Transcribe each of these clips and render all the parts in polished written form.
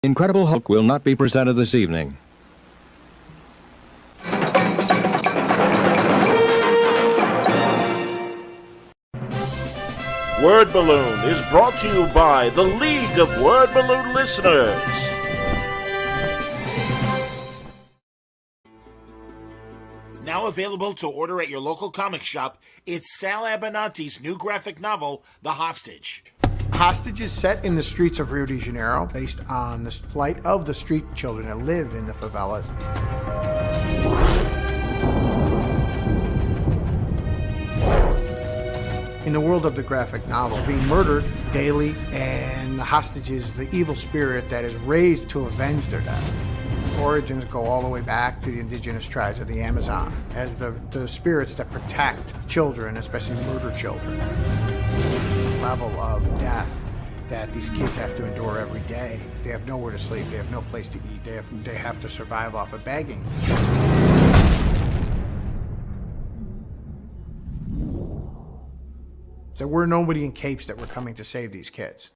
Incredible Hulk will not be presented this evening. Word Balloon is brought to you by the League of Word Balloon Listeners. Now available to order at your local comic shop, it's Sal Abenante's new graphic novel, The Hostage. Hostage is set in the streets of Rio de Janeiro, based on the plight of the street children that live in the favelas. In the world of the graphic novel, being murdered daily, and the hostage is the evil spirit that is raised to avenge their death. Origins go all the way back to the indigenous tribes of the Amazon as the spirits that protect children, especially murdered children. The level of death that these kids have to endure every day. They have nowhere to sleep. They have no place to eat. They have to survive off of begging. There were nobody in capes that were coming to save these kids.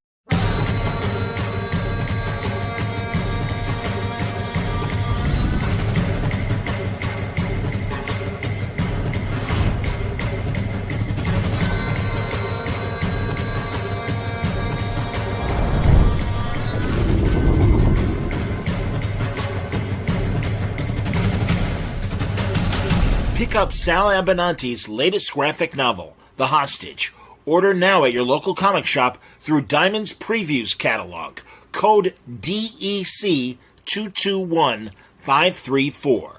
Pick up Sal Abenante's latest graphic novel, The Hostage. Order now at your local comic shop through Diamond's Previews catalog. Code DEC221534.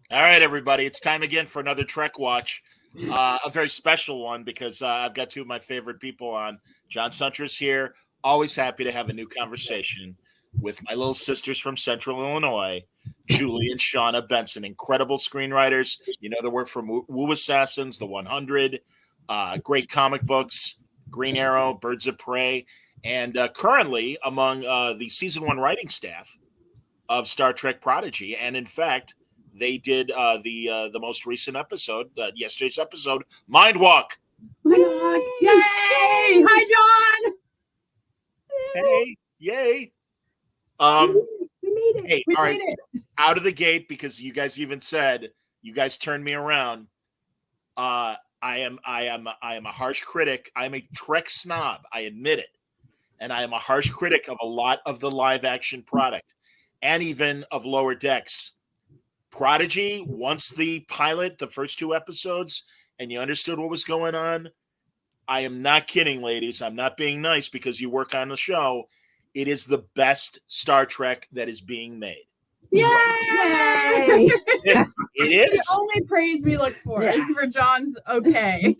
All right, everybody, it's time again for another Trek Watch, a very special one because I've got two of my favorite people on. John Suntress here, always happy to have a new conversation with my little sisters from Central Illinois, Julie and Shawna Benson, incredible screenwriters. You know their work from Woo Assassins, The 100, great comic books, Green Arrow, Birds of Prey, and currently among the season 1 writing staff of Star Trek Prodigy. And in fact, they did the most recent episode, yesterday's episode, Mind Walk. Mind Walk! Yay! Hi, John. Hey, yay! We made it. Hey, We all made right, it. out of the gate, because you guys even said you guys turned me around. I am a harsh critic. I'm a Trek snob. I admit it, and I am a harsh critic of a lot of the live action product, and even of Lower Decks. Prodigy, once the pilot, the first 2 episodes, and you understood what was going on, I am not kidding, ladies. I'm not being nice because you work on the show. It is the best Star Trek that is being made. Yay! It is. The only praise we look for is for John's okay.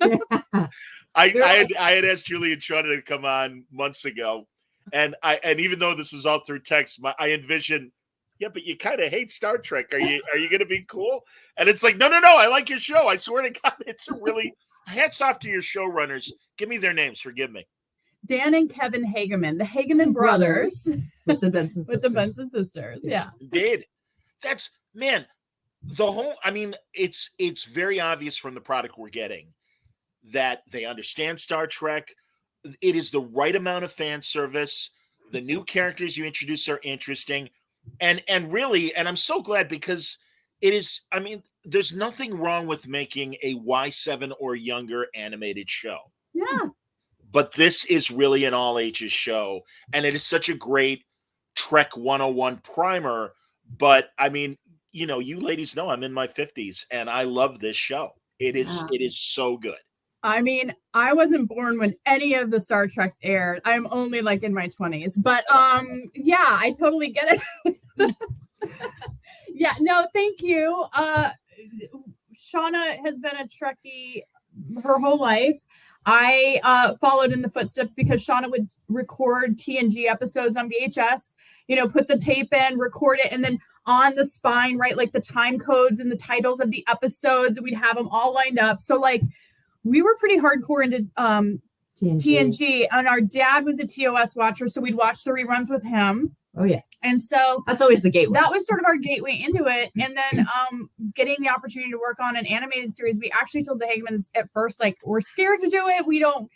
I had asked Julie and Shawna to come on months ago, and even though this was all through text, I envisioned, yeah, but you kind of hate Star Trek. Are you going to be cool? And it's like, no, I like your show. I swear to God, it's a really hats off to your showrunners. Give me their names. Forgive me. Dan and Kevin Hageman, the Hageman brothers, with the Benson sisters. Yeah, Indeed. That's, man, the whole. I mean, it's very obvious from the product we're getting that they understand Star Trek. It is the right amount of fan service. The new characters you introduce are interesting. And really, and I'm so glad because it is, I mean, there's nothing wrong with making a Y7 or younger animated show. yeah. But this is really an all ages show. And it is such a great Trek 101 primer. But I mean, you know, you ladies know I'm in my 50s and I love this show. It is so good. I mean, I wasn't born when any of the Star Treks aired. I'm only like in my 20s, but yeah, I totally get it. Yeah, no, thank you. Shawna has been a Trekkie her whole life. I followed in the footsteps because Shawna would record TNG episodes on VHS, put the tape in, record it, and then on the spine, write like the time codes and the titles of the episodes, and we'd have them all lined up. So like we were pretty hardcore into TNG, and our dad was a TOS watcher, so we'd watch the reruns with him. Oh yeah. And so that's always the gateway. That was sort of our gateway into it. And then getting the opportunity to work on an animated series, we actually told the Hagemans at first, like, we're scared to do it. We don't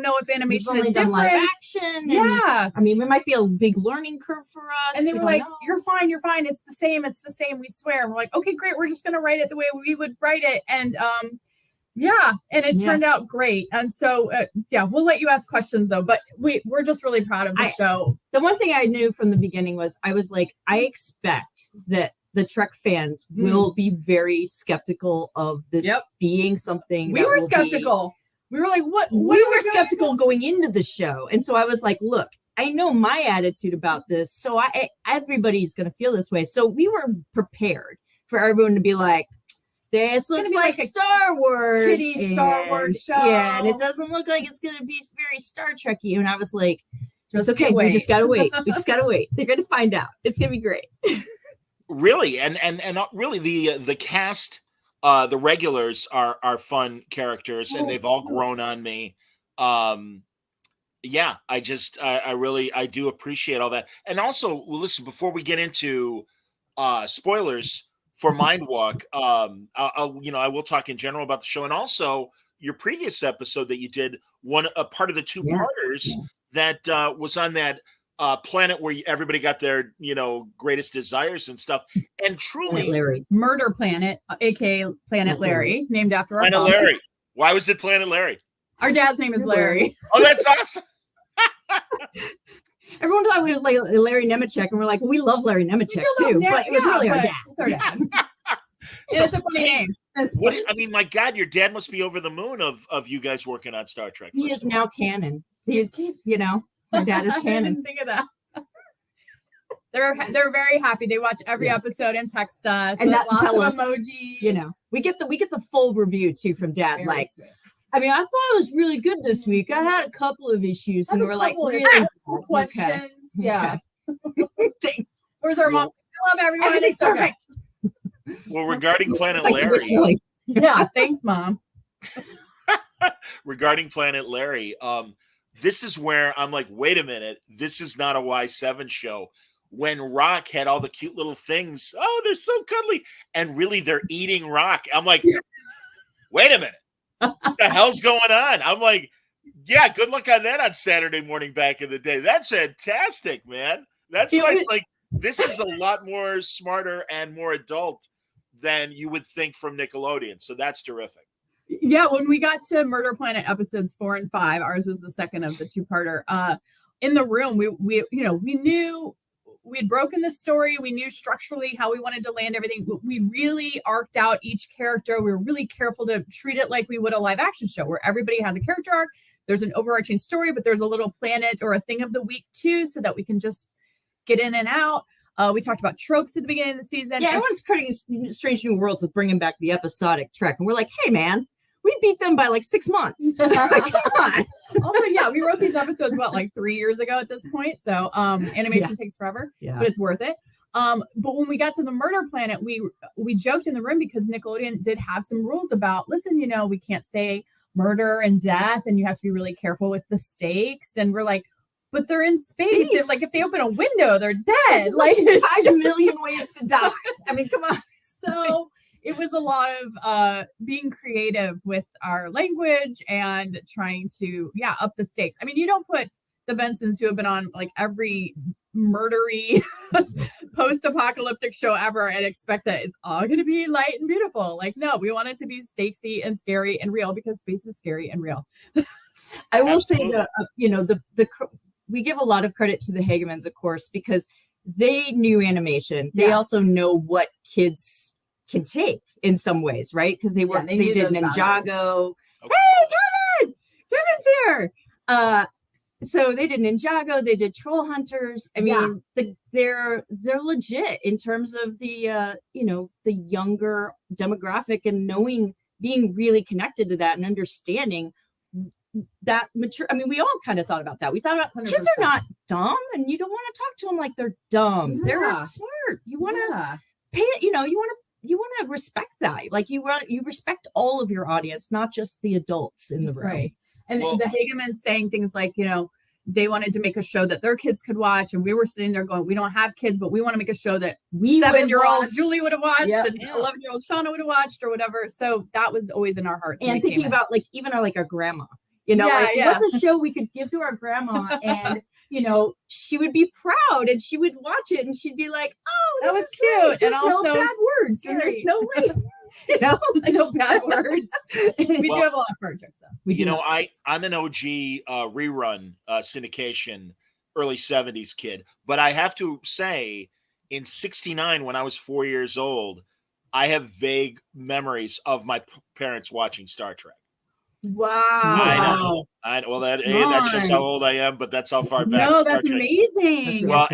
know if animation is different. Live action. Yeah. I mean, it might be a big learning curve for us. And they were like, you're fine. It's the same. We swear. And we're like, okay, great. We're just gonna write it the way we would write it. And and it turned out great. And so, we'll let you ask questions though, but we're just really proud of the show. The one thing I knew from the beginning was I was like, I expect that the Trek fans will be very skeptical of this being something. We were skeptical. We were like, what? We were skeptical going into the show. And so I was like, look, I know my attitude about this. So everybody's going to feel this way. So we were prepared for everyone to be like, this looks like a Star Wars. Kiddie Star Wars show. Yeah, and it doesn't look like it's going to be very Star Trek-y. And I was like, it's okay. We just got to wait. They're going to find out. It's going to be great. Really. And really the cast, the regulars are fun characters, and they've all grown on me. I do appreciate all that. And also, listen, before we get into spoilers for Mind Walk, I will talk in general about the show, and also your previous episode that you did, a part of the two-parters that was on that planet where everybody got their greatest desires and stuff. And truly, Larry. Murder Planet, aka Planet Larry, named after our Planet Larry. Why was it Planet Larry? Our dad's name is Larry. Oh, that's awesome. Everyone thought we was like Larry Nemeczek, and we're like, we love Larry Nemeczek too, but it was really our dad. It's our dad. It's a funny name. My God, your dad must be over the moon of you guys working on Star Trek. He is now canon. He's, my dad is canon. I didn't think of that. They're very happy. They watch every episode and text us, and lots of emojis. We get the full review too from Dad. Very like, sweet. I mean, I thought it was really good this week. I had a couple of issues, and we're like, really questions. Okay. Yeah. Okay. Thanks. Where's our mom? I love everyone. Everything's perfect. Well, regarding Planet Larry. Yeah, thanks, Mom. Regarding Planet Larry, this is where I'm like, wait a minute, this is not a Y7 show. When Rock had all the cute little things, oh, they're so cuddly, and really they're eating Rock. I'm like, wait a minute, what the hell's going on? I'm like, yeah, good luck on that on Saturday morning back in the day. That's fantastic, man. That's like this is a lot more smarter and more adult than you would think from Nickelodeon. So that's terrific. Yeah, when we got to Murder Planet episodes 4 and 5, ours was the second of the two-parter. In the room, we knew we'd broken the story. We knew structurally how we wanted to land everything. We really arced out each character. We were really careful to treat it like we would a live action show, where everybody has a character arc. There's an overarching story, but there's a little planet or a thing of the week too, so that we can just get in and out. We talked about tropes at the beginning of the season. Yeah, everyone's creating Strange New Worlds with bringing back the episodic Trek, and we're like, hey, man, we beat them by like 6 months. Like, come on. Also, yeah, we wrote these episodes 3 years ago at this point, so animation takes forever, but it's worth it. But when we got to the Murder Planet, we joked in the room because Nickelodeon did have some rules about, listen, we can't say murder and death, and you have to be really careful with the stakes. And we're like, but they're in space. Like, if they open a window, they're dead. It's like 5 million ways to die. I mean, come on. So it was a lot of being creative with our language and trying to, up the stakes. I mean, you don't put the Bensons, who have been on like every murdery post-apocalyptic show ever, and expect that it's all going to be light and beautiful. Like, no, we want it to be stakesy and scary and real, because space is scary and real. I will say that we give a lot of credit to the Hagemans, of course, because they knew animation. They also know what kids can take in some ways, right? Because they did Ninjago. Okay. Hey, Kevin's here. So they did Ninjago. They did Troll Hunters. I mean, they're legit in terms of the the younger demographic, and being really connected to that and understanding that mature. I mean, we all kind of thought about that. We thought about 100%. kids are not dumb, and you don't want to talk to them like they're dumb. They're smart. You want to pay it. You want to respect that. Like you respect all of your audience, not just the adults in the room. Right. And the Hagemans saying things like, they wanted to make a show that their kids could watch, and we were sitting there going, we don't have kids, but we want to make a show that 7-year-old Julie would have watched, and 11-year-old Shawna would have watched, or whatever. So that was always in our hearts. And thinking about like even our grandma, what's a show we could give to our grandma, and she would be proud, and she would watch it, and she'd be like, "Oh, that was cute." There's and also no bad words, and there's no rape. There's no bad words. We do have a lot of fart jokes, though. I'm an OG rerun syndication early 70s kid, but I have to say, in 69, when I was 4 years old, I have vague memories of my parents watching Star Trek. Wow. I know. Well, that shows how old I am, but that's how far back. No, that's amazing. Well,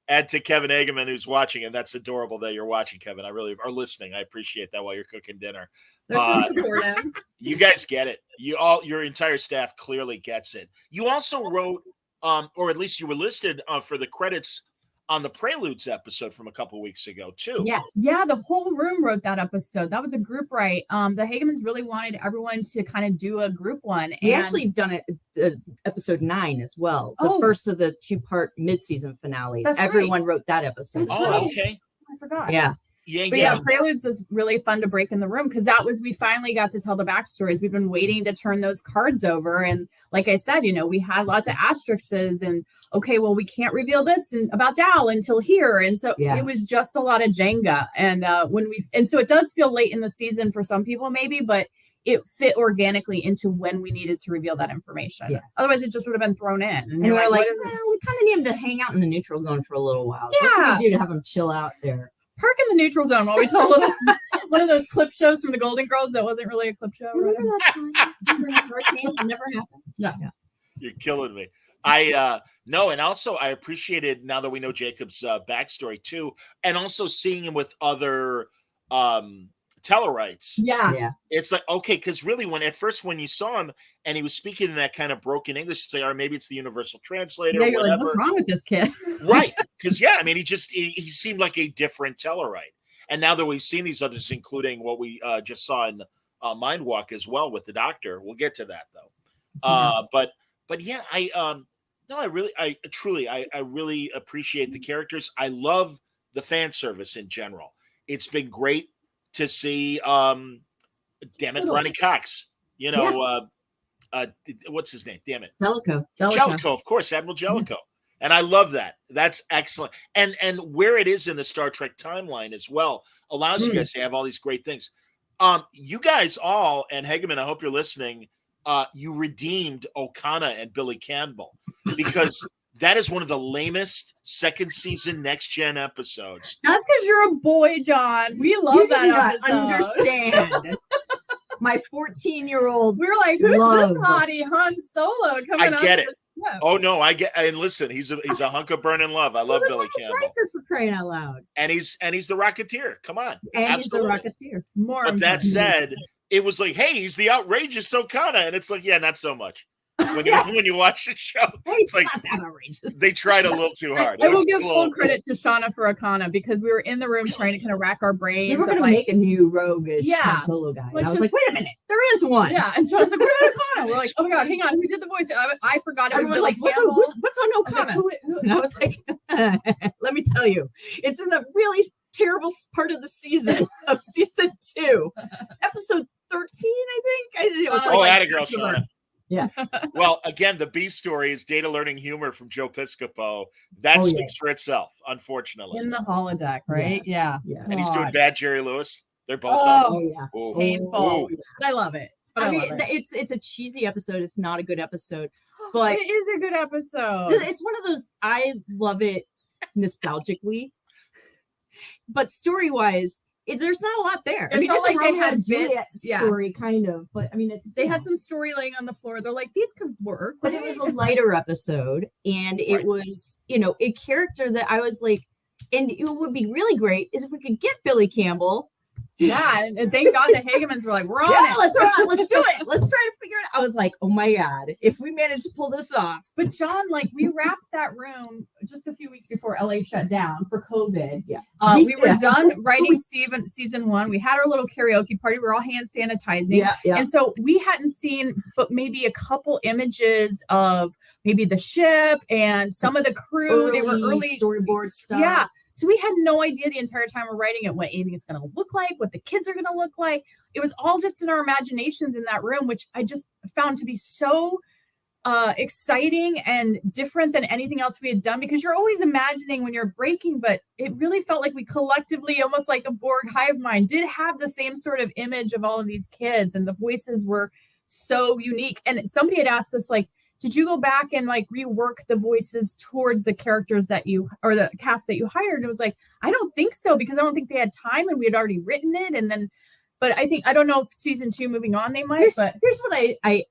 and to Kevin Hageman, who's watching, and that's adorable that you're watching, Kevin. I really are listening. I appreciate that while you're cooking dinner. You guys get it. Your entire staff clearly gets it. You also wrote, or at least you were listed for the credits on the Preludes episode from a couple weeks ago too. Yes. Yeah, the whole room wrote that episode. That was a group write. The Hagemans really wanted everyone to kind of do a group one. We actually done it episode 9 as well. The first of the 2-part mid-season finale. Everyone wrote that episode. Okay. I forgot. Yeah. Yeah, Preludes was really fun to break in the room because we finally got to tell the backstories. We've been waiting to turn those cards over. And like I said, we had lots of asterisks and okay, well, we can't reveal this about Dal until here. And so it was just a lot of Jenga. And so it does feel late in the season for some people maybe, but it fit organically into when we needed to reveal that information. Yeah. Otherwise, it just would have been thrown in. And we're like, we kind of need him to hang out in the neutral zone for a little while. Yeah. What can we do to have him chill out there? Park in the neutral zone while we tell one of those clip shows from the Golden Girls that wasn't really a clip show. Remember that time? Remember that hurricane? It never happened. Yeah. You're killing me. And also I appreciated now that we know Jacob's backstory too, and also seeing him with other Tellarites. Yeah. It's like, okay, because really when you saw him and he was speaking in that kind of broken English, say, or maybe it's the universal translator or whatever. Like, what's wrong with this kid? Right. Because he seemed like a different Tellarite. And now that we've seen these others, including what we just saw in Mind Walk as well with the Doctor, we'll get to that though. But yeah, I really appreciate the characters. I love the fan service in general. It's been great to see, Ronnie Cox, what's his name? Damn it. Jellicoe, of course, Admiral Jellicoe. And I love that. That's excellent. And where it is in the Star Trek timeline as well allows you guys to have all these great things. You guys all, and Hageman, I hope you're listening, you redeemed O'Connor and Billy Campbell because that is one of the lamest second season Next Gen episodes. That's because you're a boy, John. We love that episode. Understand. My 14-year-old. We were like, who's this hottie Han Solo coming up? I get it. Oh no, I get. And listen, he's a hunk of burning love. I love Billy Campbell. Striker for crying out loud. And he's the Rocketeer. Come on, and absolutely. He's the Rocketeer. But that said, it was like, hey, he's the outrageous O'Connor, and it's like, yeah, not so much. When you watch the show, it's like they tried a little too hard. I will give full credit to Shawna for O'Connor because we were in the room trying to kind of rack our brains. We were going to make a new roguish Solo guy. I was like, wait a minute, there is one. Yeah, and so I was like, what about O'Connor? We're like, oh my god, hang on, who did the voice? I forgot it was Billy like, what's on O'Connor? And I was like, let me tell you, it's in a really terrible part of the season of season 2, episode 13, I think. Atta girl, Shawna. Yeah. Well, again, the B story is data learning humor from Joe Piscopo. That speaks for itself, unfortunately. In the holodeck, right? Yes. Yeah. And he's doing bad Jerry Lewis. They're both. It's painful. But I love it. I mean, it's a cheesy episode. It's not a good episode, but it is a good episode. It's one of those. I love it nostalgically, but story-wise, there's not a lot there. I mean, it's like they had Juliet story, kind of, but I mean, they had some story laying on the floor. They're like, these could work, but it was a lighter episode, and it was, a character that I was like, and it would be really great is if we could get Billy Campbell Yeah, and thank God the Hagemans were like, we're on it. Let's do it. Let's try to figure it out. I was like, oh my God, if we manage to pull this off. But John, like, we wrapped that room just a few weeks before LA shut down for COVID. Yeah. We were done writing season 1. We had our little karaoke party. We were all hand sanitizing. Yeah. And so we hadn't seen but maybe a couple images of maybe the ship and some of the crew. They were early storyboard stuff. Yeah. So we had no idea the entire time we're writing it what anything is going to look like, what the kids are going to look like. It was all just in our imaginations in that room, which I just found to be so exciting and different than anything else we had done, because you're always imagining when you're breaking, but it really felt like we collectively, almost like a Borg hive mind, did have the same sort of image of all of these kids, and the voices were so unique. And somebody had asked us, like, did you go back and like rework the voices toward the characters that you, or the cast that you hired? And it was like, I don't think so, because I don't think they had time and we had already written it. And then, but I don't know if season 2 moving on, they might, here's but what I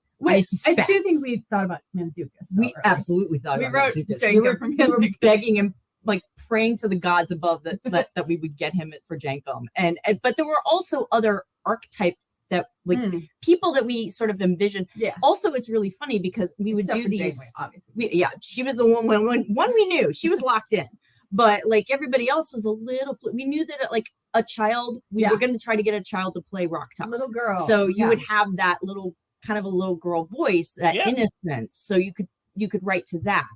do think we thought about Manzukis. We absolutely thought we about wrote Manzukis. We were begging him, like praying to the gods above that we would get him for Jankum. And but there were also other archetypes that like people that we sort of envisioned. Yeah. Also, it's really funny because we would do these. Janeway, obviously. She was the one we knew. She was locked in, but like everybody else was a little. We knew that like a child, we were going to try to get a child to play Rock Top, little girl. So you would have that little kind of a little girl voice, that innocence. So you could write to that.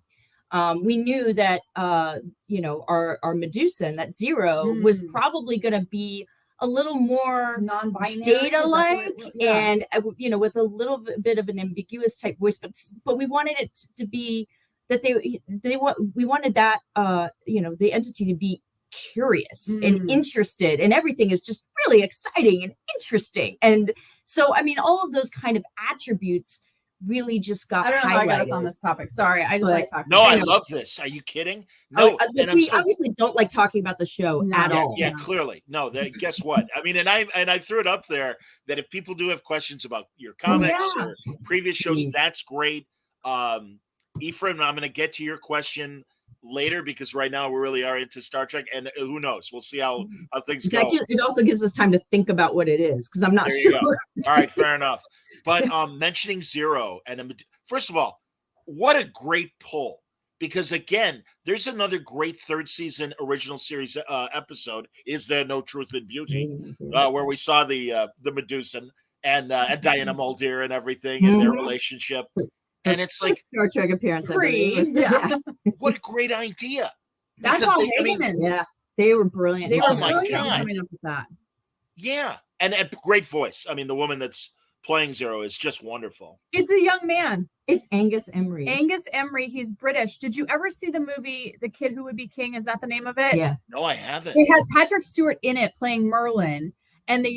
We knew that our Medusan, that Zero, was probably going to be a little more non-binary, data-like, and with a little bit of an ambiguous type voice, but we wanted it to be that we wanted that the entity to be curious and interested, and everything is just really exciting and interesting. And so, I mean, all of those kind of attributes really just got highlighted. I don't know how I got us on this topic. Sorry, I just like talking. No, I love this. Are you kidding? No, we obviously don't like talking about the show at all. Yeah, clearly. No, guess what? I mean, and I threw it up there that if people do have questions about your comics or previous shows, that's great. Ephraim, I'm going to get to your question later, because right now we really are into Star Trek, and who knows? We'll see how things go. It also gives us time to think about what it is, because I'm not sure. All right, fair enough. But mentioning Zero, and first of all, what a great pull, because again, there's another great third season original series episode, Is There No Truth in Beauty, where we saw the Medusan and Diana Muldaur and everything, and their relationship. And it's like Star Trek appearance. What a great idea! That's all Hageman. They were brilliant. They were brilliant coming up with that. Yeah, and great voice. I mean, the woman that's playing Zero is just wonderful. It's a young man. It's Angus Emery. Angus Emery. He's British. Did you ever see the movie The Kid Who Would Be King? Is that the name of it? Yeah. No, I haven't. It has Patrick Stewart in it playing Merlin, and the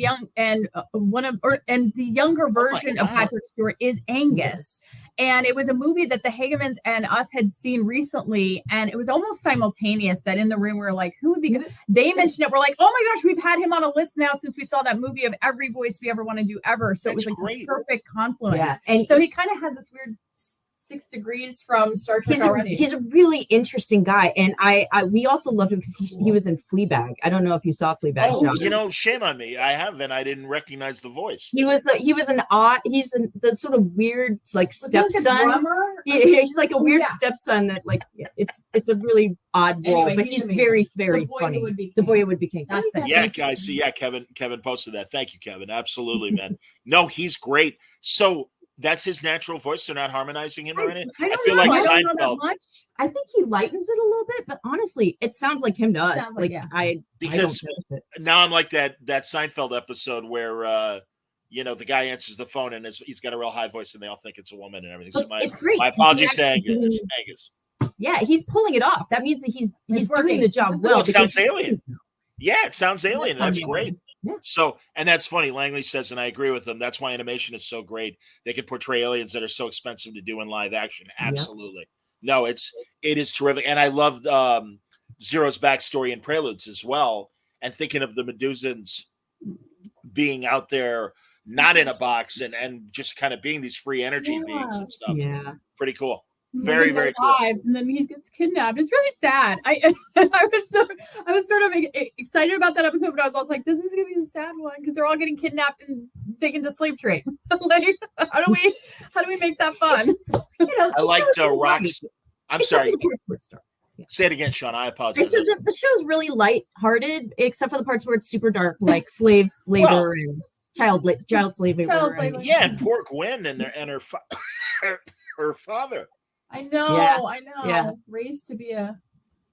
younger version of Patrick Stewart is Angus. Yes. And it was a movie that the Hagemans and us had seen recently, and it was almost simultaneous that in the room we were like, who would be good? They mentioned it. We're like, oh my gosh, we've had him on a list now since we saw that movie of every voice we ever want to do ever. So That's it was like great. a perfect confluence. Yeah. And so he kind of had this weird 6 degrees from Star Trek already. He's a really interesting guy, and we also loved him because he was in Fleabag. I don't know if you saw Fleabag. John. Shame on me. I haven't. I didn't recognize the voice. He's the sort of weird like stepson. He's like a weird stepson that like it's a really odd role, anyway, but he's very, very funny. The boy who would be king. That's guys. See, Kevin posted that. Thank you, Kevin. Absolutely, man. No, he's great. So that's his natural voice. They're not harmonizing him or anything. I feel like I don't know Seinfeld. that much. I think he lightens it a little bit, but honestly, it sounds like him to us. Because now I'm like that Seinfeld episode where the guy answers the phone and he's got a real high voice and they all think it's a woman and everything. So my apologies to Angus. Yeah, he's pulling it off. That means that he's doing the job well. It sounds alien. Yeah, it sounds alien. That's great. Yeah. So, and that's funny. Langley says, and I agree with him, that's why animation is so great. They can portray aliens that are so expensive to do in live action. Absolutely. Yeah. No, it is terrific. And I love Zero's backstory and Preludes as well. And thinking of the Medusans being out there, not in a box and just kind of being these free energy beings and stuff. Yeah. Pretty cool. Very, living their very cool. lives, and then he gets kidnapped. It's really sad. I was sort of excited about that episode, but I was also like, this is gonna be a sad one because they're all getting kidnapped and taken to slave trade. Like, how do we make that fun? I liked Rock's. I'm sorry. Yeah. Say it again, Sean. I apologize. I said that the show's really light-hearted, except for the parts where it's super dark, like slave labor and child slave labor. Yeah, and poor Gwen and her her father. I know. Yeah. I know. Yeah. Raised to be a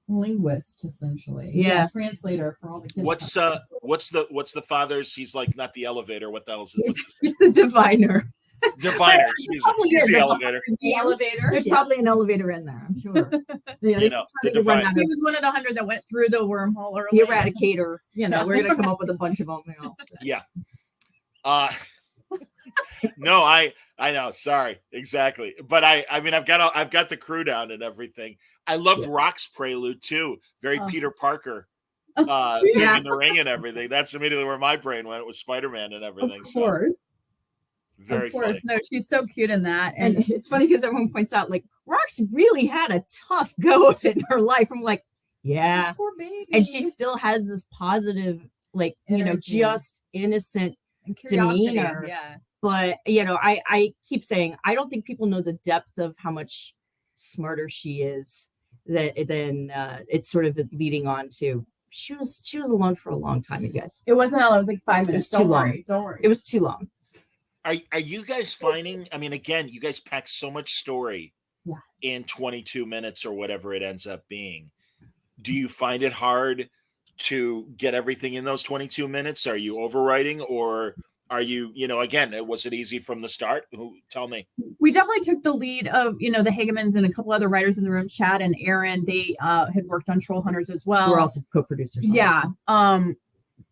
linguist, essentially. Yeah. Translator for all the kids. What's the father's? He's like not the elevator. What the hell is it? He's the diviner. Diviner. Excuse me. He's the elevator. The elevator. There's probably an elevator in there, I'm sure. Yeah, You know, the diviner. He was one of the 100 that went through the wormhole early. the eradicator. We're gonna come up with a bunch of them. Yeah. No, I know. Sorry, exactly. But I mean, I've got the crew down and everything. I loved Rock's prelude too. Very Peter Parker, in the ring and everything. That's immediately where my brain went. It was Spider-Man and everything. Of course. So, very of course. funny. No, she's so cute in that. And it's funny because everyone points out, like, Rox really had a tough go of it in her life. I'm like, yeah. This poor baby. And she still has this positive, like, Energy. just innocent And curiosity. demeanor. Yeah. But, I keep saying, I don't think people know the depth of how much smarter she is than it's sort of leading on to. She was alone for a long time, you guys. It wasn't all. It was like 5 minutes. It was too long. Don't worry. It was too long. Are you guys finding? I mean, again, you guys pack so much story in 22 minutes or whatever it ends up being. Do you find it hard to get everything in those 22 minutes? Are you overwriting, or are you, again, was it easy from the start? Tell me. We definitely took the lead of, the Hagemans and a couple other writers in the room, Chad and Aaron. They had worked on Troll Hunters as well. We're also co-producers. Yeah.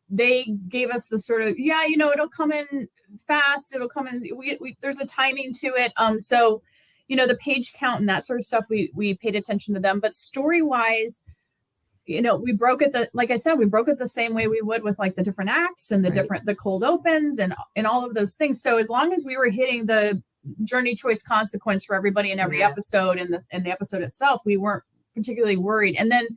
They gave us the sort of, it'll come in fast. It'll come in. There's a timing to it. So, the page count and that sort of stuff, we paid attention to them. But story wise, we broke it like I said, we broke it the same way we would with like the different acts and the cold opens and all of those things. So as long as we were hitting the journey, choice, consequence for everybody in every episode and the episode itself, we weren't particularly worried. And then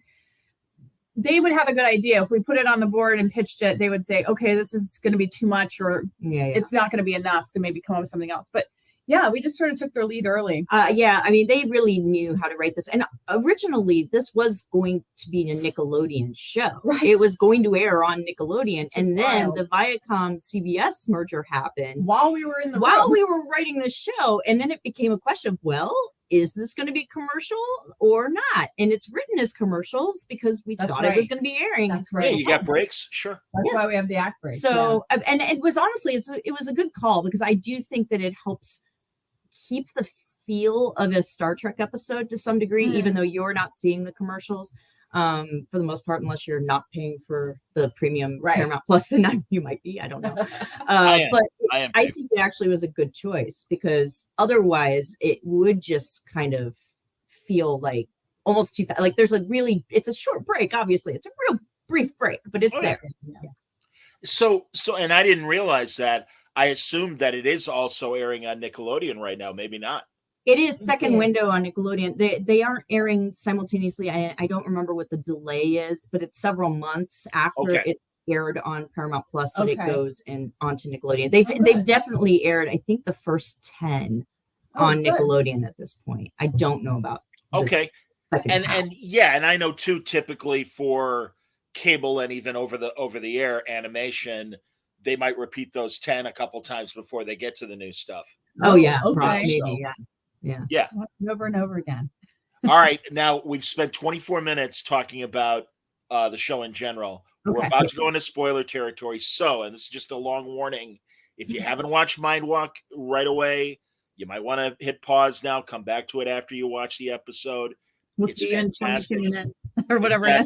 they would have a good idea. If we put it on the board and pitched it, they would say, okay, this is going to be too much, or it's not going to be enough. So maybe come up with something else. But yeah, we just sort of took their lead early. I mean, they really knew how to write this. And originally, this was going to be a Nickelodeon show. Right. It was going to air on Nickelodeon. And then wild. the Viacom-CBS merger happened. While we were in the While room. we were writing the show. And then it became a question of, well, is this going to be commercial or not? And it's written as commercials because we thought it was going to be airing. That's right. Yeah, you got breaks? Sure. That's why we have the act break. So, and it was honestly, it was a good call because I do think that it helps keep the feel of a Star Trek episode to some degree, even though you're not seeing the commercials for the most part, unless you're not paying for the premium Paramount Plus, then you might be, I don't know. But I think it actually was a good choice because otherwise it would just kind of feel like almost too fast. Like it's a short break, obviously. It's a real brief break, but it's there. Yeah. So, and I didn't realize that. I assumed that it is also airing on Nickelodeon right now. Maybe not. It is second window on Nickelodeon. They aren't airing simultaneously. I don't remember what the delay is, but it's several months after it's aired on Paramount Plus that it goes onto Nickelodeon. They've definitely aired, I think, the first 10 on Nickelodeon at this point. I don't know about this second half. And I know too, typically for cable and even over the air animation, they might repeat those 10 a couple times before they get to the new stuff. Oh yeah, okay. Maybe, yeah. Over and over again. All right, now we've spent 24 minutes talking about the show in general. We're about to go into spoiler territory. So, and this is just a long warning. If you haven't watched Mind Walk right away, you might want to hit pause now. Come back to it after you watch the episode. We'll see you in 22 minutes or whatever it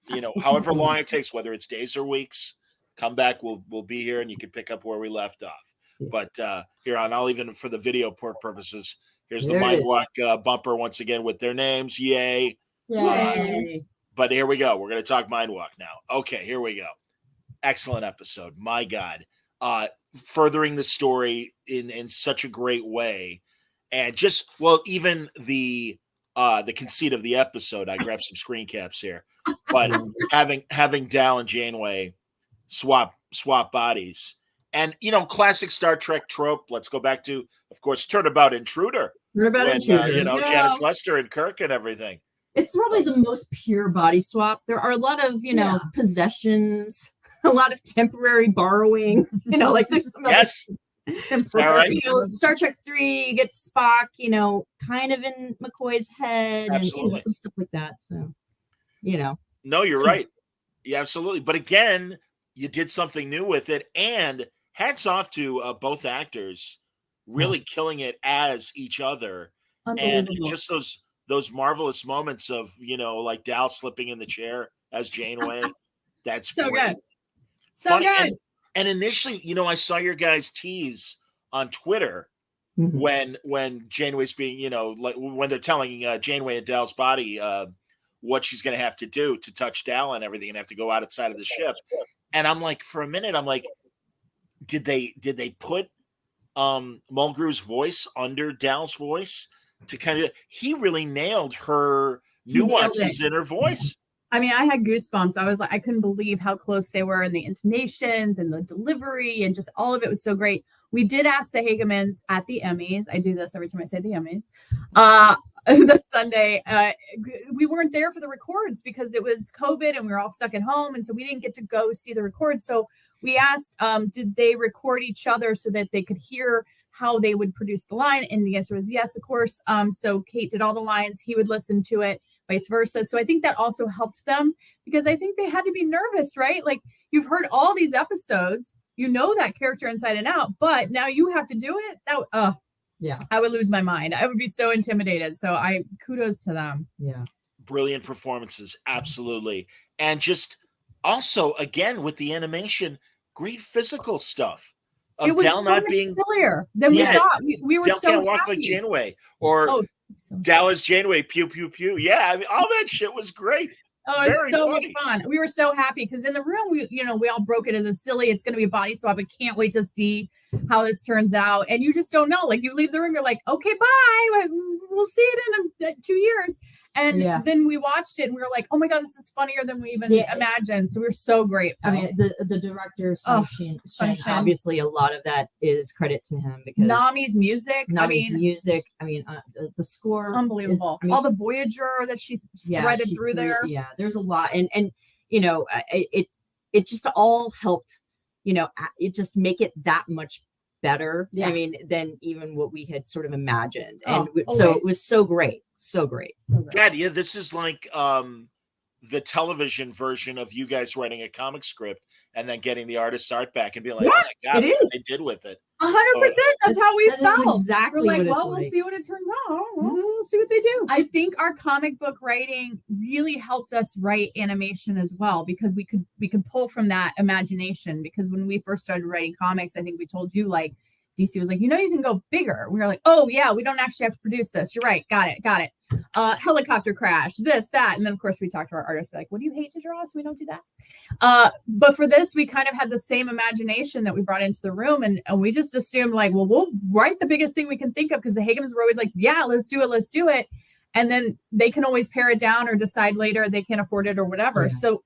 is. However long it takes, whether it's days or weeks. Come back. We'll be here, and you can pick up where we left off. But here on, I'll even for the video purposes. Here's the Mind Walk bumper once again with their names. Yay! But here we go. We're going to talk Mind Walk now. Okay, here we go. Excellent episode. My God, furthering the story in such a great way. and even the conceit of the episode. I grabbed some screen caps here, but having Dal and Janeway swap bodies, and classic Star Trek trope. Let's go back to, of course, Turnabout Intruder. Janice Lester and Kirk and everything. It's probably the most pure body swap. There are a lot of possessions, a lot of temporary borrowing. Like there's some yes. Right. Star Trek 3, you get Spock, kind of in McCoy's head. Absolutely. And some stuff like that. So, No, you're right. Yeah, absolutely. But again, you did something new with it, and hats off to both actors really killing it as each other. And just those marvelous moments of, like Dal slipping in the chair as Janeway. That's so great. good. So good. And initially, I saw your guys tease on Twitter when Janeway's being, like when they're telling Janeway and Dal's body what she's going to have to do to touch Dal and everything, and have to go outside of the ship. And I'm like, for a minute, I'm like, did they put Mulgrew's voice under Dal's voice to kind of? He really nailed her nuances in her voice. I mean, I had goosebumps. I was like, I couldn't believe how close they were in the intonations and the delivery, and just all of it was so great. We did ask the Hagemans at the Emmys. I do this every time I say the Emmys. The Sunday, we weren't there for the records because it was COVID and we were all stuck at home, and so we didn't get to go see the records. So we asked, did they record each other so that they could hear how they would produce the line? And the answer was yes, of course. So Kate did all the lines. He would listen to it. Vice versa. So I think that also helped them, because I think they had to be nervous, right? Like, you've heard all these episodes, that character inside and out, but now you have to do it. I would lose my mind. I would be so intimidated. So kudos to them. Yeah. Brilliant performances. Absolutely. And just also, again, with the animation, great physical stuff. It was Dal so not much being sillier than we thought. We were Dal so can't walk happy. like Janeway, or Dal is Janeway, pew pew pew. Yeah, I mean, all that shit was great. Oh, it's so much fun. We were so happy because in the room, we all broke it as a silly. It's going to be a body swap. I can't wait to see how this turns out. And you just don't know. Like, you leave the room, you're like, okay, bye. We'll see it in 2 years. And then we watched it and we were like, oh my God, this is funnier than we even imagined. So we're so grateful. I mean, the director, Sunshine, obviously a lot of that is credit to him, because Nami's music. The score. Unbelievable. All the Voyager that she threaded through there. Yeah, there's a lot. And it just all helped, it just make it that much better. Yeah. I mean, than even what we had sort of imagined. And so it was so great. So great. God, yeah, this is like the television version of you guys writing a comic script and then getting the artist's art back and being like, oh my God, what they did with it. 100%. That's how we felt. Exactly. We're like, we'll see what it turns out. We'll see what they do. I think our comic book writing really helped us write animation as well, because we could pull from that imagination. Because when we first started writing comics, I think we told you, like, DC was like, you can go bigger. We were like, oh yeah, we don't actually have to produce this. You're right. Got it. Helicopter crash, this, that. And then of course we talked to our artists, like, what do you hate to draw? So we don't do that. But for this, we kind of had the same imagination that we brought into the room. And we just assumed, like, well, we'll write the biggest thing we can think of, because the Hagemans were always like, yeah, let's do it. And then they can always pare it down or decide later they can't afford it or whatever. Yeah. So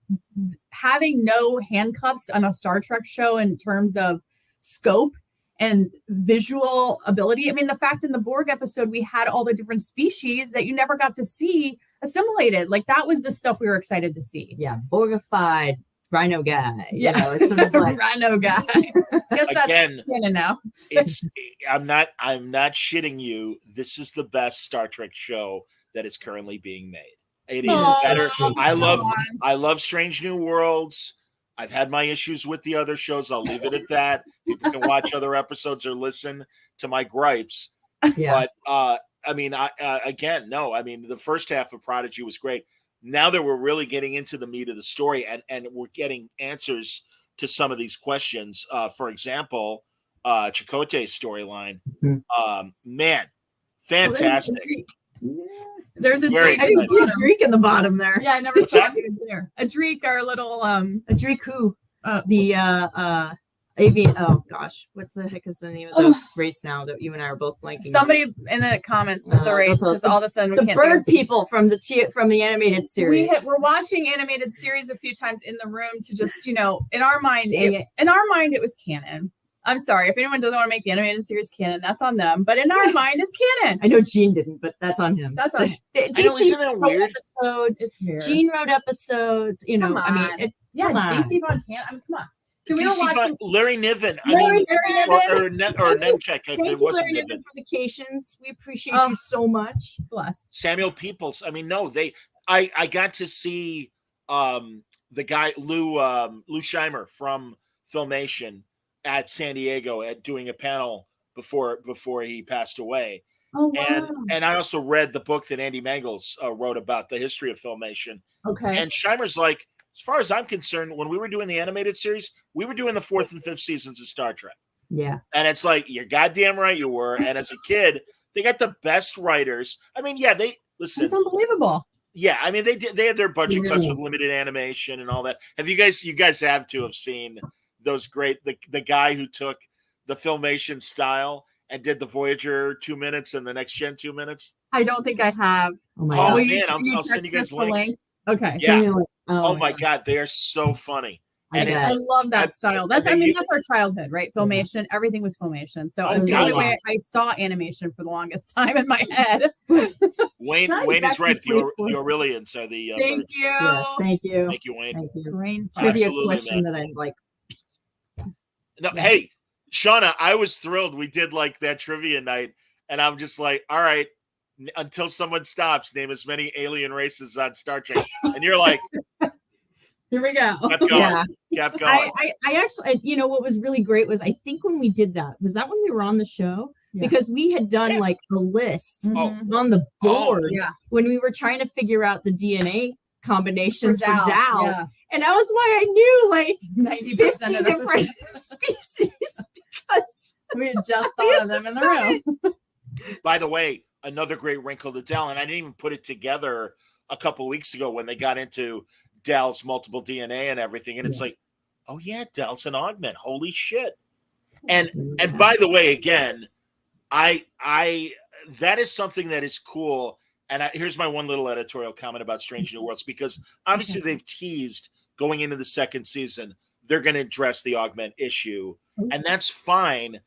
having no handcuffs on a Star Trek show in terms of scope and visual ability. I mean, the fact in the Borg episode, we had all the different species that you never got to see assimilated. Like, that was the stuff we were excited to see. Yeah. Borgified rhino guy. Yeah. It's sort of like rhino guy. Guess that's canon now. I'm not shitting you. This is the best Star Trek show that is currently being made. It is better. I love Strange New Worlds. I've had my issues with the other shows. I'll leave it at that. People can watch other episodes or listen to my gripes. Yeah. But the first half of Prodigy was great. Now that we're really getting into the meat of the story and we're getting answers to some of these questions. For example, Chakotay's storyline. Man, fantastic. There's a Drake. I didn't see a Drake in the bottom there. Yeah, I never saw it there. A Drake, our little a Drake who Oh gosh, what the heck is the name of the race now that you and I are both blanking? Somebody in the comments put the race because all of a sudden we the can't bird people from the animated series. We're watching animated series a few times in the room to just, in our mind, it was canon. I'm sorry if anyone doesn't want to make the animated series canon, that's on them. But in our mind, it's canon. I know Gene didn't, but that's on him. That's on him. Isn't that weird? Episodes. It's weird. Gene wrote episodes. Come on. DC Fontana. I mean, come on. So we don't watch Larry Niven. Larry Niven. Or Nemchek. If it wasn't Larry Niven for the Cations. We appreciate you so much. Bless. Samuel Peoples. I mean, no, I got to see the guy Lou Scheimer from Filmation at San Diego at doing a panel before he passed away. Oh, wow. And I also read the book that Andy Mangels wrote about the history of Filmation. Okay. And Scheimer's like, as far as I'm concerned, when we were doing the animated series, we were doing the 4th and 5th seasons of Star Trek. Yeah. And it's like, you're goddamn right you were. And as a kid, they got the best writers. I mean, yeah, listen. It's unbelievable. Yeah, I mean, they had their budget cuts with limited animation and all that. You guys have to have seen those great, the guy who took the Filmation style and did the Voyager 2 minutes and the Next Gen 2 minutes. I don't think I have. Oh my God. Man, I'll send you guys links. Okay. Yeah. Oh my God, they are so funny. And I love that style. That's our childhood, right? Filmation. Everything was Filmation. So that's the only way I saw animation for the longest time in my head. Wayne is right. The Aurelians are the Thank you. Yes, thank you. Thank you, Wayne. Thank you. Rain Trivia question that I'm like. No, hey, Shawna, I was thrilled. We did like that trivia night, and I'm just like, all right, until someone stops, name as many alien races on Star Trek, and you're like, here we go. Kept going. Yeah. Kept going. I actually, what was really great was I think when we did that, was that when we were on the show? Yeah. Because we had done like a list on the board when we were trying to figure out the DNA combinations for Dal. Yeah. And that was why I knew like 90% of different species because we had just thought of them in the room. By the way, another great wrinkle to Dal, and I didn't even put it together a couple weeks ago when they got into Dal's multiple DNA and everything, and it's like, oh yeah, Dal's an augment. Holy shit! And by the way, again, I that is something that is cool. And here's my one little editorial comment about Strange New Worlds, because obviously they've teased going into the second season they're going to address the augment issue, and that's fine.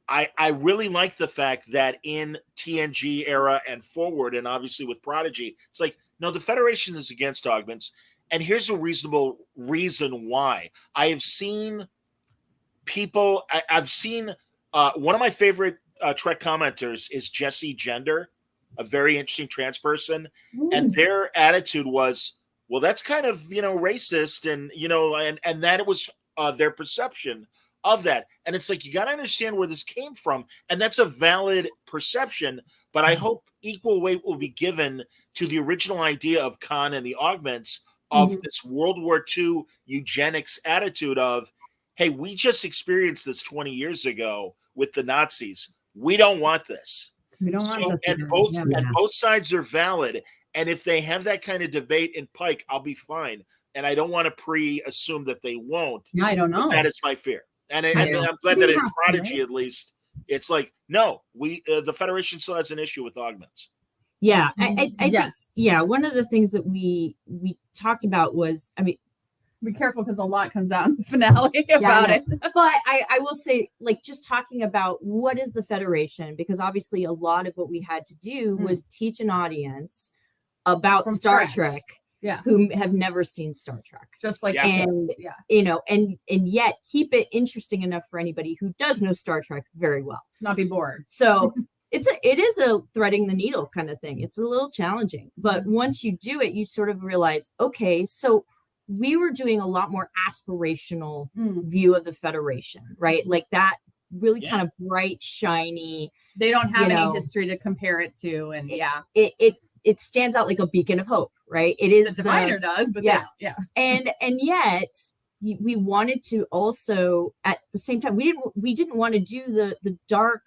I really like the fact that in TNG era and forward, and obviously with Prodigy, it's like, no, the Federation is against augments. And here's a reasonable reason why. I have seen people, I've seen one of my favorite Trek commenters is Jesse Gender, a very interesting trans person. And their attitude was, well, that's kind of, racist. And that it was their perception of that. And it's like, you got to understand where this came from. And that's a valid perception. But I hope equal weight will be given to the original idea of Khan and the augments of this World War II eugenics attitude of, hey, we just experienced this 20 years ago with the Nazis. We don't want this. We don't want this. And both sides are valid. And if they have that kind of debate in Pike, I'll be fine. And I don't want to pre-assume that they won't. Yeah, I don't know. That is my fear. And I'm glad that in Prodigy, at least, it's like, no, the Federation still has an issue with augments. Yeah, I think, one of the things that we talked about was, I mean, be careful because a lot comes out in the finale about it. But I will say, like, just talking about what is the Federation, because obviously a lot of what we had to do was teach an audience about Star Trek. Who have never seen Star Trek, just like and yet keep it interesting enough for anybody who does know Star Trek very well to not be bored. So it is a threading the needle kind of thing. It's a little challenging, but once you do it, you sort of realize, okay, so we were doing a lot more aspirational view of the Federation, right? Like that really kind of bright, shiny. They don't have any history to compare it to, and it stands out like a beacon of hope, right? It is the Diviner does, but and yet we wanted to also at the same time we didn't want to do the dark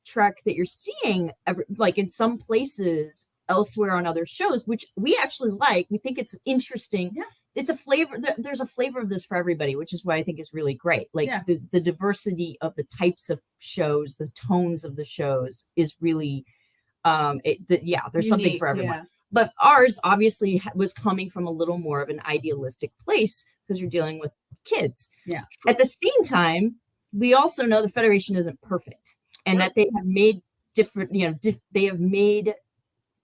Trek that you're seeing like in some places elsewhere on other shows, which we actually like. We think it's interesting it's a flavor. There's a flavor of this for everybody, which is what I think is really great. Like the diversity of the types of shows, the tones of the shows is really, there's Unique, something for everyone. yeah. But ours obviously was coming from a little more of an idealistic place because you're dealing with kids. Yeah. At the same time, we also know the Federation isn't perfect, and that they have made different, they've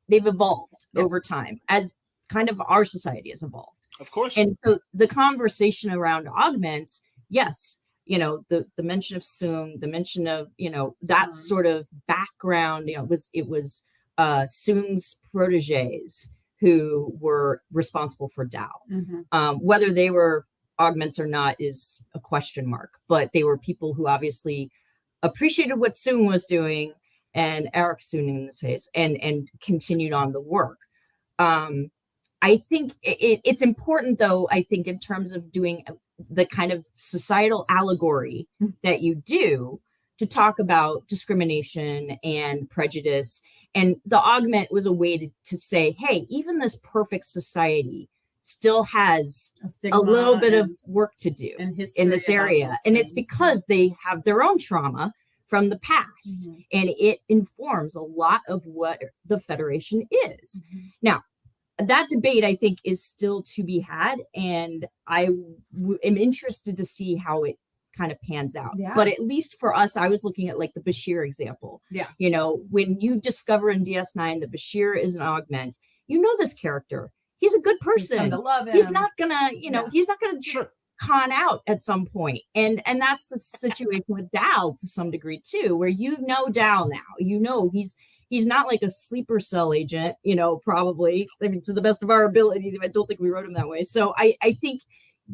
evolved over time as kind of our society has evolved. Of course. And so the conversation around augments, yes, the mention of Soong, the mention of, that sort of background, it was Soong's proteges who were responsible for Tao. Whether they were augments or not is a question mark, but they were people who obviously appreciated what Soong was doing, and Eric Soong in this case, and continued on the work. I think it's important, though, I think, in terms of doing the kind of societal allegory that you do, to talk about discrimination and prejudice. And the augment was a way to say, hey, even this perfect society still has a little bit of work to do in this area. And it's because they have their own trauma from the past. And it informs a lot of what the Federation is. Now, that debate, I think, is still to be had, and I am interested to see how it kind of pans out. But at least for us, I was looking at like the Bashir example. When you discover in DS9 that Bashir is an augment, this character. He's a good person. He's not gonna, he's not gonna just con out at some point. And that's the situation with Dal to some degree too, where Dal now. He's not like a sleeper cell agent, probably. I mean, to the best of our ability, I don't think we wrote him that way. So I think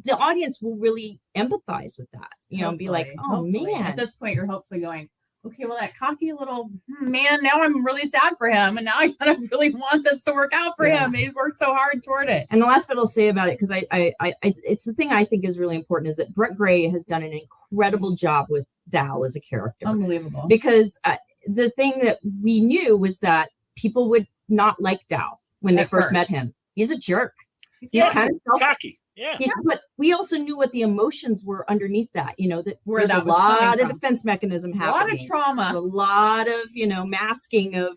the audience will really empathize with that, and be like, oh, man. At this point, you're hopefully going, okay, well, that cocky little man, now I'm really sad for him. And now I kind of really want this to work out for him. He's worked so hard toward it. And the last bit I'll say about it, because it's the thing I think is really important, is that Brett Gray has done an incredible job with Dal as a character. Unbelievable. Because the thing that we knew was that people would not like Dao when they first met him. He's a jerk. He's kind of cocky. Yeah. But we also knew what the emotions were underneath that, that there's a lot of defense mechanism happening. A lot of trauma. There's a lot of, masking of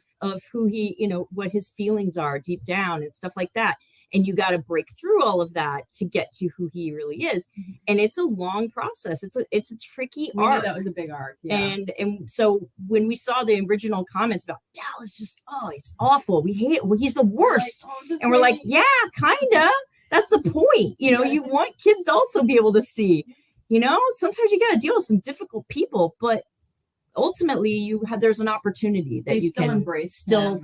who he, what his feelings are deep down and stuff like that. And you got to break through all of that to get to who he really is. And it's a long process. It's a tricky arc. That was a big arc. And so when we saw the original comments about Dal is just, he's awful. We hate it. Well, he's the worst. And we're like, yeah, kind of. That's the point. You want kids to also be able to see, sometimes you got to deal with some difficult people, but ultimately there's an opportunity that you can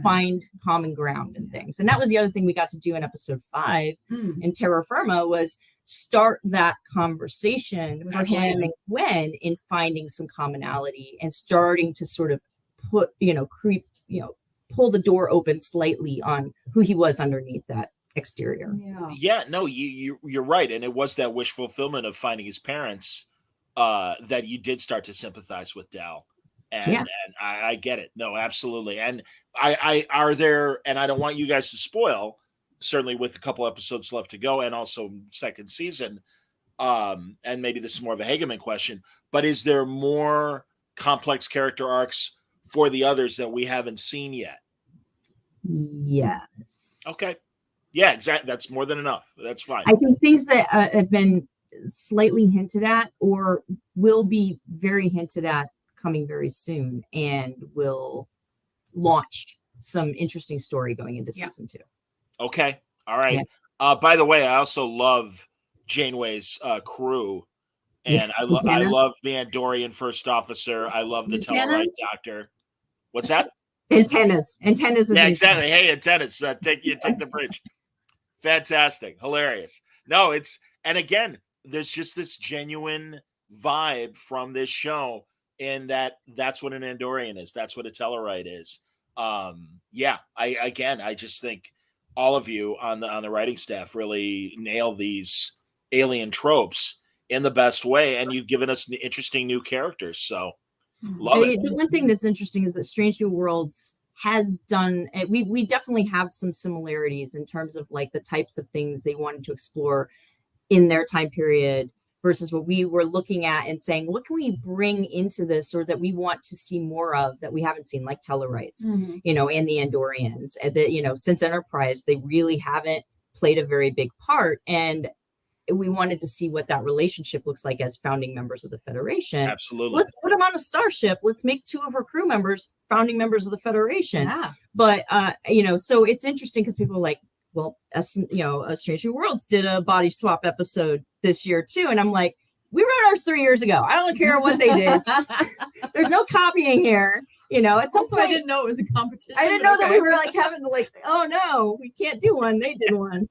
find common ground and things. And that was the other thing we got to do in episode 5 in Terra Firma, was start that conversation for him and Gwen in finding some commonality and starting to sort of pull the door open slightly on who he was underneath that exterior. You're right. And it was that wish fulfillment of finding his parents that you did start to sympathize with Dal. And I get it. No, absolutely. And I are there, and I don't want you guys to spoil, certainly with a couple episodes left to go and also second season. And maybe this is more of a Hageman question, but is there more complex character arcs for the others that we haven't seen yet? Yes. Okay. Yeah, exactly. That's more than enough. That's fine. I think things that have been slightly hinted at or will be very hinted at coming very soon and will launch some interesting story going into season 2. Okay. All right. Yeah. By the way, I also love Janeway's crew, and I love the Andorian first officer. I love the Tellarite doctor. What's that? Antennas. Yeah, exactly. Hey, antennas. Take the bridge. Fantastic. Hilarious. No, and again, there's just this genuine vibe from this show in that's what an Andorian is. That's what a Tellarite is. I just think all of you on the writing staff really nail these alien tropes in the best way, and you've given us interesting new characters. So love it. The one thing that's interesting is that Strange New Worlds has done, we definitely have some similarities in terms of like the types of things they wanted to explore in their time period versus what we were looking at and saying, what can we bring into this, or that we want to see more of that we haven't seen, like Tellarites, and the Andorians, and that, since Enterprise, they really haven't played a very big part. And we wanted to see what that relationship looks like as founding members of the Federation. Absolutely. Let's put them on a starship. Let's make 2 of her crew members founding members of the Federation. Yeah. But, so it's interesting because people are like, well, Strange New Worlds did a body swap episode this year too. And I'm like, we wrote ours 3 years ago. I don't care what they did. There's no copying here. It's also, I didn't know it was a competition. I didn't know that we were like having to like, oh no, we can't do one. They did one.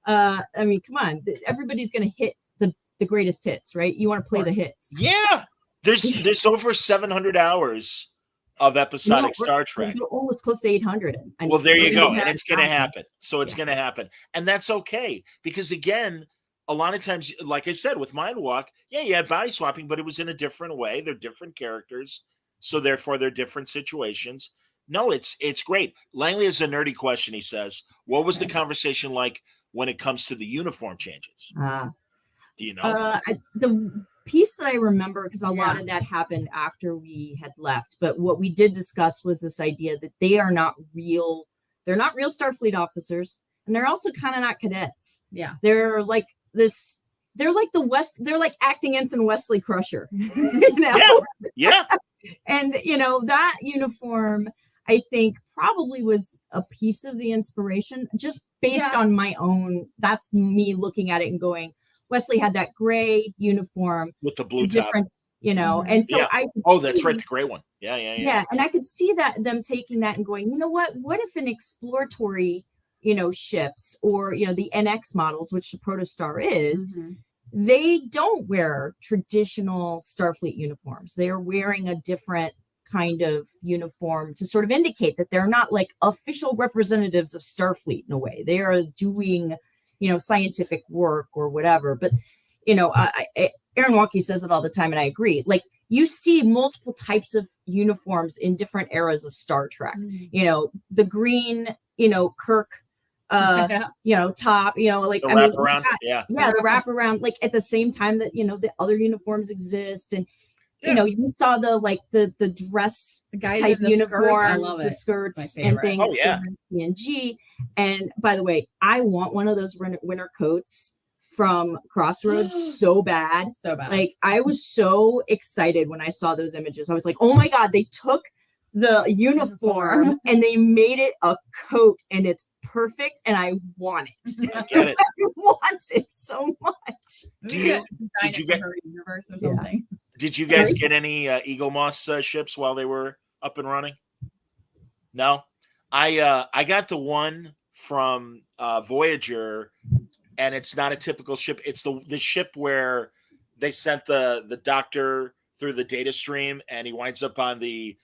I mean, come on. Everybody's going to hit the greatest hits, right? You want to play the hits. Yeah. There's over 700 hours of episodic Star Trek. We're almost close to 800. Well, there you go. And it's going to happen. So it's going to happen. And that's okay. Because again, a lot of times, like I said, with Mind Walk, you had body swapping, but it was in a different way. They're different characters. So therefore, they're different situations. No, it's great. Langley has a nerdy question. He says, what was the conversation like when it comes to the uniform changes? Do you know? The piece that I remember, because a lot of that happened after we had left, but what we did discuss was this idea that they are not real. They're not real Starfleet officers, and they're also kind of not cadets. Yeah. They're like this. They're like they're like acting Ensign Wesley Crusher. Yeah. And that uniform, I think, probably was a piece of the inspiration, just based on my own. That's me looking at it and going, Wesley had that gray uniform with the blue top, and so I that's right, the gray one. Yeah. And I could see that them taking that and going, you know what if an exploratory, ships, or the NX models, which the Protostar is, they don't wear traditional Starfleet uniforms. They are wearing a different kind of uniform to sort of indicate that they're not like official representatives of Starfleet in a way. They are doing, scientific work or whatever. But, Aaron Walkie says it all the time, and I agree. Like, you see multiple types of uniforms in different eras of Star Trek. The green, Kirk, top, like the wraparound. The wraparound, like at the same time that the other uniforms exist, and you saw the dress type uniforms, the skirts and things. Oh yeah, TNG. And by the way, I want one of those winter coats from Crossroads so bad. Like, I was so excited when I saw those images. I was like, oh my god, they took the uniform and they made it a coat, and it's perfect, and I want it. Get it. I want it so much. Did you get her universe or something? Did you guys get any Eagle Moss ships while they were up and running? No, I got the one from Voyager, and it's not a typical ship. It's the ship where they sent the Doctor through the data stream, and he winds up on the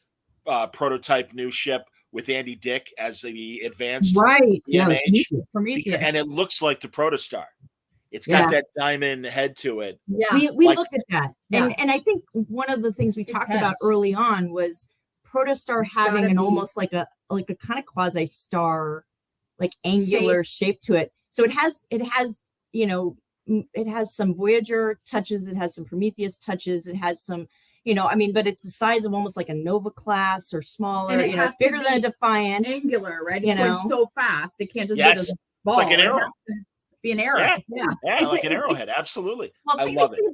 prototype new ship with Andy Dick as the advanced image, and it looks like the Protostar. It's got that diamond head to it. Yeah, we looked at that, and I think one of the things we talked about early on was Protostar having an almost like a kind of quasi star, like angular shape to it. So it has some Voyager touches, it has some Prometheus touches, it has some. But it's the size of almost like a Nova class or smaller, it's bigger than a Defiant. Angular, right? It's going so fast. It can't just be a ball. It's like an arrow. Be an arrow. Yeah, like an arrowhead. Absolutely. Well, I love it. It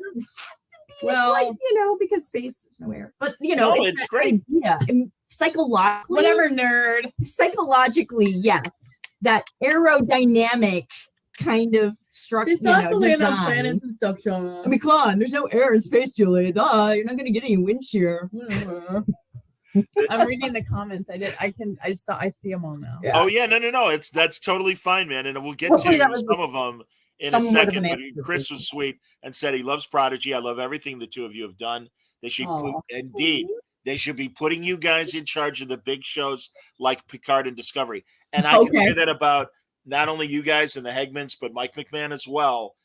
doesn't have to be because space is nowhere. But, it's great. Idea. And psychologically. Whatever, nerd. Psychologically, yes. That aerodynamic kind of structure. It's not the land on planets and stuff, Shawna. I mean, come on, there's no air in space, Julie. You're not going to get any wind shear. I'm reading the comments. I see them all now. Yeah. Oh yeah, no. That's totally fine, man. And we'll get to some of them in a second. But Chris was sweet and said he loves Prodigy. I love everything the two of you have done. They should they should be putting you guys in charge of the big shows like Picard and Discovery. And I can say that about not only you guys and the Hegmans, but Mike McMahon as well.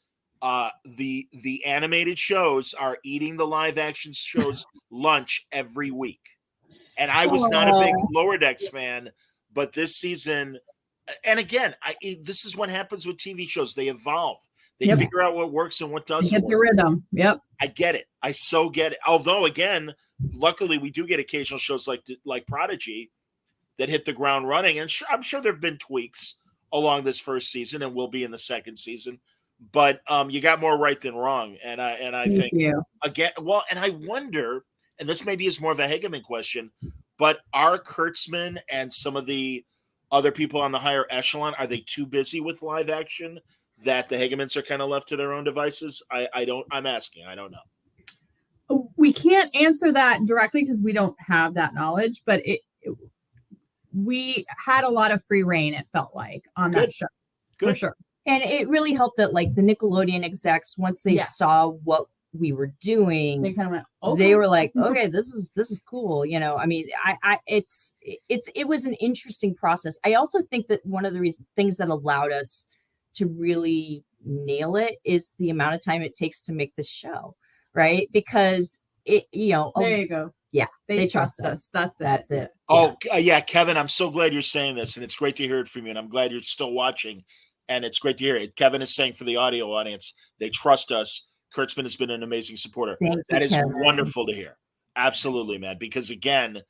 The animated shows are eating the live action shows lunch every week. And I was not a big Lower Decks fan, but this season, and again, this is what happens with TV shows. They evolve. They figure out what works and what doesn't. Get the rhythm. Yep. I get it. I so get it. Although, again, luckily we do get occasional shows like Prodigy that hit the ground running. And I'm sure there have been tweaks along this first season and will be in the second season. But you got more right than wrong. And I think, again, well, and I wonder, and this maybe is more of a Hageman question, but are Kurtzman and some of the other people on the higher echelon, are they too busy with live action that the Hagemans are kind of left to their own devices? I'm asking. I don't know. We can't answer that directly because we don't have that knowledge, but we had a lot of free reign, it felt like, on that show. Good. For sure. And it really helped that, like, the Nickelodeon execs, once they saw what we were doing, they kind of went, okay. They were like, okay, this is cool. You know, I mean, it was an interesting process. I also think that one of the things that allowed us to really nail it is the amount of time it takes to make the show, right? Because there you go. Yeah, they trust us. That's it. Oh yeah, Kevin, I'm so glad you're saying this, and it's great to hear it from you. And I'm glad you're still watching, and it's great to hear it. Kevin is saying for the audio audience, they trust us. Kurtzman has been an amazing supporter. That is Kevin. Wonderful to hear. Absolutely, man. Because again,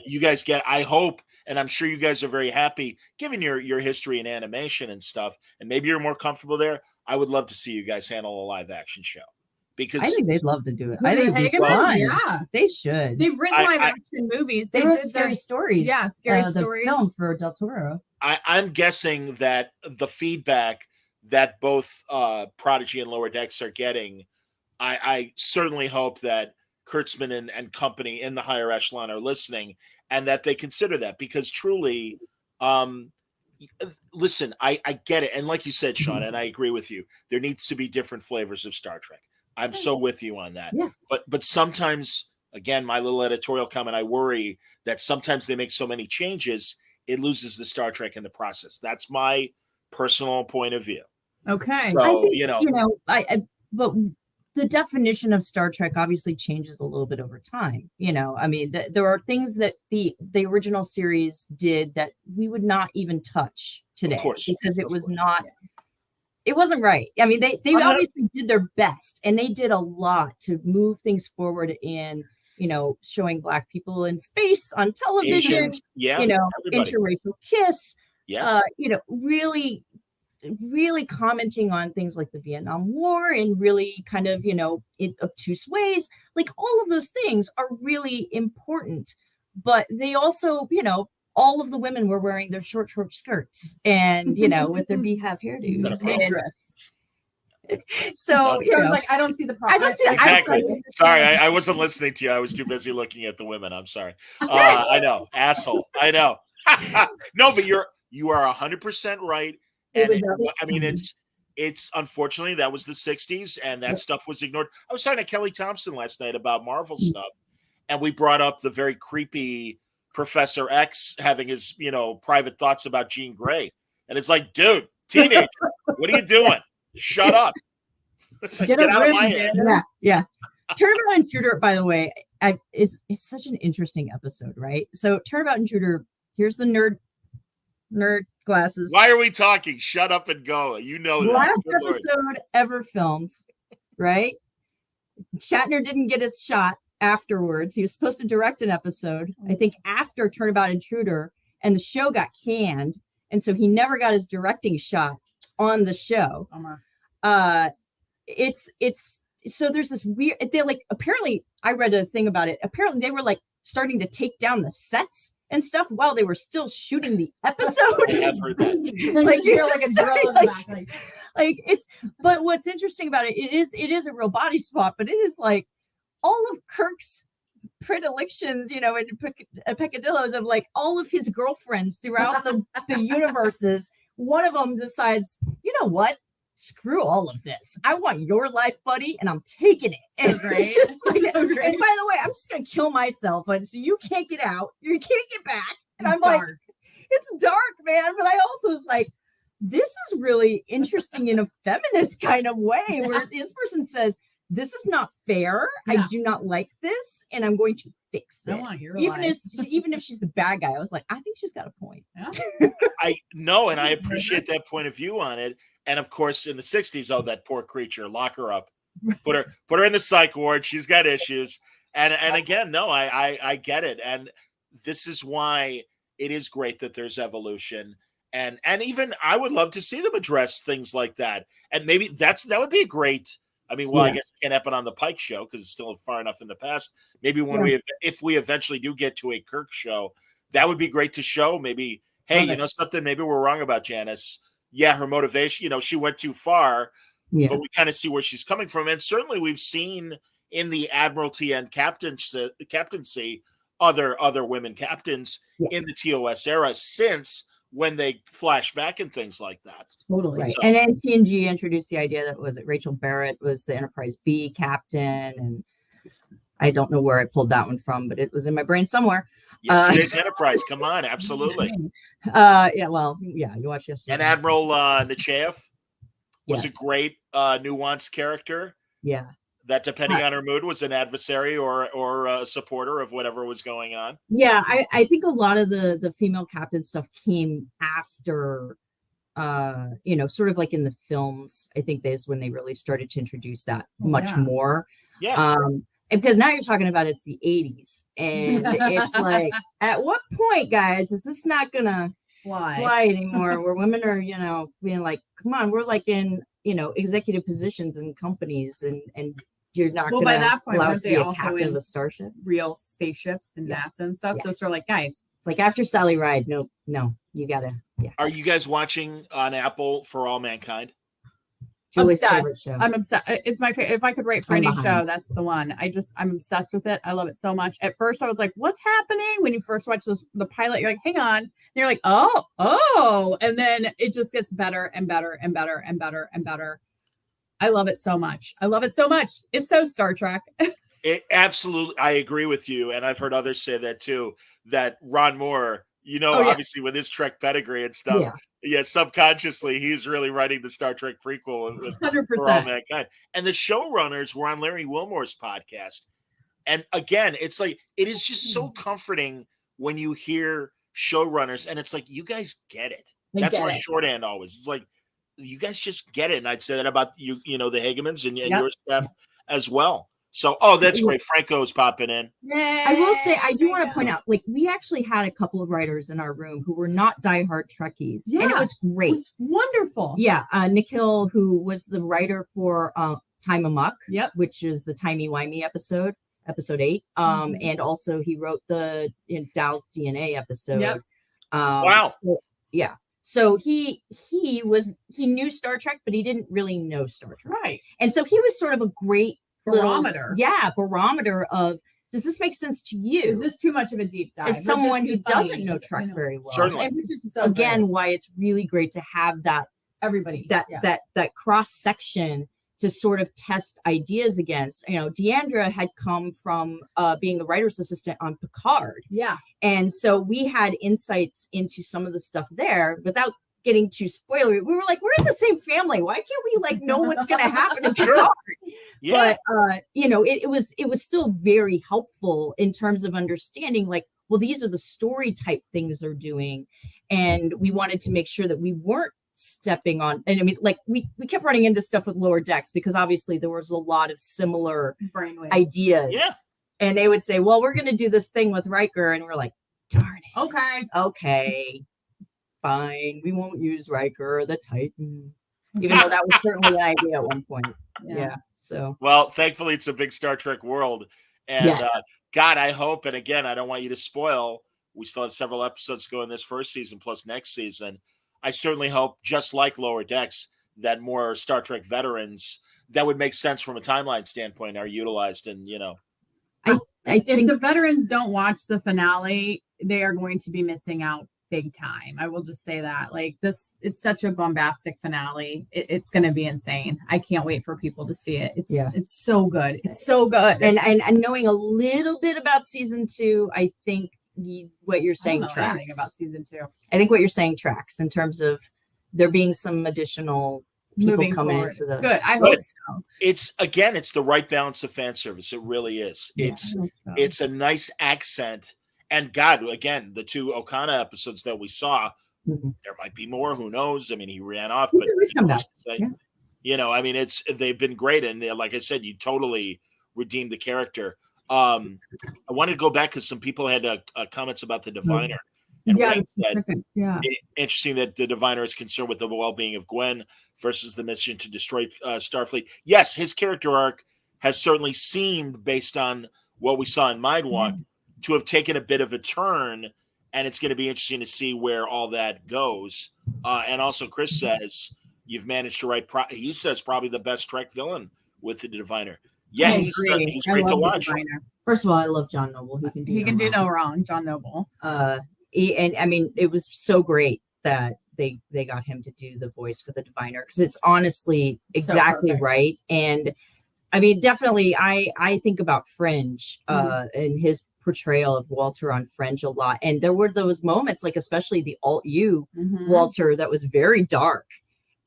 you guys I hope, and I'm sure you guys are very happy, given your history in animation and stuff, and maybe you're more comfortable there. I would love to see you guys handle a live action show. Because I think they'd love to do it. I think it'd be fun. Yeah, they should. They've written live action movies. They wrote Scary Stories. Yeah, Scary Stories. The film for Del Toro. I'm guessing that the feedback that both Prodigy and Lower Decks are getting, I certainly hope that Kurtzman and company in the higher echelon are listening, and that they consider that, because truly, listen, I get it. And like you said, Sean, and I agree with you, there needs to be different flavors of Star Trek. I'm so with you on that. Yeah. But sometimes, again, my little editorial comment, I worry that sometimes they make so many changes, it loses the Star Trek in the process. That's my personal point of view. Okay. So, but the definition of Star Trek obviously changes a little bit over time. You know, I mean, there are things that the original series did that we would not even touch today, because it was not, it wasn't right. I mean, they obviously did their best, and they did a lot to move things forward in, showing Black people in space on television, Asians, interracial kiss, yes. Really commenting on things like the Vietnam War in really kind of, in obtuse ways. Like, all of those things are really important, but they also, all of the women were wearing their short skirts and, with their beehive hairdos. So, like, I don't see the problem. Exactly. Sorry, I wasn't listening to you. I was too busy looking at the women. I'm sorry. I know, asshole. I know. No, but you are 100% right. And it's unfortunately that was the 60s, and that stuff was ignored. I was talking to Kelly Thompson last night about Marvel stuff, and we brought up the very creepy Professor X having his, private thoughts about Jean Grey. And it's like, dude, teenager, what are you doing? Shut up. Get out of my head. Yeah. Turnabout Intruder, by the way, is such an interesting episode, right? So Turnabout Intruder, here's the nerd glasses. Why are we talking? Shut up and go. You know that. Last episode ever filmed, right? Shatner didn't get his shot afterwards. He was supposed to direct an episode, I think, after Turnabout Intruder, and the show got canned, and so he never got his directing shot on the show. It's so there's this weird, they're like, apparently I read a thing about it. Apparently they were like starting to take down the sets and stuff while they were still shooting the episode. I've heard that. Like, you hear like a drill in the back. Like it's, but what's interesting about it is a real body swap, but it is like all of Kirk's predilections, and peccadillos of like all of his girlfriends throughout the universes. One of them decides, you know what? Screw all of this. I want your life, buddy, and I'm taking it. And, great. And by the way, I'm just gonna kill myself, and so you can't get out. You can't get back. And I'm like, it's dark, man. But I also was like, this is really interesting in a feminist kind of way, where this person says, this is not fair. Yeah. I do not like this, and I'm going to fix it. I want your even life. even if she's the bad guy, I was like, I think she's got a point. Yeah. I know, and I appreciate that point of view on it. And of course, in the '60s, oh, that poor creature, lock her up, put her in the psych ward. She's got issues. And again, no, I get it. And this is why it is great that there's evolution. And even I would love to see them address things like that. And maybe that would be a great. I mean, well, I guess it can't happen on the Pike show because it's still far enough in the past. Maybe when if we eventually do get to a Kirk show, that would be great to show. Maybe, hey, you know something? Maybe we're wrong about Janice. Yeah, her motivation, she went too far, but we kind of see where she's coming from. And certainly we've seen in the Admiralty and captaincy other women captains in the TOS era since when they flash back and things like that. Totally. Right. So, and then TNG introduced the idea that Rachel Barrett was the Enterprise B captain. And I don't know where I pulled that one from, but it was in my brain somewhere. Yesterday's Enterprise. Come on. Absolutely. You watched yesterday. And Admiral Nechayev was a great nuanced character. Yeah. That depending on her mood was an adversary or a supporter of whatever was going on. Yeah, I think a lot of the female captain stuff came after, sort of like in the films. I think that's when they really started to introduce that much more. Yeah. And because now you're talking about it's the 80s. And it's like, at what point, guys, is this not going to fly anymore? Where women are, being like, come on, we're like in, executive positions in companies and you're not going to allow us to be a captain of a starship. Real spaceships and NASA and stuff. So it's sort of like, guys. It's like after Sally Ride, no, you got to. Yeah. Are you guys watching on Apple For All Mankind? Julie's obsessed. I'm obsessed. It's my favorite. If I could write for any show, that's the one. I'm obsessed with it. I love it so much. At first, I was like, "What's happening?" When you first watch the pilot, you're like, "Hang on." And you're like, "Oh," and then it just gets better and better and better and better and better. I love it so much. It's so Star Trek. It absolutely. I agree with you, and I've heard others say that too. That Ron Moore, obviously with his Trek pedigree and stuff. Yeah, subconsciously, he's really writing the Star Trek prequel with 100%. For All Mankind. And the showrunners were on Larry Wilmore's podcast. And again, it's like, it is just so comforting when you hear showrunners, and it's like, you guys get it. That's my shorthand always. It's like, you guys just get it. And I'd say that about you, the Hagemans and your staff as well. So, that's great. Franco's popping in. Yay, I will say, I do want to point out, like, we actually had a couple of writers in our room who were not diehard Trekkies. Yeah, and it was great. It was wonderful. Yeah. Nikhil, who was the writer for Time Amok, which is the Timey-Wimey episode 8. And also he wrote the Dow's DNA episode. Yep. Wow. So he knew Star Trek, but he didn't really know Star Trek. Right. And so he was sort of a great barometer. Barometer of, does this make sense to you? Is this too much of a deep dive? As someone who doesn't know Trek very well. Certainly. And which is so again why it's really great to have that everybody that cross section to sort of test ideas against. Deandra had come from being the writer's assistant on Picard. Yeah. And so we had insights into some of the stuff there without getting too spoilery. We were like, we're in the same family. Why can't we know what's going to happen in Picard? Yeah. But it was still very helpful in terms of understanding, like, well, these are the story type things they're doing, and we wanted to make sure that we weren't stepping on. And I mean, like, we kept running into stuff with Lower Decks because obviously there was a lot of similar ideas. Yeah. And they would say, well, we're going to do this thing with Riker, and we're like, darn it. Okay. Fine, we won't use Riker or the Titan, even though that was certainly an idea at one point. Yeah. So, well, thankfully, it's a big Star Trek world, and God, I hope. And again, I don't want you to spoil. We still have several episodes to go in this first season, plus next season. I certainly hope, just like Lower Decks, that more Star Trek veterans that would make sense from a timeline standpoint are utilized, and I think if the veterans don't watch the finale, they are going to be missing out big time. I will just say that. Like, this, it's such a bombastic finale. It's going to be insane. I can't wait for people to see it. It's so good. It's so good. And knowing a little bit about season 2, I think what you're saying tracks. About season 2. I think what you're saying tracks in terms of there being some additional people moving come forward. into the Good. I Good. hope so. It's the right balance of fan service. It really is. Yeah. I hope so. It's a nice accent. And God, again, the 2 Okana episodes that we saw, Mhm. there might be more. Who knows? I mean, he ran off, He but can always come back. Yeah. you know, I mean, they've been great, and like I said, you totally redeemed the character. I wanted to go back because some people had comments about the diviner, and Yeah, Wayne said, perfect. Yeah. interesting that the diviner is concerned with the well-being of Gwen versus the mission to destroy Starfleet. Yes, his character arc has certainly seemed, based on what we saw in Mindwalk, to have taken a bit of a turn, and it's going to be interesting to see where all that goes. And also, Chris says you've managed to write. He says probably the best Trek villain with the diviner. Yeah, I he's agree. I great to love the watch. Diviner. First of all, I love John Noble. He can do no wrong. John Noble. And I mean, it was so great that they got him to do the voice for the diviner, because it's honestly exactly perfect. right. And I mean, definitely, I think about Fringe and his portrayal of Walter on Fringe a lot. And there were those moments, like especially the alt-U Walter, that was very dark.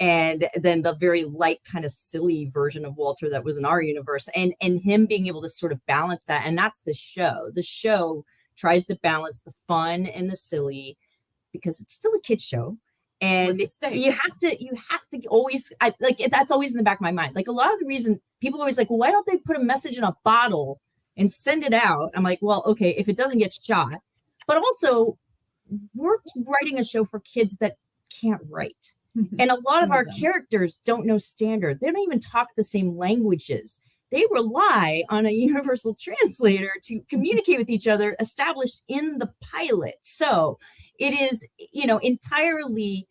And then the very light, kind of silly version of Walter that was in our universe, and him being able to sort of balance that. And that's the show. The show tries to balance the fun and the silly, because it's still a kid's show. And you have to always, that's always in the back of my mind. Like, a lot of the reason people are always like, well, why don't they put a message in a bottle and send it out? I'm like, well, okay, if it doesn't get shot. But also, we're writing a show for kids that can't write. And a lot of our characters don't know standard. They don't even talk the same languages. They rely on a universal translator to communicate with each other, established in the pilot. So it is, entirely,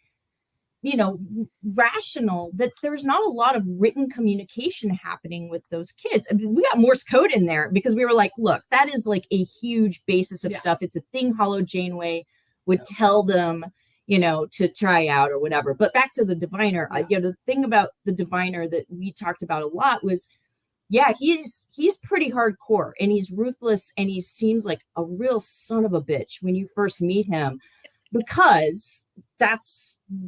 rational that there's not a lot of written communication happening with those kids. I mean, we got Morse code in there because we were like, look, that is like a huge basis of stuff. It's a thing Hollow Janeway would tell them, to try out or whatever. But back to the diviner, the thing about the diviner that we talked about a lot was, he's pretty hardcore, and he's ruthless, and he seems like a real son of a bitch when you first meet him, because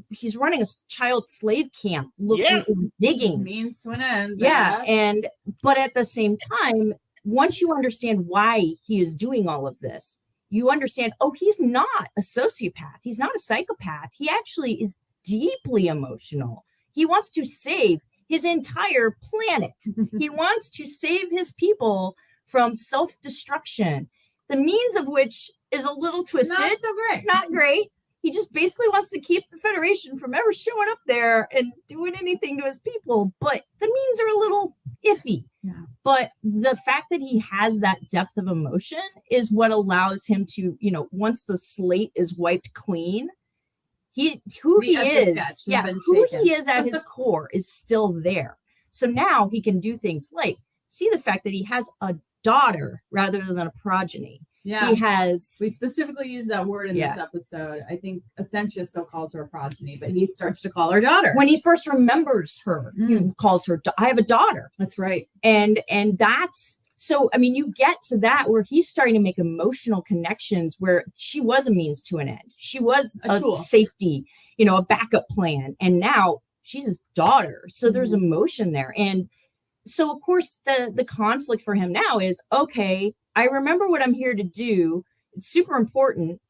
he's running a child slave camp, digging means to an end. But at the same time, once you understand why he is doing all of this, you understand, he's not a sociopath. He's not a psychopath. He actually is deeply emotional. He wants to save his entire planet. He wants to save his people from self-destruction, the means of which is a little twisted. Not so great. Not great. He just basically wants to keep the Federation from ever showing up there and doing anything to his people. But the means are a little iffy. Yeah. But the fact that he has that depth of emotion is what allows him to, once the slate is wiped clean, who he is at his core is still there. So now he can do things like see the fact that he has a daughter rather than a progeny. Yeah, we specifically use that word in this episode. I think Essentia still calls her a progeny, but he starts to call her daughter. When he first remembers her, he calls her, I have a daughter. That's right. And that's, so, I mean, you get to that where he's starting to make emotional connections where she was a means to an end. She was a safety, a backup plan. And now she's his daughter. So there's emotion there. And so, of course, the conflict for him now is, okay, I remember what I'm here to do. It's super important.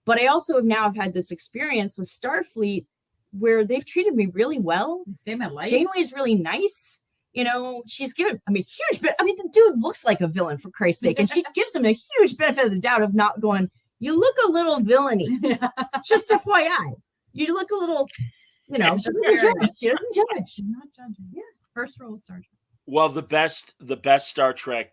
But I also have had this experience with Starfleet where they've treated me really well. Saved my life. Janeway is really nice. She's given, huge, but the dude looks like a villain, for Christ's sake. And she gives him a huge benefit of the doubt of not going, you look a little villainy. Just FYI. You look a little, she doesn't judge. She doesn't judge. She's not judging. Yeah. First rule of Star Trek. Well, the best Star Trek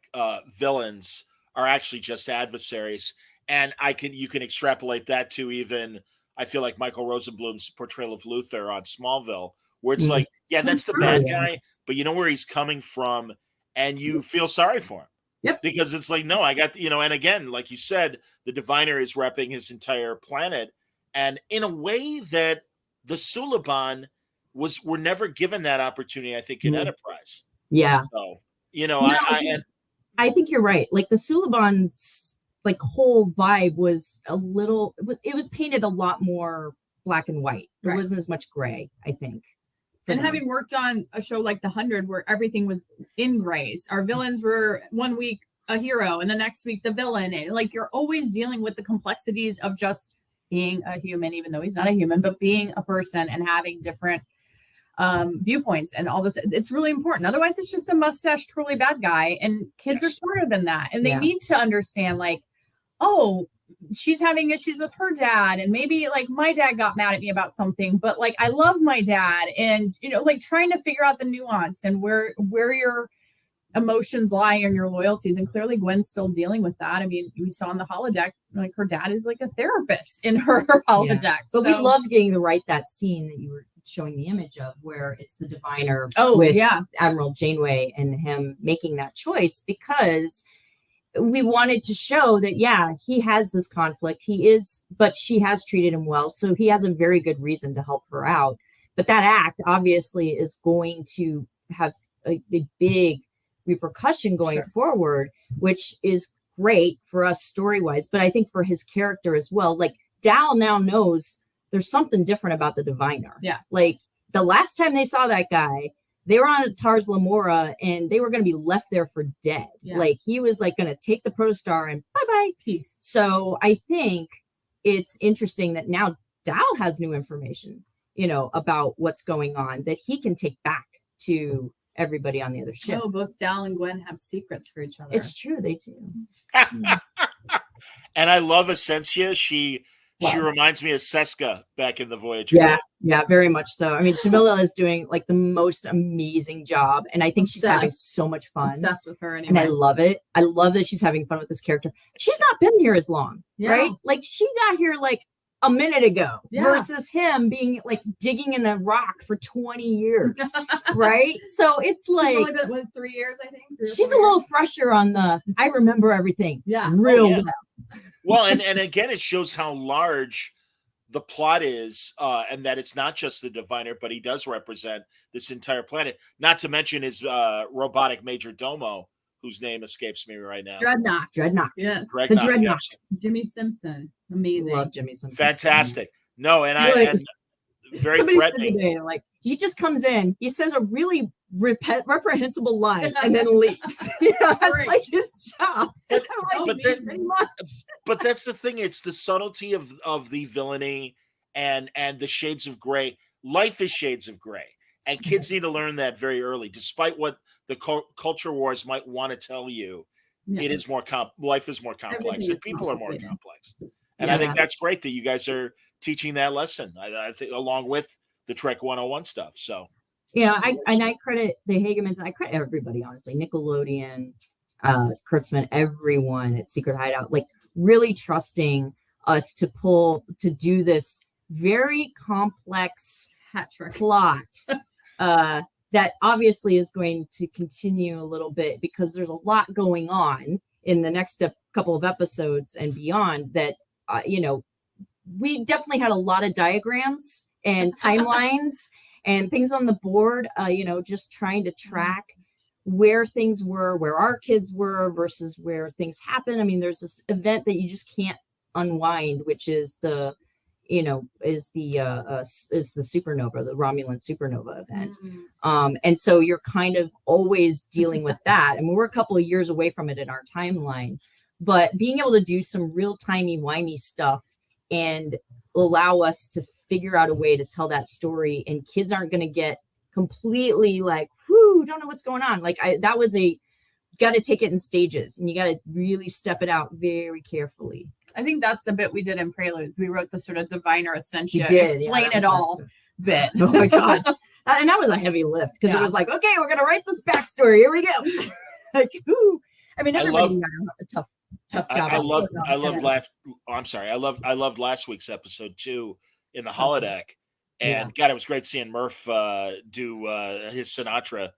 villains are actually just adversaries. And you can extrapolate that to even, I feel like Michael Rosenblum's portrayal of Luther on Smallville, where it's like, that's the bad guy, but you know where he's coming from, and you feel sorry for him. Yep. Because it's like, no, I got, and again, like you said, the diviner is repping his entire planet, and in a way that the Suliban were never given that opportunity, I think, in Enterprise. Yeah. So, I think you're right. Like the Suliban's whole vibe was it was painted a lot more black and white. There wasn't as much gray, I think, And having worked on a show like The 100 where everything was in grays, our villains were one week a hero and the next week the villain. And like you're always dealing with the complexities of just being a human, even though he's not a human, but being a person and having different viewpoints and all this. It's really important. Otherwise, it's just a mustache twirly bad guy. And kids are smarter than that. And they need to understand, like, oh, she's having issues with her dad, and maybe like my dad got mad at me about something, but like I love my dad, and you know, like trying to figure out the nuance and where your emotions lie and your loyalties. And clearly Gwen's still dealing with that. I mean, we saw in the holodeck, like her dad is like a therapist in her holodeck. Yeah. But we loved getting to write that scene that you were showing the image of, where it's the diviner with Admiral Janeway and him making that choice, because we wanted to show that, yeah, he has this conflict. But she has treated him well. So he has a very good reason to help her out. But that act obviously is going to have a big repercussion going forward, which is great for us story-wise. But I think for his character as well, like Dal now knows there's something different about the diviner. Yeah. Like the last time they saw that guy, they were on Tars Lamora and they were going to be left there for dead. Yeah. Like he was like going to take the protostar and bye-bye. Peace. So I think it's interesting that now Dal has new information, you know, about what's going on that he can take back to everybody on the other ship. Oh, both Dal and Gwen have secrets for each other. It's true. They do. And I love Essentia. She reminds me of Seska back in the Voyager. Yeah, very much so. I mean, Jamila is doing like the most amazing job, and I think she's having so much fun. Obsessed with her, anyway. And I love it. I love that she's having fun with this character. She's not been here as long, right? Like she got here like a minute ago versus him being like digging in the rock for 20 years, right? So it's like only been, was 3 years, I think. She's a little fresher on the I remember everything. Real well. Well, and again, it shows how large the plot is, and that it's not just the diviner, but he does represent this entire planet. Not to mention his robotic major domo, whose name escapes me right now. Dreadnought. Yes. The Dreadnought. Jimmy Simpson. Amazing. Love Jimmy Simpson. Fantastic. No, and and very threatening. Today, like he just comes in, he says a really reprehensible line and then leaves. That's like his job. But that's the thing. It's the subtlety of the villainy and the shades of gray. Life is shades of gray, and kids need to learn that very early. Despite what the culture wars might want to tell you, it is more life is more complex, and people are more complex. And I think that's great that you guys are teaching that lesson. I think along with the Trek 101 stuff. So. Yeah, I credit the Hagemans. I credit everybody, honestly. Nickelodeon, Kurtzman, everyone at Secret Hideout, like really trusting us to do this very complex hat trick plot that obviously is going to continue a little bit because there's a lot going on in the next couple of episodes and beyond that, we definitely had a lot of diagrams and timelines and things on the board, just trying to track where things were, where our kids were versus where things happen. I mean, there's this event that you just can't unwind, which is the supernova, the Romulan supernova event. And so you're kind of always dealing with that. And we're a couple of years away from it in our timeline, but being able to do some real timey-wimey stuff and allow us to figure out a way to tell that story, and kids aren't going to get completely like, whoo, don't know what's going on. Like got to take it in stages, and you got to really step it out very carefully. I think that's the bit we did in Preludes. We wrote the sort of diviner Essentia, explain it all bit. Oh my God. And that was a heavy lift because it was like, okay, we're going to write this backstory. Here we go. Like, ooh. I mean, everybody got a tough job. I loved last week's episode too in the holodeck, and God, it was great seeing Murph do his Sinatra.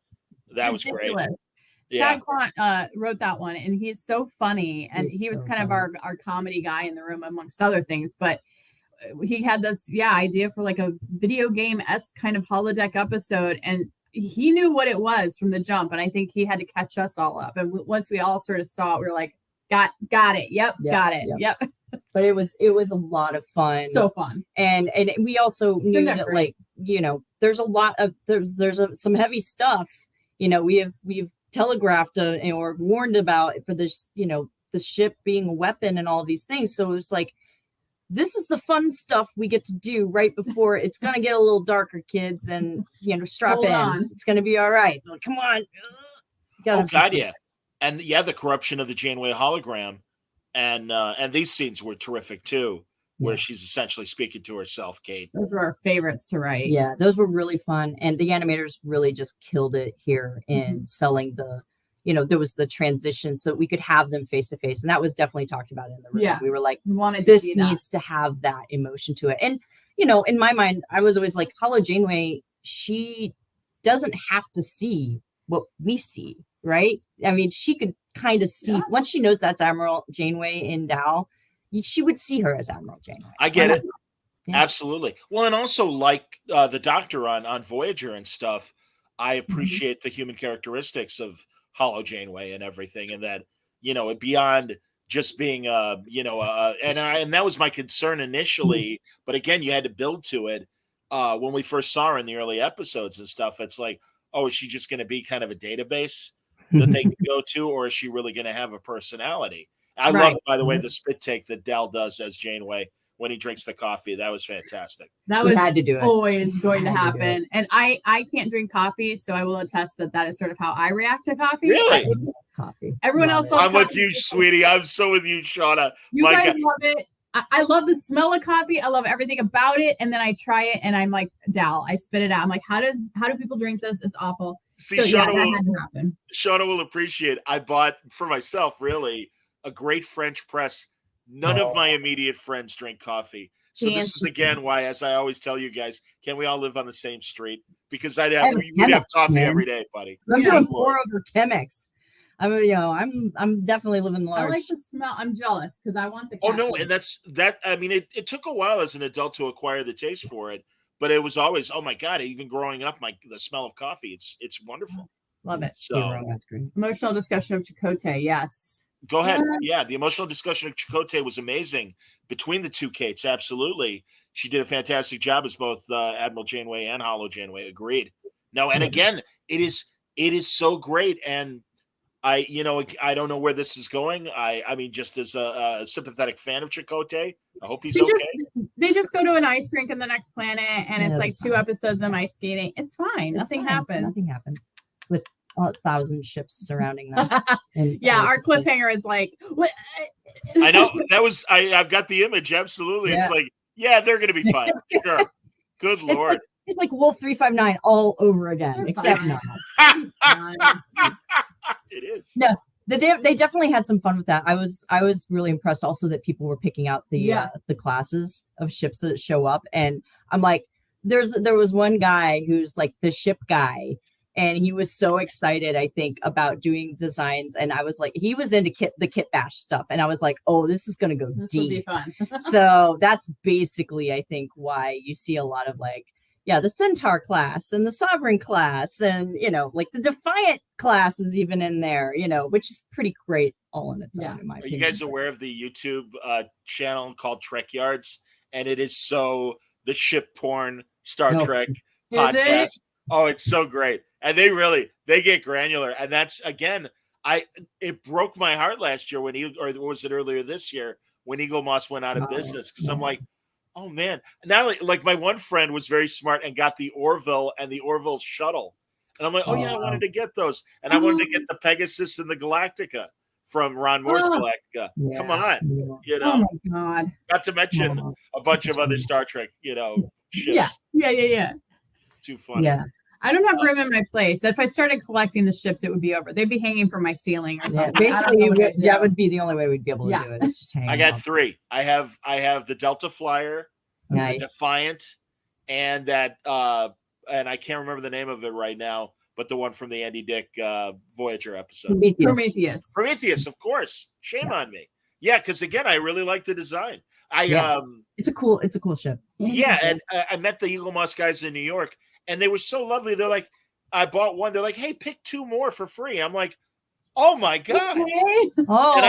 That was great. Chad Quant wrote that one, and he's so funny, and he was kind of our comedy guy in the room amongst other things, but he had this idea for like a video game-esque kind of holodeck episode, and he knew what it was from the jump, and I think he had to catch us all up. And once we all sort of saw it, we were like, got it. Yep. Got it. Yep. But it was a lot of fun. So fun. And we also knew that like there's a lot of some heavy stuff. We've telegraphed or warned about for this, the ship being a weapon and all these things. So it's like, this is the fun stuff we get to do right before it's going to get a little darker, kids, and strap Hold in. on. It's going to be all right. Like, come on. Oh God, yeah. And the corruption of the Janeway hologram, and these scenes were terrific too, where she's essentially speaking to herself, Kate. Those were our favorites to write. Yeah, those were really fun, and the animators really just killed it here in selling the. There was the transition, so we could have them face to face, and that was definitely talked about in the room. Yeah, we were like, wanted this to needs to have that emotion to it, and in my mind, I was always like, Hollow Janeway, she doesn't have to see what we see. Right? I mean, she could kind of see once she knows that's Admiral Janeway in Dal, she would see her as Admiral Janeway. I get it. Yeah. Absolutely. Well, and also like the Doctor on Voyager and stuff, I appreciate the human characteristics of Hollow Janeway and everything, and that beyond just being and that was my concern initially, but again, you had to build to it when we first saw her in the early episodes and stuff. It's like, oh, is she just going to be kind of a database that they can go to, or is she really going to have a personality? I love, by the way, the spit take that Dal does as Janeway when he drinks the coffee. That was fantastic. That was had to do it. Always going to happen. And I can't drink coffee, so I will attest that is sort of how I react to coffee. Really? Coffee. Everyone else loves I'm coffee. with you, sweetie. I'm so with you, Shawna. You guys love it. I love the smell of coffee. I love everything about it. And then I try it and I'm like, Dal, I spit it out. I'm like, how do people drink this? It's awful. See, so Shawna that had to happen. Shawna will appreciate. I bought for myself really a great French press. None of my immediate friends drink coffee. So this is again why, as I always tell you guys, can we all live on the same street? Because we'd have coffee every day, buddy. I'm doing pour over Chemex. I'm definitely living large. I like the smell. I'm jealous because I want the caffeine. Oh no, and that's that. I mean, it took a while as an adult to acquire the taste for it, but it was always, oh my God, even growing up, the smell of coffee, it's wonderful. Love it. So emotional discussion of Chakotay, yes. Go ahead. Yes. Yeah, the emotional discussion of Chakotay was amazing between the two Kates. Absolutely, she did a fantastic job as both Admiral Janeway and Hollow Janeway. Agreed. No, and again, it is so great, and I don't know where this is going. I mean, just as a sympathetic fan of Chakotay, I hope he's okay. They just go to an ice rink on the next planet, and it's like 2 episodes of ice skating. It's fine. Nothing happens. Nothing happens with 1,000 ships surrounding them. Yeah, our cliffhanger is like, what? I know that was. I've got the image. Absolutely, it's like, yeah, they're going to be fine. Sure. Good Lord. It's like Wolf 359 all over again, except not. It is. No, they definitely had some fun with that. I was really impressed also that people were picking out the classes of ships that show up, and I'm like, there was one guy who's like the ship guy, and he was so excited, I think, about doing designs, and I was like, he was into the kit bash stuff, and I was like, oh, this is gonna go this deep. Will be fun. So that's basically, I think, why you see a lot of like. Yeah, the Centaur class and the Sovereign class, and like the Defiant class is even in there, which is pretty great all in its own, in my opinion. Are you guys aware of the YouTube channel called Trek Yards? And it is so the ship porn Star Trek podcast. Oh, it's so great. And they get granular. And that's again, it broke my heart last year or was it earlier this year when Eagle Moss went out of business? Because I'm like, oh man! Now, like my one friend was very smart and got the Orville and the Orville shuttle, and I'm like, oh yeah, I wanted to get those, and I wanted to get the Pegasus and the Galactica from Ron Moore's Galactica. Yeah. Come on, Oh my God! Not to mention a bunch of other Star Trek, ships. Yeah. Too funny. Yeah. I don't have room in my place. If I started collecting the ships, it would be over. They'd be hanging from my ceiling or something. Basically, that would be the only way we'd be able to do it. It's just hanging. I got 3. I have the Delta Flyer, the Defiant, and that and I can't remember the name of it right now, but the one from the Andy Dick Voyager episode. Prometheus, of course. Shame on me. Yeah, because again, I really like the design. It's a cool ship. Yeah, and I met the Eagle Moss guys in New York. And they were so lovely. They're like, I bought one. They're like, hey, pick 2 more for free. I'm like, oh my God. Oh. And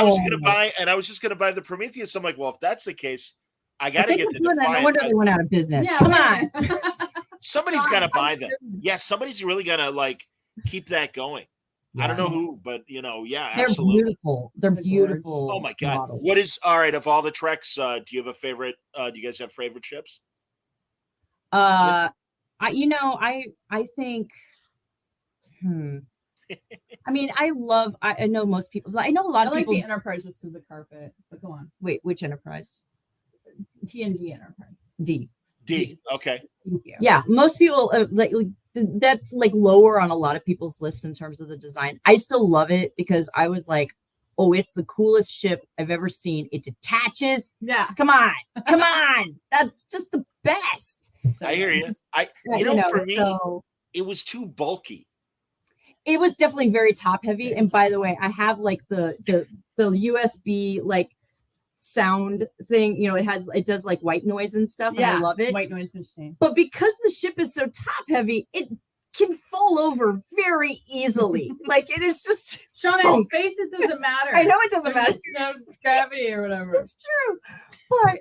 I was just gonna buy the Prometheus. I'm like, well, if that's the case, I gotta get the Defiant. No wonder they went out of business. Yeah, come on. Somebody's got to buy them. Yeah, somebody's really got to like keep that going. I don't know who, but yeah, They're absolutely. beautiful. They're beautiful. Oh my God. models. What is all right of all the Treks? Do you have a favorite? Do you guys have favorite ships? I think. I mean, I know most people. I know a lot I of like people. the Enterprise just because the carpet. But go on. Wait, which Enterprise? TNG Enterprise. D. Okay. Thank you. Yeah, most people like that's like lower on a lot of people's lists in terms of the design. I still love it because I was like, oh, it's the coolest ship I've ever seen. It detaches. Yeah. Come on. That's just the best. I hear you. For me, it was too bulky. It was definitely very top heavy. And by the way, I have like the USB like sound thing, it does like white noise and stuff, and I love it. White noise machine. But because the ship is so top heavy, it can fall over very easily. Like it is just Shawna, in space it doesn't matter. I know it doesn't matter. Gravity or whatever. It's true. But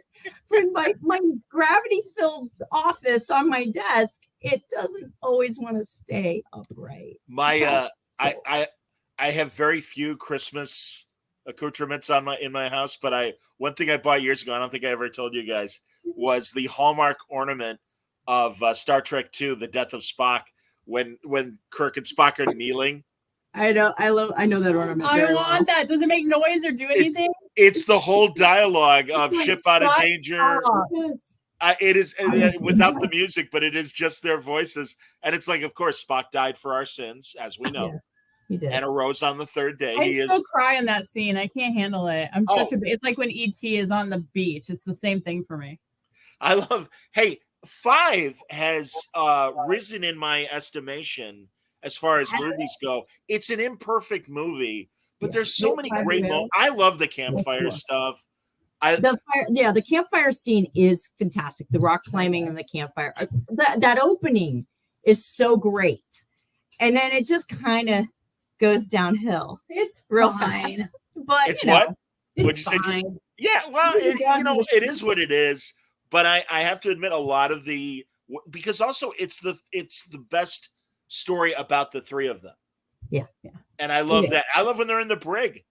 for my gravity filled office on my desk, it doesn't always want to stay upright. I have very few Christmas accoutrements in my house, but one thing I bought years ago, I don't think I ever told you guys, was the Hallmark ornament of Star Trek II, The Death of Spock, when Kirk and Spock are kneeling. I know that ornament. I want that. Does it make noise or do anything? It's the whole dialogue of ship out of danger. Yes. It is without the music, but it is just their voices. And it's like, of course, Spock died for our sins, as we know. Yes, he did. And arose on the third day. I still cry in that scene. I can't handle it. It's like when E.T. is on the beach. It's the same thing for me. I love, 5 has risen in my estimation as far as movies go. It's an imperfect movie, but there's so many great moments. I love the campfire stuff. The campfire scene is fantastic. The rock climbing and the campfire. That opening is so great. And then it just kind of goes downhill. It's real fine. fast. But it's what? What'd you fine. say? Yeah, well, it is what it is. But I have to admit, a lot of because also it's the best story about the three of them. Yeah. And I love that. I love when they're in the brig,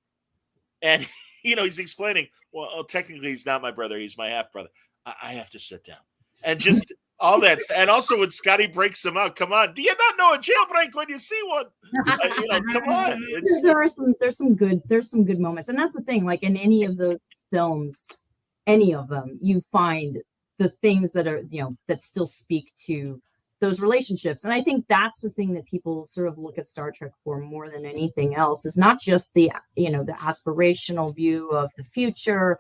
and he's explaining. Well, technically, he's not my brother; he's my half brother. I have to sit down, and just all that. And also when Scotty breaks them out, come on! Do you not know a jailbreak when you see one? Come on! There's some good moments, and that's the thing. Like in any of those films, any of them, you find the things that are that still speak to those relationships. And I think that's the thing that people sort of look at Star Trek for more than anything else, is not just the the aspirational view of the future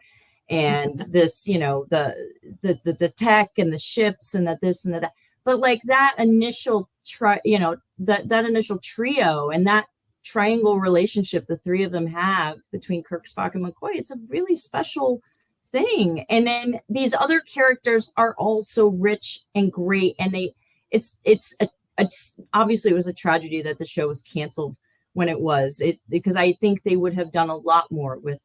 and this the tech and the ships and this and that, but like that initial that initial trio and that triangle relationship the three of them have between Kirk, Spock, and McCoy. It's a really special thing. And then these other characters are also rich and great, and it's obviously it was a tragedy that the show was canceled when it was, because I think they would have done a lot more with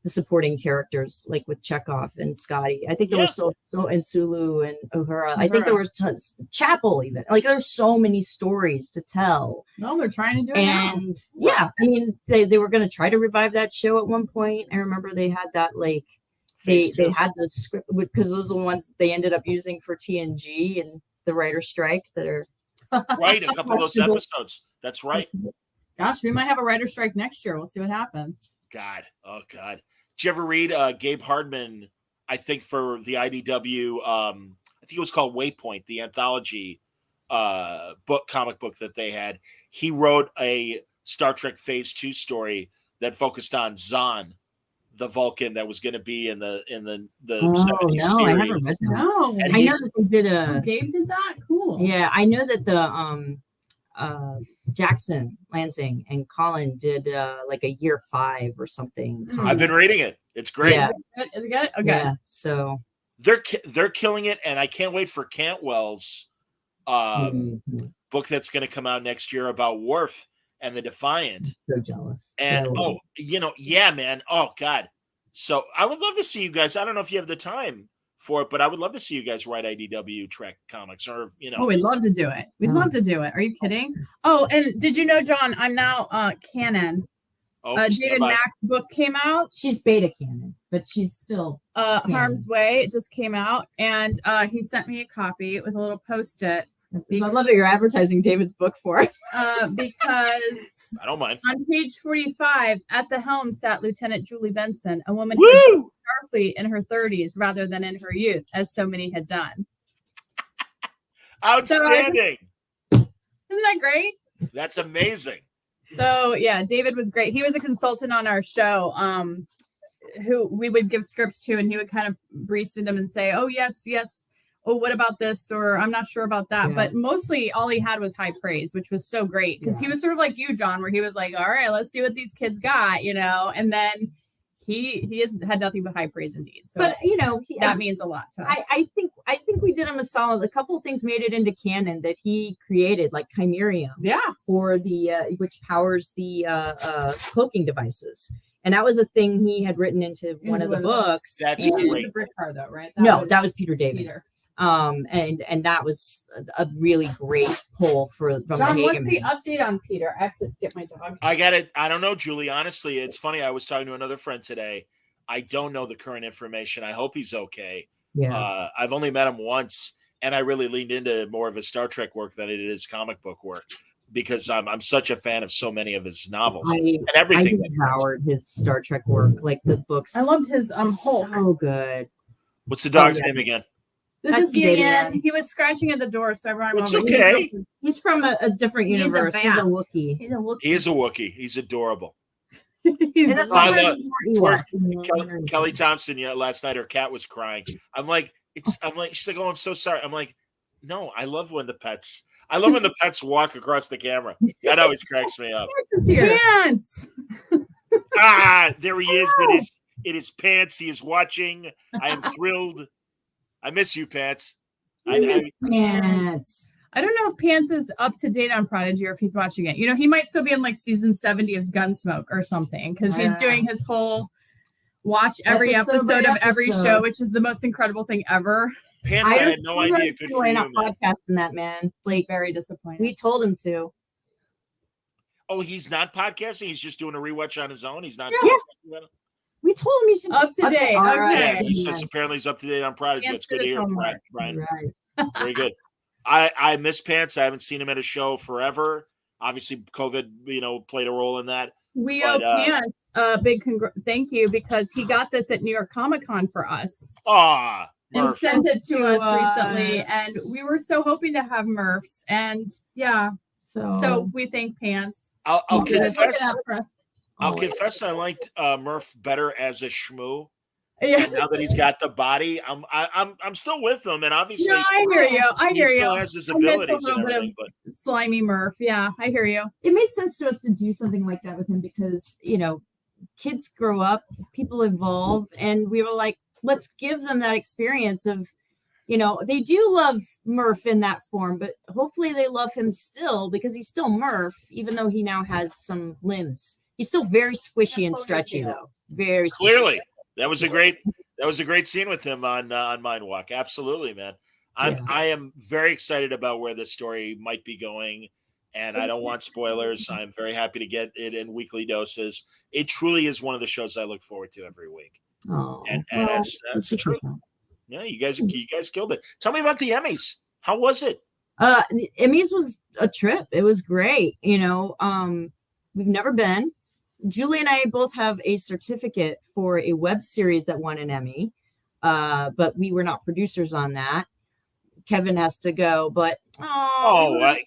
the supporting characters, like with Chekhov and Scotty. I think there were so and Sulu and Uhura. I think there was Chapel even. Like there's so many stories to tell. No, they're trying to do it and I mean they were going to try to revive that show at one point. I remember they had that like they had the script, because those are the ones that they ended up using for TNG and the writer's strike that are right. A couple of those episodes. That's right. Gosh, we might have a writer's strike next year. We'll see what happens. God. Oh God. Did you ever read Gabe Hardman? I think for the IDW, I think it was called Waypoint, the anthology comic book that they had. He wrote a Star Trek Phase 2 story that focused on Zahn, the Vulcan that was going to be in the 70s series. I never read that. No, I know that they did Gabe did that. Cool. Yeah, I know that the Jackson Lansing and Colin did like a year 5 or something. I've been reading it. It's great. Yeah. Is it good? Okay. Yeah, so they're killing it, and I can't wait for Cantwell's book that's going to come out next year about Worf and the Defiant. So jealous. And man. Oh God. So I would love to see you guys. I don't know if you have the time for it. But I would love to see you guys write IDW Trek comics, or Oh, we'd love to do it. We'd love to do it. Are you kidding? Oh, and did you know, John? I'm now canon. David Mack's book came out. She's beta canon, but she's still Harm's Way. It just came out, and he sent me a copy with a little post-it. I love that you're advertising David's book for it. Because I don't mind. On page 45, at the helm sat Lieutenant Julie Benson, a woman Woo! who was sharply in her 30s rather than in her youth, as so many had done. Outstanding. Isn't that great? That's amazing. So yeah, David was great. He was a consultant on our show, who we would give scripts to, and he would kind of breeze through them and say, "Oh yes, yes. Oh, what about this?" Or "I'm not sure about that." Yeah. But mostly, all he had was high praise, which was so great because he was sort of like you, John, where he was like, "All right, let's see what these kids got," and then he has had nothing but high praise indeed. So, but that means a lot to us. I think we did him a solid. A couple of things made it into canon that he created, like Chimerium, for the which powers the cloaking devices, and that was a thing he had written into one of the books. That's great. The brick car, though, right? That was Peter David. Peter. And that was a really great pull from John. The what's the update on Peter? I have to get my dog. I got it. I don't know, Julie. Honestly, it's funny. I was talking to another friend today. I don't know the current information. I hope he's okay. Yeah. I've only met him once, and I really leaned into more of his Star Trek work than it is comic book work, because I'm such a fan of so many of his novels and everything. I devoured his Star Trek work, like the books. I loved his Hulk. So good. What's the dog's name again? This is Gideon. He was scratching at the door, so I brought him over. It's okay. He's from a different universe. He's a Wookiee. He is a Wookiee. He's adorable. Kelly Thompson, last night her cat was crying. I'm like, she's like, "Oh, I'm so sorry." I'm like, "No, I love when the pets walk across the camera. That always cracks me up." Pants. There he is. It is Pants. He is watching. I am thrilled. I miss you, Pants. Pants. I don't know if Pants is up to date on Prodigy or if he's watching it. He might still be in like season 70 of Gunsmoke or something, because he's doing his whole watch every episode of every show, which is the most incredible thing ever. Pants, I had no idea. Good for you, not podcasting that, man. Like, very disappointed. We told him to. Oh, he's not podcasting. He's just doing a rewatch on his own. He's not. Yeah. We told him he should up to date. Okay. Yeah, he says apparently he's up to date on Prodigy. That's good to hear, Brian. Right. Very good. I miss Pants. I haven't seen him at a show forever. Obviously, COVID, played a role in that. We owe Pants a big thank you, because he got this at New York Comic Con for us. And sent it to us recently, and we were so hoping to have Murphs, and so we thank Pants. I'll confess I liked Murph better as a shmoo. Yeah. And now that he's got the body, I'm still with him, and obviously, I hear you. He still has his abilities and everything. But slimy Murph, yeah, I hear you. It made sense to us to do something like that with him because kids grow up, people evolve, and we were like, let's give them that experience of, they do love Murph in that form, but hopefully they love him still because he's still Murph, even though he now has some limbs. He's still very squishy and stretchy, though. Very squishy. Clearly, that was a great scene with him on Mind Walk. Absolutely, man. I am very excited about where this story might be going, and I don't want spoilers. I'm very happy to get it in weekly doses. It truly is one of the shows I look forward to every week. Oh, and that's the truth. Yeah, you guys killed it. Tell me about the Emmys. How was it? The Emmys was a trip. It was great. We've never been. Julie and I both have a certificate for a web series that won an Emmy, but we were not producers on that. Kevin has to go, but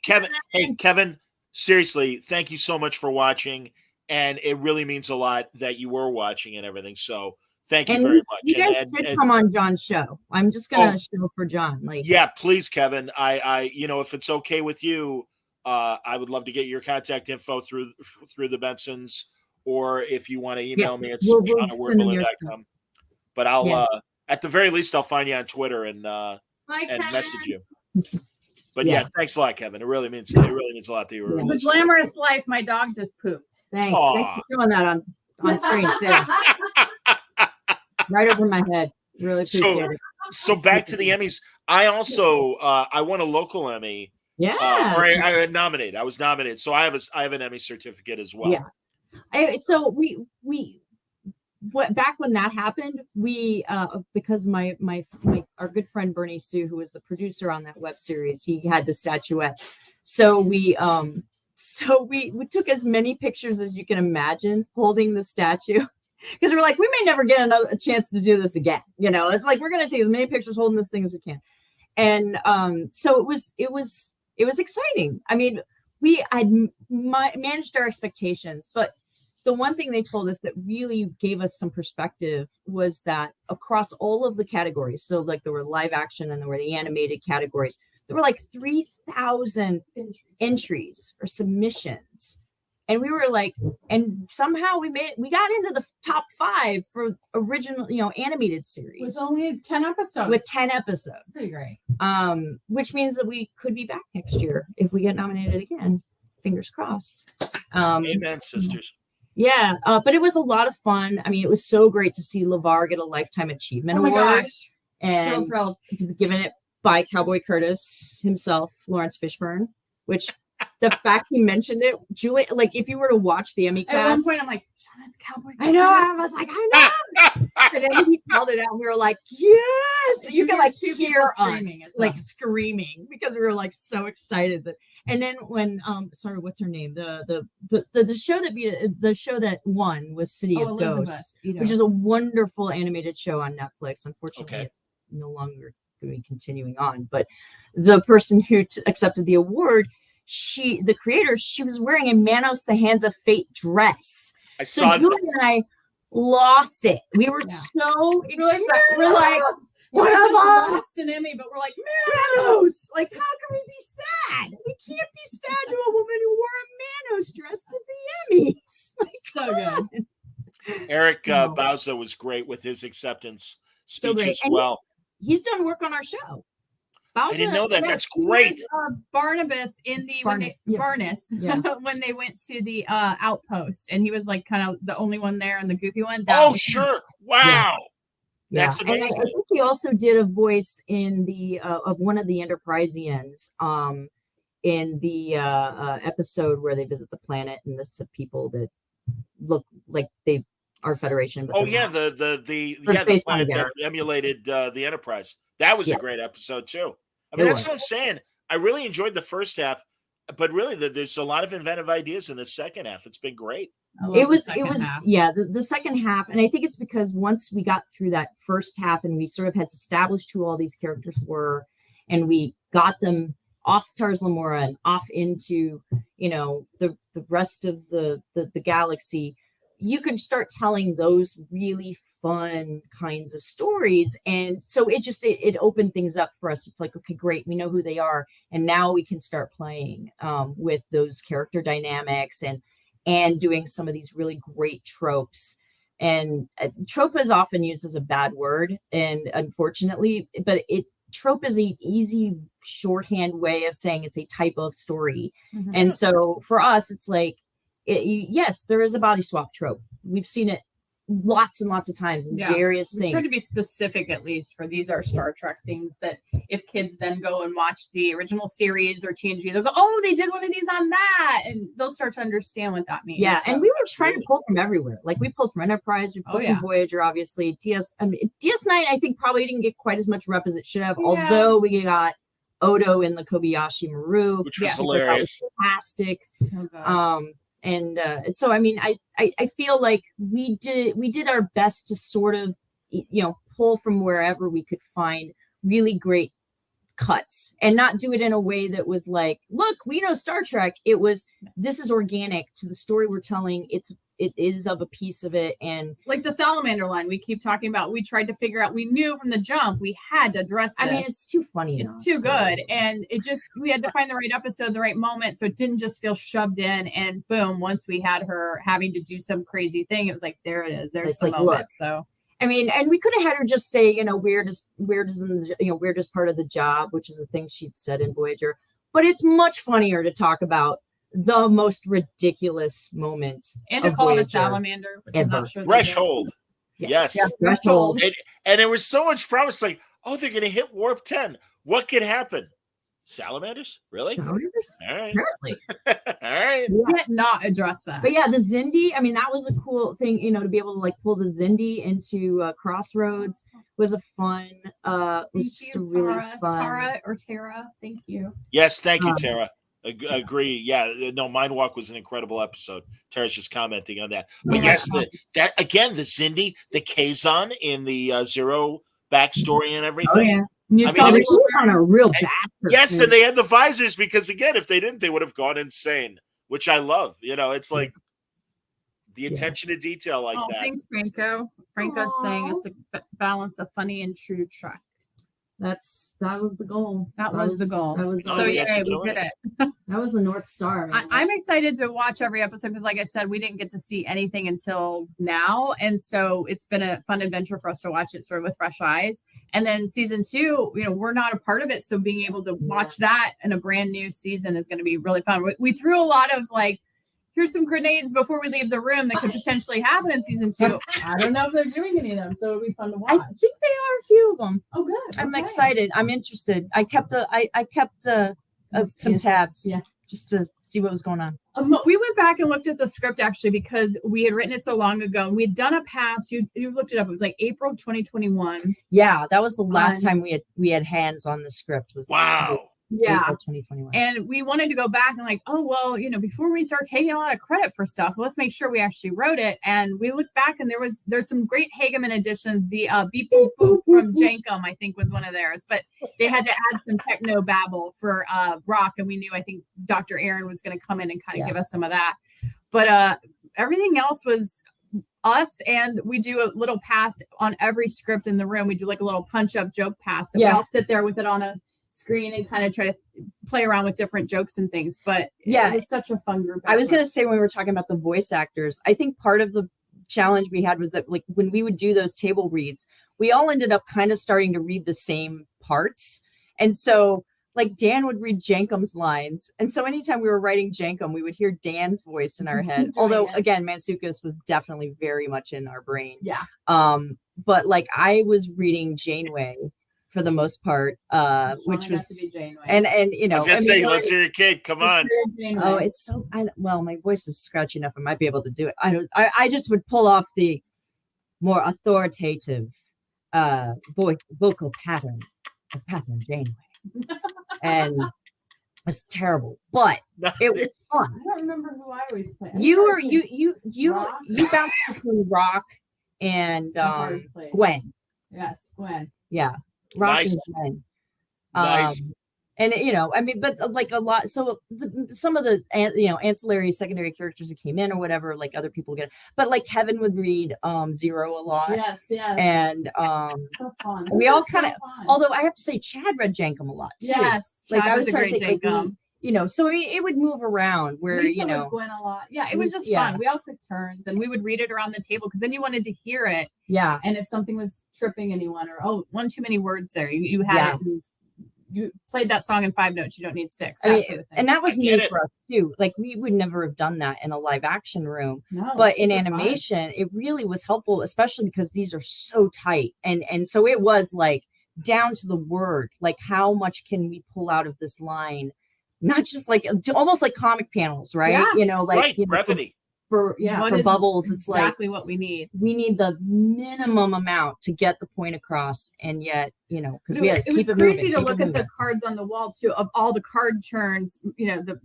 Kevin. Hey, Kevin. Seriously, thank you so much for watching, and it really means a lot that you were watching and everything. So thank you very much. You guys should come on John's show. I'm just gonna show for John. Yeah, please, Kevin. I if it's okay with you, I would love to get your contact info through the Bensons. Or if you want to email me, it's ShawnaWorkballoon.com. But I'll, at the very least, I'll find you on Twitter and message you. But thanks a lot, Kevin. It really means a lot that you were. The glamorous life. My dog just pooped. Thanks. Thanks for doing that on screen too. Right over my head. Really appreciate it. So back to the Emmys. I also I won a local Emmy. Yeah. Or I nominated. I was nominated. So I have an Emmy certificate as well. Yeah. So back when that happened, we because my our good friend Bernie Sue, who was the producer on that web series, he had the statuette. So we took as many pictures as you can imagine holding the statue. Because we're like, we may never get a chance to do this again. It's like we're gonna take as many pictures holding this thing as we can. And so it was exciting. I mean, we had managed our expectations, but the one thing they told us that really gave us some perspective was that across all of the categories, so like there were live action and there were the animated categories, there were like 3,000 entries or submissions. And we were like, and somehow we got into the top 5 for original, animated series. With only 10 episodes. With 10 episodes. That's pretty great. Which means that we could be back next year if we get nominated again. Fingers crossed. Amen, sisters. Yeah, but it was a lot of fun. I mean, it was so great to see LeVar get a Lifetime Achievement Award. Gosh. And Thrilled. to be given it by Cowboy Curtis himself, Lawrence Fishburne, which the fact he mentioned it, Julie, like if you were to watch the Emmy cast. At one point, I'm like, that's Cowboy Curtis. I know. I was like, I know. And then he called it out and we were like, yes. You can like hear us like screaming because we were like so excited that. And then when sorry, what's her name? The show that won was City of Elizabeth, Ghosts, which is a wonderful animated show on Netflix. Unfortunately, it's no longer going to be continuing on. But the person who accepted the award, the creator, she was wearing a Manos the Hands of Fate dress. I saw Julie and I lost it. We were so excited. We're like, one of us an Emmy, but we're like, Manos. Like, how can we be sad? We can't be sad to a woman who wore a Manos dress to the Emmys. Like, so good. Eric Bauza was great with his acceptance speech as well. He's done work on our show. I didn't know that. That's great. Barnabas in the Barnes when they went to the outpost, and he was like kind of the only one there and the goofy one. Sure! Wow, that's amazing. And I think he also did a voice in the of one of the Enterpriseians in the episode where they visit the planet and the people that look like they are Federation. But the planet that emulated the Enterprise. That was a great episode too. I mean, that's what I'm saying. I really enjoyed the first half, but really there's a lot of inventive ideas in the second half. It's been great. It was the second half. And I think it's because once we got through that first half and we sort of had established who all these characters were and we got them off Tars Lamora and off into, the rest of the galaxy, you can start telling those really fun kinds of stories. And so it opened things up for us. It's like, okay, great. We know who they are. And now we can start playing with those character dynamics and doing some of these really great tropes. And trope is often used as a bad word. And unfortunately, but trope is an easy shorthand way of saying it's a type of story. Mm-hmm. And so for us, it's like, yes, there is a body swap trope. We've seen it lots and lots of times in various things. Try to be specific, at least, for these are Star Trek things that if kids then go and watch the original series or TNG, they'll go, oh, they did one of these on that, and they'll start to understand what that means. Yeah, so, and we were trying to pull from everywhere. Like we pulled from Enterprise, we pulled from Voyager, obviously. DS9, I think probably didn't get quite as much rep as it should have, although we got Odo in the Kobayashi Maru, which was hilarious, fantastic. So good. And so, I mean, I feel like we did our best to sort of, pull from wherever we could find really great cuts and not do it in a way that was like, look, we know Star Trek. It was, this is organic to the story we're telling. It is of a piece of it. And like the salamander line we keep talking about, we tried to figure out, we knew from the jump we had to address this. I mean, it's too funny. It's too good. And we had to find the right episode, the right moment. So it didn't just feel shoved in and boom, once we had her having to do some crazy thing, it was like, there it is. There's the moment. Look, so I mean, and we could have had her just say, weirdest part of the job, which is a thing she'd said in Voyager. But it's much funnier to talk about the most ridiculous moment. And to call it a salamander, which I'm not sure Threshold. Yes. Threshold. And it was so much promise. Like, Oh, they're going to hit warp 10. What could happen? Salamanders? Really? Salamanders? All right. Apparently. All right. You can't not address that. But yeah, the Zindi, I mean, that was a cool thing, to be able to like pull the Zindi into Crossroads was a fun, was just a really fun. Tara, thank you. Yes, thank you, Tara. Agree. Yeah, no, Mind Walk was an incredible episode. Tara's just commenting on that. But yes, the Zindi, the Kazon in the Zero backstory and everything. Oh, yeah. You saw they were on a real bad. Yes, and they had the visors because, again, if they didn't, they would have gone insane, which I love. It's like the attention to detail like that. Thanks, Franco. Franco's saying it's a balance of funny and true Trek. That was the goal. That was the goal. That was so we did it. That was the North Star. I'm excited to watch every episode because, like I said, we didn't get to see anything until now, and so it's been a fun adventure for us to watch it sort of with fresh eyes. And then season 2, we're not a part of it, so being able to watch that in a brand new season is going to be really fun. We threw a lot of like, here's some grenades before we leave the room that could potentially happen in season 2. I don't know if they're doing any of them, so it'll be fun to watch. I think they are a few of them. Oh, good. I'm excited. I'm interested. I kept some tabs just to see what was going on. We went back and looked at the script actually because we had written it so long ago. We had done a pass. You looked it up. It was like April 2021. Yeah, that was the last time we had hands on the script. Wow. Yeah. April 2021. And we wanted to go back and like, before we start taking a lot of credit for stuff, let's make sure we actually wrote it. And we looked back and there's some great Hageman additions. The Beep Boop Boop from Jankum, I think, was one of theirs, but they had to add some techno babble for rock. And we knew, I think Dr. Aaron was going to come in and kind of give us some of that. But everything else was us, and we do a little pass on every script in the room. We do like a little punch up joke pass that we all sit there with it on a screen and kind of try to play around with different jokes and things. But it was such a fun group. I was going to say, when we were talking about the voice actors, I think part of the challenge we had was that like when we would do those table reads, we all ended up kind of starting to read the same parts. And so like Dan would read Jankum's lines. And so anytime we were writing Jankum, we would hear Dan's voice in our head. Although again, Mansukas was definitely very much in our brain. Yeah. But like I was reading Janeway for the most part, which was and I was gonna say, let's hear your kid. Come on. Oh, it's so. My voice is scratchy enough. I might be able to do it. I just would pull off the more authoritative vocal patterns of Pattern Janeway, and it's terrible, but it was fun. I don't remember who I always played. You bounced between Rock and Gwen. Yes, Gwen. Yeah. Rock nice. And Gwen. Nice. And but like a lot. So some of the ancillary secondary characters who came in or whatever, like other people get. But like Kevin would read Zero a lot. Yes. And so fun. We all kind of. Although I have to say, Chad read Jankum a lot too. Yes, like Chad I was a trying great to think, Jankum. So it would move around where Lisa was Gwen a lot. Yeah, it was just fun. We all took turns and we would read it around the table because then you wanted to hear it. Yeah. And if something was tripping anyone or one too many words there, you had it. And you played that song in 5 notes. You don't need 6. That sort of thing. And that was new for us too. Like we would never have done that in a live action room. No, but in animation, it really was helpful, especially because these are so tight. And so it was like down to the word, like how much can we pull out of this line? Not just like almost like comic panels, right? Yeah. Brevity. For bubbles, it's exactly what we need. We need the minimum amount to get the point across, and yet, because we had to keep it moving. It was crazy to look at the cards on the wall too, of all the card turns, the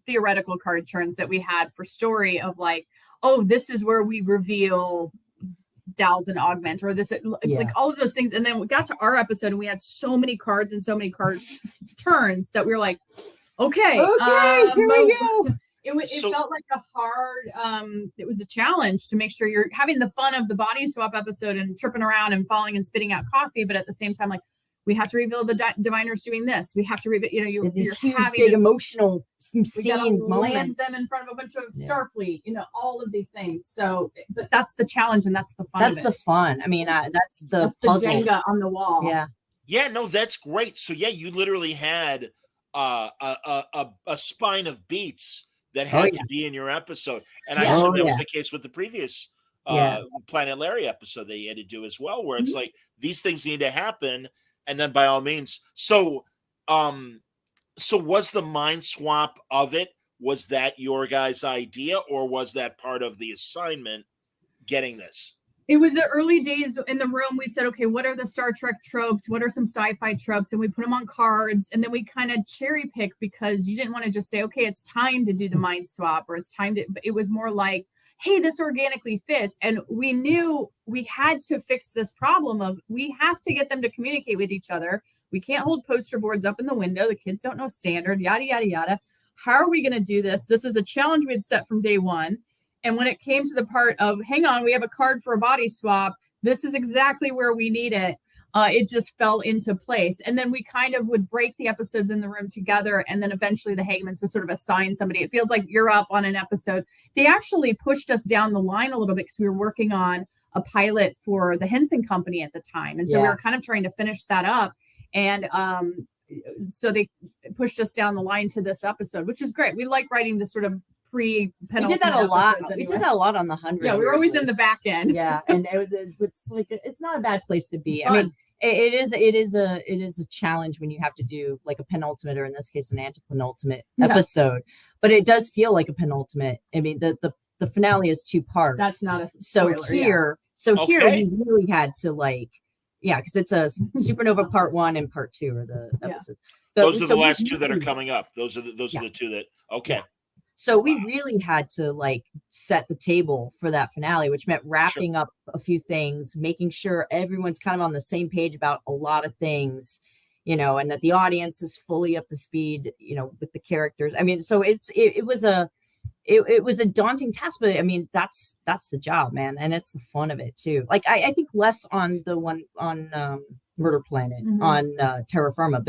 theoretical card turns that we had for story of like, oh, this is where we reveal Dals and Augment, or this like all of those things. And then we got to our episode and we had so many cards and so many card turns that we were like, okay, here we go. It felt like a hard it was a challenge to make sure you're having the fun of the body swap episode and tripping around and falling and spitting out coffee, but at the same time, like, we have to reveal the diviners doing this. We have to reveal, you're huge, having big emotional scenes, land moments. them in front of a bunch of Starfleet, all of these things. So, but that's the challenge and that's the fun. That's the fun. I mean, that's the Jenga on the wall. Yeah. Yeah. No, that's great. So yeah, you literally had a spine of beats that had to be in your episode, and I assume that was the case with the previous Planet Larry episode that he had to do as well, where it's like these things need to happen, and then by all means. So was the mind swap of it? Was that your guys' idea, or was that part of the assignment? Getting this. It was the early days in the room. We said, okay, what are the Star Trek tropes? What are some sci-fi tropes? And we put them on cards, and then we kind of cherry pick, because you didn't want to just say, okay, it's time to do the mind swap, or it's time to, it was more like, hey, this organically fits. And we knew we had to fix this problem of, we have to get them to communicate with each other. We can't hold poster boards up in the window. The kids don't know standard, yada, yada, yada. How are we going to do this? This is a challenge we had set from day one. And when it came to the part of, hang on, we have a card for a body swap, this is exactly where we need it. It just fell into place. And then we kind of would break the episodes in the room together. And then eventually the Hagemans would sort of assign somebody. It feels like you're up on an episode. They actually pushed us down the line a little bit, because we were working on a pilot for the Henson Company at the time. And so we were kind of trying to finish that up. And so they pushed us down the line to this episode, which is great. We like writing this sort of we did that a lot. Anyway. We did that a lot on the 100. Yeah, we were always in the back end. Yeah, and it's like, it's not a bad place to be. I mean, it is a challenge when you have to do like a penultimate, or in this case, an antepenultimate episode. But it does feel like a penultimate. I mean, the finale is 2 parts. That's not a spoiler, here we really had to because it's a Supernova Part 1 and Part 2 are the episodes. Those are the last 2 that are coming up. Those are the 2 that okay. Yeah. So we really had to set the table for that finale, which meant wrapping up a few things, making sure everyone's kind of on the same page about a lot of things, and that the audience is fully up to speed, with the characters. I mean, so it was a daunting task, but I mean, that's the job, man. And it's the fun of it too. Like, I think less on the one on Murder Planet, on Terra Firma,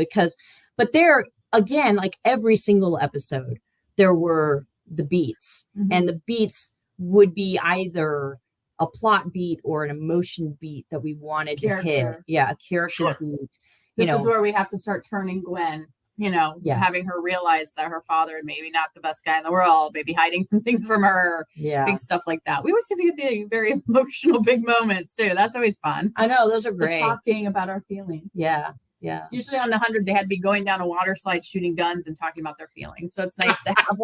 but there again, like every single episode, there were the beats, and the beats would be either a plot beat or an emotion beat that we wanted to hit. Yeah, a character beat. This is where we have to start turning Gwen, having her realize that her father maybe not the best guy in the world, maybe hiding some things from her, big stuff like that. We always have to get the very emotional big moments too. That's always fun. I know, those are great. Talking about our feelings. Yeah. Usually on the 100, they had to be going down a water slide, shooting guns, and talking about their feelings. So it's nice to have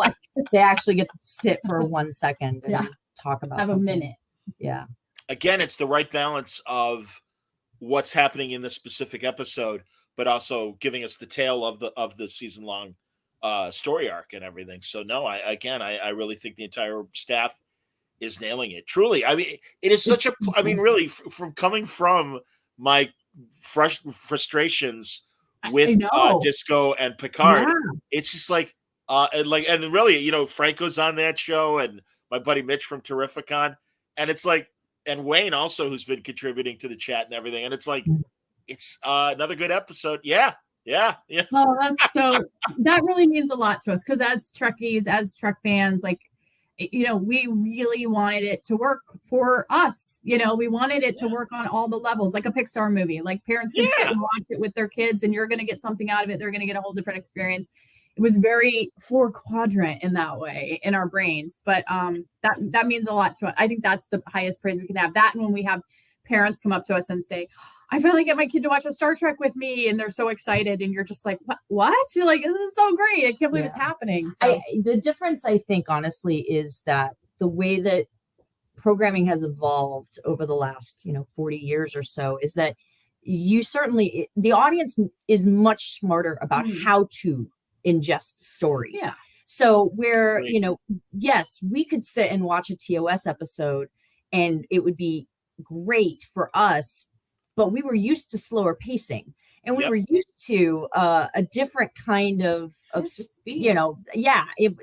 they actually get to sit for 1 second and talk about something. A minute. Yeah. Again, it's the right balance of what's happening in this specific episode, but also giving us the tale of the season long story arc and everything. So no, I really think the entire staff is nailing it. Truly, I mean, it is such a. I mean, really, from coming from my frustrations with Disco and Picard, it's just and really, Franco's on that show, and my buddy Mitch from Terrificon, and it's like, and Wayne also, who's been contributing to the chat and everything, and it's like, it's another good episode. Yeah. Oh, that's so that really means a lot to us, because as Trekkies, as Trek fans, we really wanted it to work for us. We wanted it to work on all the levels, like a Pixar movie. Like, parents can sit and watch it with their kids, and you're going to get something out of it. They're going to get a whole different experience. It was very 4-quadrant in that way in our brains, but that means a lot to us. I think that's the highest praise we can have. That, and when we have parents come up to us and say, I finally get my kid to watch a Star Trek with me, and they're so excited, and you're just like, what? You're like, this is so great. I can't believe it's happening. So. The difference, I think, honestly, is that the way that programming has evolved over the last, 40 years or so, is that the audience is much smarter about how to ingest story. Yeah. So where, yes, we could sit and watch a TOS episode and it would be great for us, but we were used to slower pacing, and we were used to a different kind of speed.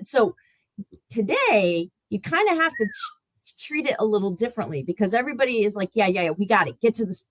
So today you kind of have to treat it a little differently, because everybody is like, yeah, we got it.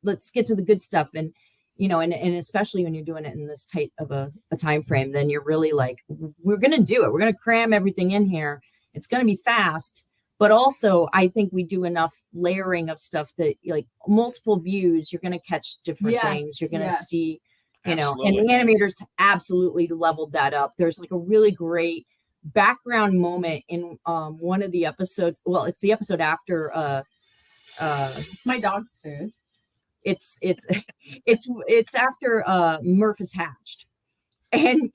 Let's get to the good stuff. And, and especially when you're doing it in this tight of a time frame, then you're really like, we're going to do it. We're going to cram everything in here. It's going to be fast. But also, I think we do enough layering of stuff that, like, multiple views, you're going to catch different things. You're going to see, and the animators absolutely leveled that up. There's like a really great background moment in one of the episodes. Well, it's the episode after It's my dog's food. It's after Murph is hatched, and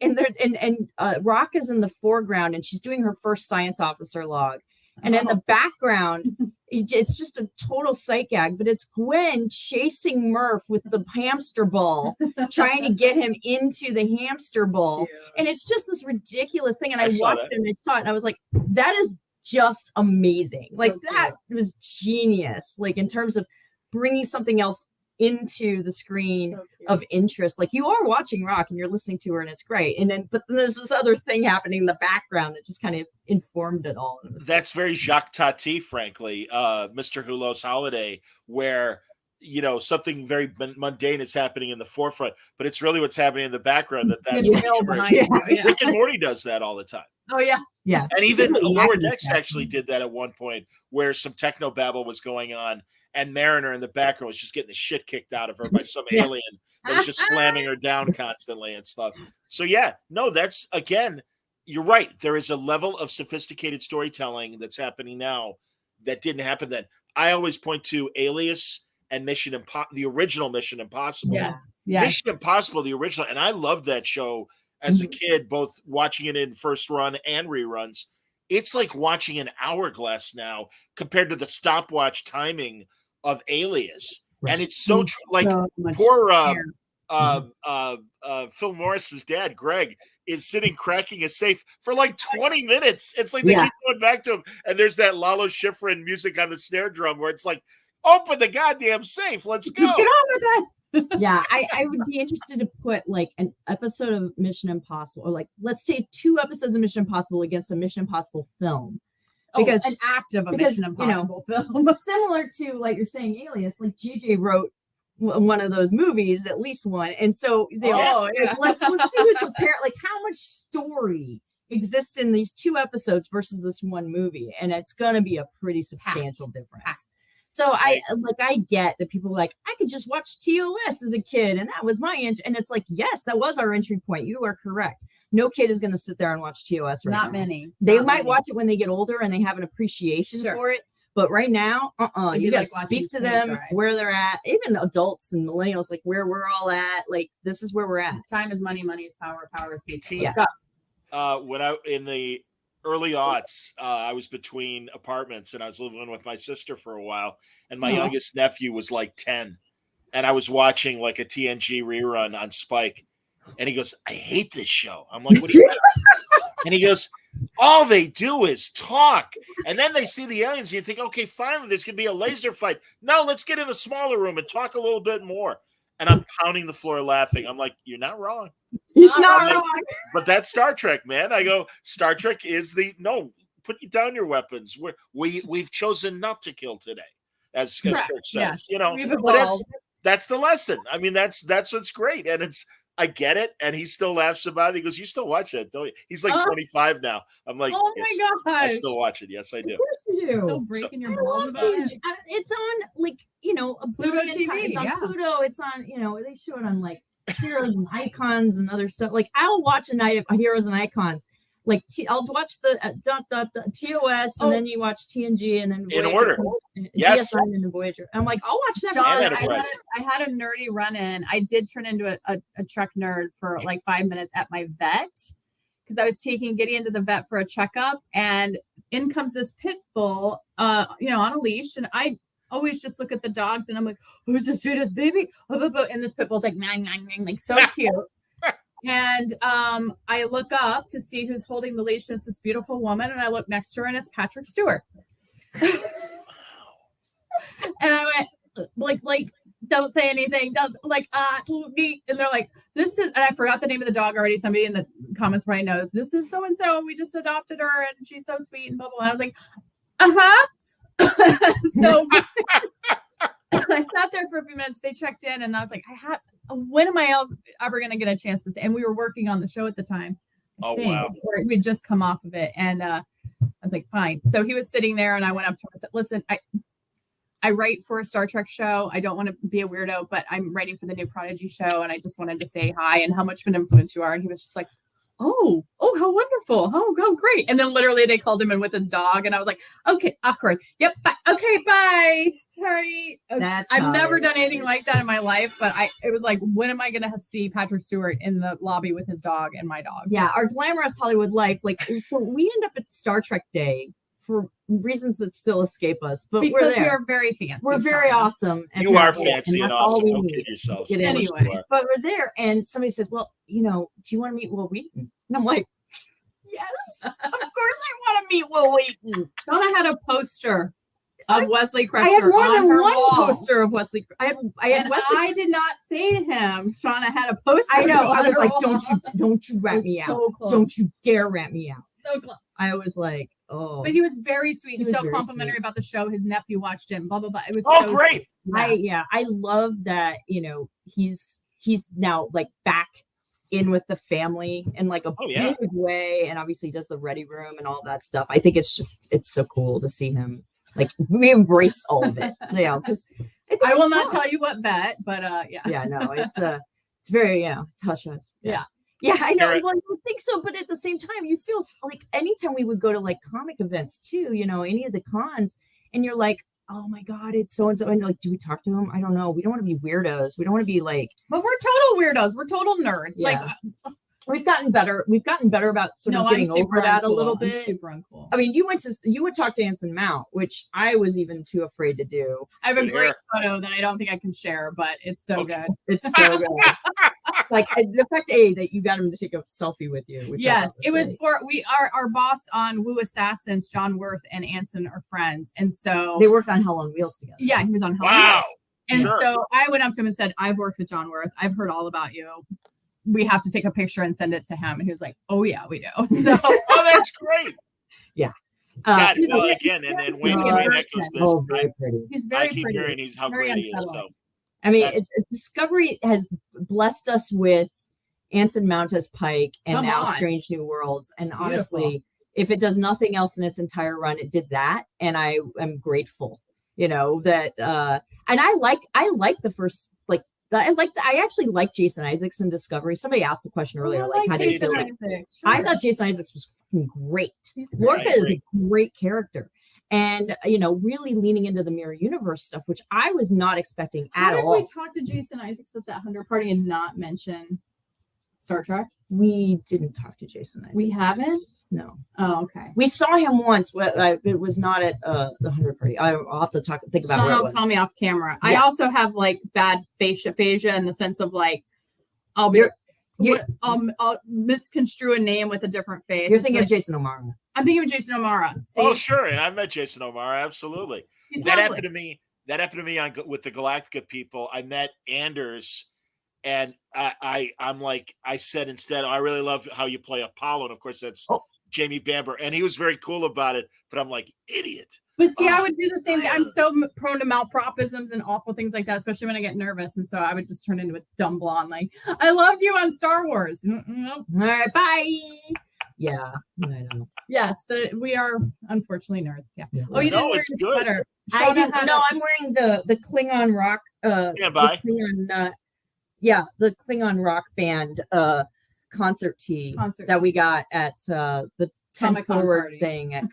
Rock is in the foreground, and she's doing her first science officer log, and in the background, it's just a total sight gag, but it's Gwen chasing Murph with the hamster ball, trying to get him into the hamster ball, and it's just this ridiculous thing. And I watched it and I saw it, and I was like, that is just amazing. Like that was genius. Like in terms of bringing something else into the screen of interest. Like you are watching Rock and you're listening to her and it's great. And then, but then there's this other thing happening in the background that just kind of informed it all. And that's very Jacques Tati, frankly, Mr. Hulot's Holiday, where, you know, something very mundane is happening in the forefront, but it's really what's happening in the background. That's Rick and Morty does that all the time. Oh yeah. Yeah. And even Lower Decks actually did that at one point where some techno babble was going on. And Mariner in the background was just getting the shit kicked out of her by some alien that was just slamming her down constantly and stuff. So, yeah, no, that's, again, you're right. There is a level of sophisticated storytelling that's happening now that didn't happen then. I always point to Alias and the original Mission Impossible. Yes. Mission Impossible, the original. And I loved that show as a kid, both watching it in first run and reruns. It's like watching an hourglass now compared to the stopwatch timing of Alias, and it's so like poor Phil Morris's dad, Greg, is sitting cracking a safe for like 20 minutes. It's like they keep going back to him, and there's that Lalo Schifrin music on the snare drum where it's like, open the goddamn safe, let's go. Just get on with that. Yeah, I would be interested to put like an episode of Mission Impossible, or like let's say 2 episodes of Mission Impossible against a Mission Impossible film. Because an act of a Mission Impossible film. Similar to, like you're saying, Alias, like JJ wrote one of those movies, at least one. And so they let's do it, compare, like how much story exists in these 2 episodes versus this one movie. And it's going to be a pretty substantial difference. So I get that people are like, I could just watch TOS as a kid. And that was my entry. And it's like, yes, that was our entry point. You are correct. No kid is going to sit there and watch TOS right now. Not many. They might watch it when they get older and they have an appreciation for it. But right now, you got to speak to them where they're at. Even adults and millennials, like where we're all at. Like, this is where we're at. Time is money. Money is power. Power is pizza. Yeah. When I, in the early aughts, I was between apartments and I was living with my sister for a while. And my youngest nephew was like 10. And I was watching like a TNG rerun on Spike. And he goes, I hate this show. I'm like, what do you mean? And he goes, all they do is talk. And then they see the aliens. And you think, okay, finally, there's going to be a laser fight. No, let's get in a smaller room and talk a little bit more. And I'm pounding the floor laughing. I'm like, you're not wrong. He's not wrong. But that's Star Trek, man. I go, Star Trek is put down your weapons. We've chosen not to kill today, as Kirk says. You know, that's the lesson. I mean, that's what's great. And I get it, and he still laughs about it. He goes, you still watch it, don't you? He's like 25 now. I'm like, oh my gosh. I still watch it. Yes, I do. Of course you do. Still breaking your balls about it. It's on, like, you know, a Pluto TV. It's on Pluto. It's on, you know, they show it on, like, Heroes and Icons and other stuff. Like, I'll watch a night of Heroes and Icons. Like, I'll watch the TOS, and then you watch TNG, and then Voyager, in order. Yes. And then Voyager. I'm like, I'll watch that. John, I had a nerdy run-in. I did turn into a Trek nerd for like 5 minutes at my vet because I was taking Gideon to the vet for a checkup, and in comes this pit bull, on a leash, and I always just look at the dogs, and I'm like, who's the sweetest baby? And this pit bull's like, nang, nang, nang, like so cute. And I look up to see who's holding the leash. It's this beautiful woman, and I look next to her, and it's Patrick Stewart. And I went like, don't say anything. Don't and they're like, this is. And I forgot the name of the dog already. Somebody in the comments probably knows. This is so and so, and we just adopted her, and she's so sweet and blah blah. And I was like, So I sat there for a few minutes. They checked in, and I was like, when am I ever going to get a chance to say? And we were working on the show at the time. Wow. We'd just come off of it. And I was like, fine. So he was sitting there, and I went up to him and said, listen, I write for a Star Trek show. I don't want to be a weirdo, but I'm writing for the new Prodigy show. And I just wanted to say hi and how much of an influence you are. And he was just like, oh, how wonderful. Oh, great. And then literally they called him in with his dog. And I was like, okay, awkward. Yep. Bye. Okay, bye. Sorry. I've never done anything like that in my life, but it was like, when am I going to see Patrick Stewart in the lobby with his dog and my dog? Yeah. Our glamorous Hollywood life. Like, so we end up at Star Trek Day for reasons that still escape us, but because we are very fancy. We're very awesome. And you are fancy and awesome. Don't kid yourselves. Anyway, but we're there, and somebody said, "Well, do you want to meet Will Wheaton?" And I'm like, "Yes, of course I want to meet Will Wheaton." Shawna had a poster of Wesley Crusher. I had more than one wall. poster of Wesley. I had Wesley. I did not say to him, Shawna had a poster. I know. I was like, "Don't you rat me out! So close. Don't you dare rat me out!" So close. I was like, "Oh." But he was very sweet and so complimentary about the show. His nephew watched it. Blah blah blah. It was so great. I love that. He's now like back in with the family in like a big way, and obviously does the Ready Room and all that stuff. I think it's so cool to see him. Like, we embrace all of it, because I will not tell you what bet, but yeah, no, it's very it's hush hush. Yeah, I know. Well, you don't think so, but at the same time, you feel like anytime we would go to like comic events too, any of the cons, and you're like, oh my god, it's so and so, and like, do we talk to him? I don't know. We don't want to be weirdos. We don't want to be like, but we're total weirdos. We're total nerds. Yeah. Like. We've gotten better about sort of getting over that a little bit. I'm super uncool. I mean, you would talk to Anson Mount, which I was even too afraid to do. I have a great photo that I don't think I can share, but it's so good. It's so good. Like the fact that you got him to take a selfie with you. Which yes, it was our boss on Woo Assassins, John Worth and Anson are friends, and so they worked on Hell on Wheels together. Yeah, he was on Hell on Wheels. And so I went up to him and said, "I've worked with John Worth. I've heard all about you. We have to take a picture and send it to him." And he was like, "Oh yeah, we do." So that's great. Yeah. Again, and then Wayne echoes this. Oh, very pretty. He's very I keep pretty. hearing how great he is. So. I mean, Discovery has blessed us with Anson Mount as Pike and now Strange New Worlds. And honestly, if it does nothing else in its entire run, it did that, and I am grateful. That and I like the first I actually like Jason Isaacs in Discovery. Somebody asked the question earlier, how do you feel? I thought Jason Isaacs was fucking great. Lorca is a great character, and really leaning into the mirror universe stuff, which I was not expecting at all. How did we talk to Jason Isaacs at that 100 party and not mention Star Trek? We didn't talk to Jason Isaacs. We haven't. No. Oh, okay. We saw him once, but it was not at the 100 party. I'll have to think about where it was. Tell me off camera. Yeah. I also have like bad aphasia in the sense of like I'll misconstrue a name with a different face. You're thinking of Jason O'Mara. I'm thinking of Jason O'Mara. See? Oh, sure, and I've met Jason O'Mara. Absolutely. That happened to me with the Galactica people. I met Anders. And I'm like, I said instead, I really love how you play Apollo. And of course, that's Jamie Bamber. And he was very cool about it. But I'm like, idiot. But see, I would do the same thing. I'm so prone to malpropisms and awful things like that, especially when I get nervous. And so I would just turn into a dumb blonde. Like, I loved you on Star Wars. All right, bye. Yeah, I know. Yes, we are unfortunately nerds. Yeah. Oh, you didn't wear your sweater. I'm wearing the Klingon rock. The Klingon rock band concert tee that we got at the 10 Forward thing at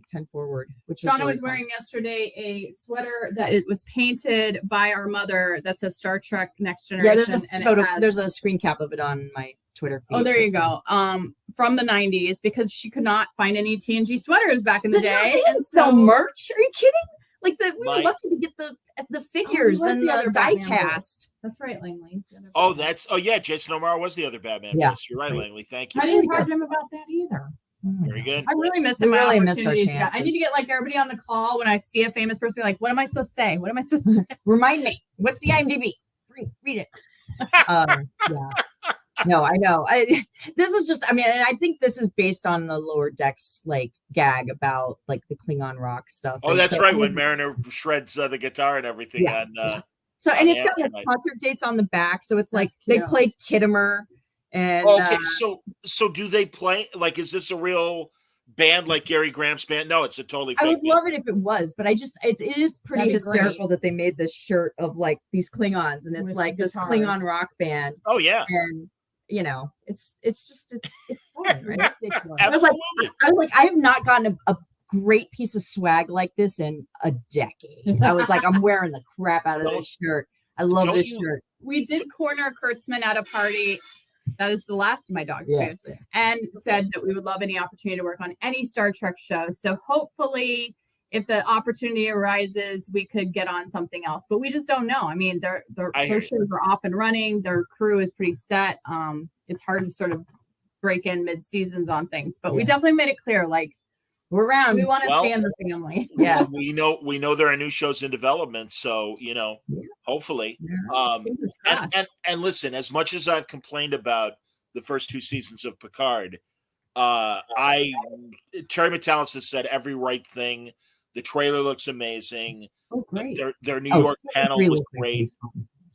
10 Forward. Which Shawna was wearing yesterday a sweater that it was painted by our mother that says Star Trek Next Generation. Yeah, there's a photo. There's a screen cap of it on my Twitter feed. Oh, there you go. From the 90s, because she could not find any TNG sweaters back in the day. They didn't sell merch. Are you kidding? Like we were lucky to get the figures and the die cast. That's right, Langley. Jason O'Mara was the other Batman. Yeah. Yes, you're right, Langley. Thank you. I didn't talk to him about that either. Very good. I really miss him. I need to get like everybody on the call when I see a famous person. Be like, what am I supposed to say? What am I supposed to say? Remind me. What's the IMDb? Read it. Yeah. No, I know. This is just, and I think this is based on the Lower Decks like gag about like the Klingon rock stuff. Oh, that's right. When Mariner shreds the guitar and everything on. So, and it's got like concert dates on the back. So it's like they played Kittimer. And okay, so do they play? Like, is this a real band like Gary Graham's band? No, it's a totally fake I would love it if it was, but it is pretty hysterical that they made this shirt of like these Klingons, and it's like this Klingon rock band. Oh yeah. And it's fun, right? Absolutely. I was like, I have not gotten a great piece of swag like this in a decade. I was like, I'm wearing the crap out of this shirt. I love this shirt. We did corner Kurtzman at a party. That is the last of my dog's food. Yeah. And said that we would love any opportunity to work on any Star Trek show. So hopefully, if the opportunity arises, we could get on something else. But we just don't know. I mean, those shows are off and running. Their crew is pretty set. It's hard to sort of break in mid-seasons on things. But we definitely made it clear, like, we're around. We want to stay in the family. Yeah. We know there are new shows in development. So, hopefully. And listen, as much as I've complained about the first 2 seasons of Picard, Terry Matalas has said every right thing. The trailer looks amazing. Oh, great. Their New York panel was great.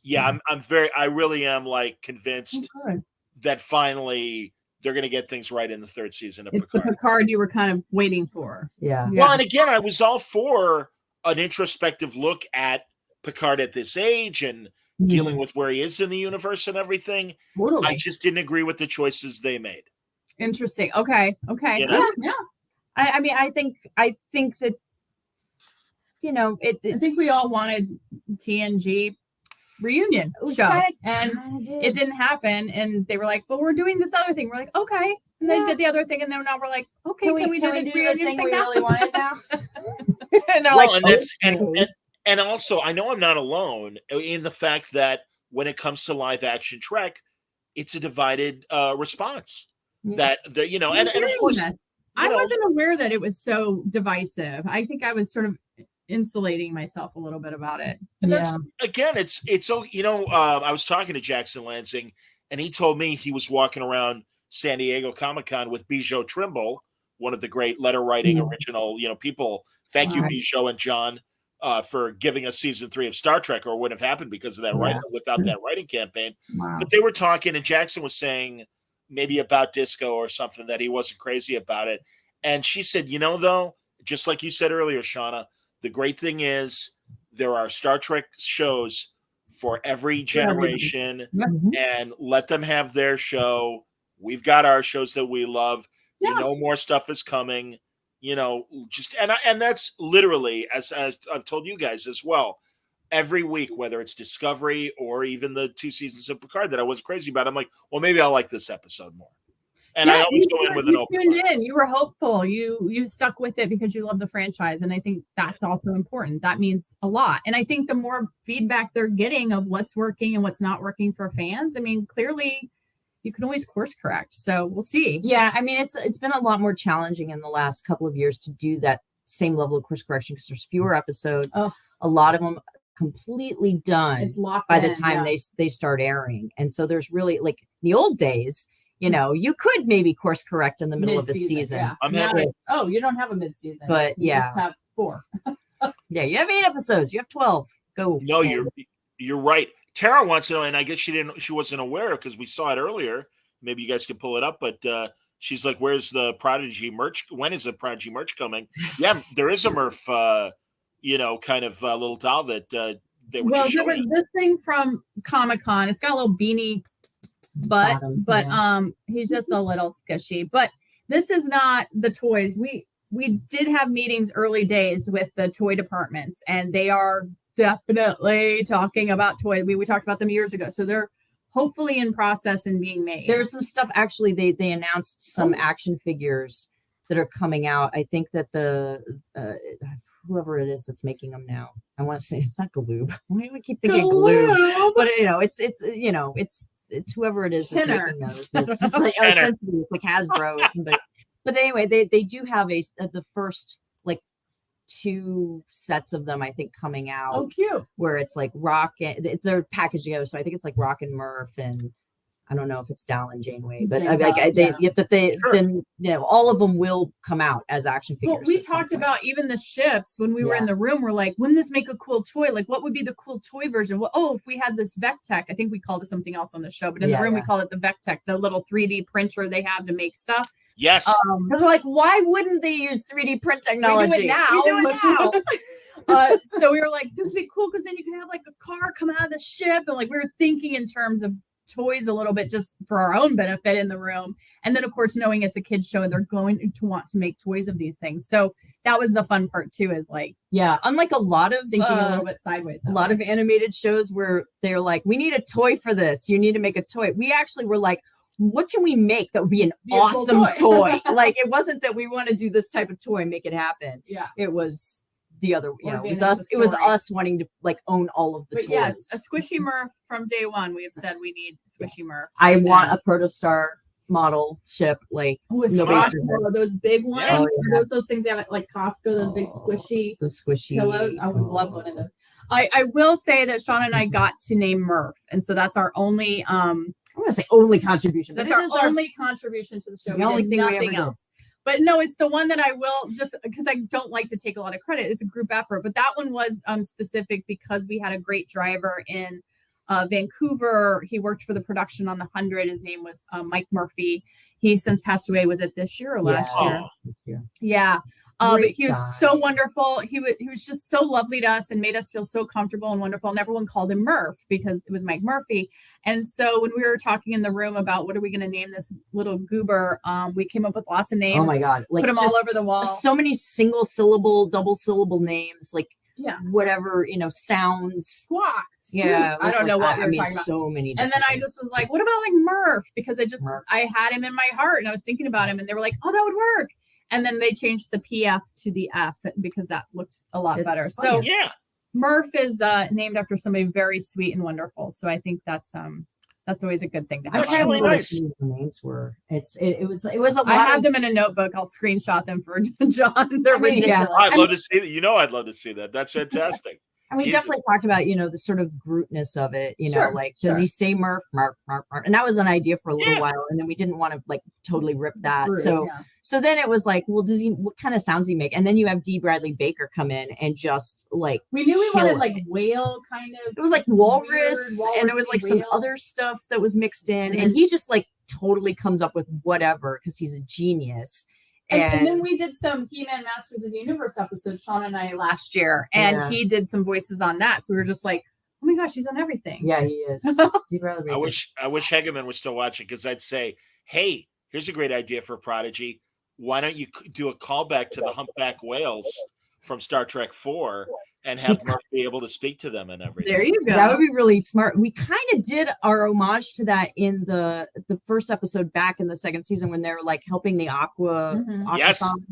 Yeah, I really am like convinced that finally they're going to get things right in the 3rd season of Picard. The Picard you were kind of waiting for. Yeah. Well, and again, I was all for an introspective look at Picard at this age and dealing with where he is in the universe and everything. Totally. I just didn't agree with the choices they made. Interesting. Okay. Yeah. I mean, I think that, I think we all wanted TNG reunion show, and it didn't happen. And they were like, "But we're doing this other thing." We're like, "Okay." And they did the other thing, and then now we're like, "Okay, can we do the reunion thing we now?" really wanted now? And they're like, and also, I know I'm not alone in the fact that when it comes to live action Trek, it's a divided response. That and of course, I wasn't aware that it was so divisive. I think I was sort of insulating myself a little bit about it. And that's again, it's I was talking to Jackson Lansing, and he told me he was walking around San Diego Comic-Con with Bijou Trimble, one of the great letter writing original people. Thank you, Bijou and John, for giving us season 3 of Star Trek, or it wouldn't have happened because of that writing, without that writing campaign. But they were talking, and Jackson was saying maybe about disco or something, that he wasn't crazy about it. And she said, though, just like you said earlier, Shawna, the great thing is there are Star Trek shows for every generation, and let them have their show. We've got our shows that we love. More stuff is coming. And that's literally, as I've told you guys as well, every week, whether it's Discovery or even the 2 seasons of Picard that I wasn't crazy about, I'm like, well, maybe I'll like this episode more. And I always go in with an open mind. You were hopeful. You stuck with it because you love the franchise. And I think that's also important. That means a lot. And I think the more feedback they're getting of what's working and what's not working for fans, I mean, clearly you can always course correct. So we'll see. Yeah. I mean, it's been a lot more challenging in the last couple of years to do that same level of course correction because there's fewer episodes. A lot of them completely done it's locked by the time they start airing. And so there's really, like the old days, you could maybe course correct in the middle of a season. Yeah. You don't have a mid-season. But you just have 4. Yeah, you have 8 episodes. You have 12. Go. No, you're right. Tara wants to know, and I guess she wasn't aware because we saw it earlier. Maybe you guys can pull it up, but she's like, "Where's the Prodigy merch? When is the Prodigy merch coming?" Yeah, there is a Murph, kind of little doll that they were. Well, there was this thing from Comic-Con. It's got a little beanie butt, but he's just a little skishy. But this is not the toys. We did have meetings early days with the toy departments, and they are definitely talking about toys. We talked about them years ago, so they're hopefully in process and being made. There's some stuff actually. They announced some action figures that are coming out. I think that the whoever it is that's making them now, I want to say it's not Galoob. Why do we keep thinking Galoob? But it's whoever it is that's making those. It's just like essentially it's like Hasbro. But anyway, they do have the first like 2 sets of them, I think, coming out. Oh, cute! Where it's like Rock and they're packaged together, so I think it's like Rock and Murph, and I don't know if it's Dal and Janeway, but then all of them will come out as action figures. Well, we talked about even the ships when we were in the room. We're like, wouldn't this make a cool toy? Like, what would be the cool toy version? Well, if we had this Vectech, I think we called it something else on the show, but in the room we called it the Vectech, the little 3D printer they have to make stuff. Yes. Because we're like, why wouldn't they use 3D print technology? We do it now. So we were like, this would be cool because then you can have like a car come out of the ship, and like we were thinking in terms of toys a little bit just for our own benefit in the room. And then, of course, knowing it's a kid's show and they're going to want to make toys of these things. So that was the fun part, too, is like, yeah, unlike a lot of thinking a little bit sideways. A lot of animated shows where they're like, we need a toy for this. You need to make a toy. We actually were like, what can we make that would be an awesome toy? Like, it wasn't that we want to do this type of toy and make it happen. Yeah. It was the other, it was us wanting to like own all of the toys. Yes, a squishy Murph from day one. We have said we need squishy Murphs. I want a Protostar model ship, like those big ones. Yeah. Those things they have at like Costco, those big squishy pillows. I would love one of those. I will say that Shawna and I got to name Murph, and so that's our only I'm gonna say only contribution. That's our only contribution to the show. The only thing we ever did. But no, it's the one that I will, just because I don't like to take a lot of credit. It's a group effort, but that one was specific because we had a great driver in Vancouver. He worked for the production on the 100. His name was Mike Murphy. He since passed away. Was it this year or last year? Yeah. But he was so wonderful. He was just so lovely to us and made us feel so comfortable and wonderful. And everyone called him Murph because it was Mike Murphy. And so when we were talking in the room about what are we going to name this little goober, we came up with lots of names. Oh my God. Like, put them all over the wall. So many single syllable, double syllable names, like whatever, sounds. Squawk. Yeah. I don't know what we were talking about. So many. And then I just was like, what about like Murph? Because I had him in my heart and I was thinking about him and they were like, oh, that would work. And then they changed the PF to the F because that looked a lot better. Funny. So yeah, Murph is named after somebody very sweet and wonderful. So I think that's always a good thing to have. That's really nice. The names were. It was a lot. I have them in a notebook. I'll screenshot them for John. They're ridiculous. Yeah. I'd love to see that. I'd love to see that. That's fantastic. And we definitely talked about, the sort of Grootness of it, does he say Murph, Murph, Murph, Murph? And that was an idea for a little while. And then we didn't want to like totally rip that. So then it was like, well, what kind of sounds does he make? And then you have D. Bradley Baker come in and just like, we knew we wanted like whale kind of. It was like walrus and it was like some other stuff that was mixed in. And he just like totally comes up with whatever because he's a genius. And then we did some He-Man Masters of the Universe episodes, Sean and I, last year. And he did some voices on that. So we were just like, oh my gosh, he's on everything. Yeah, he is. I wish Hegeman was still watching because I'd say, hey, here's a great idea for Prodigy. Why don't you do a callback to the humpback whales from Star Trek 4 and have Murph be able to speak to them and everything? There you go. That would be really smart. We kind of did our homage to that in the first episode back in the second season when they're like helping the aqua Yes. Song.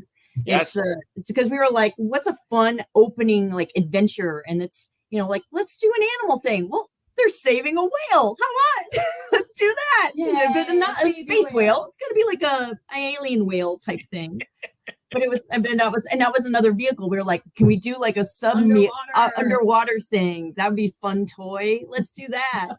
Yes. It's because we were like, what's a fun opening like adventure? And it's, like, let's do an animal thing. Well, they're saving a whale. How about? Let's do that. Yeah, but not a space whale. It's gonna be like an alien whale type thing. But it was, and that was another vehicle. We were like, can we do like a underwater thing? That would be fun toy. Let's do that.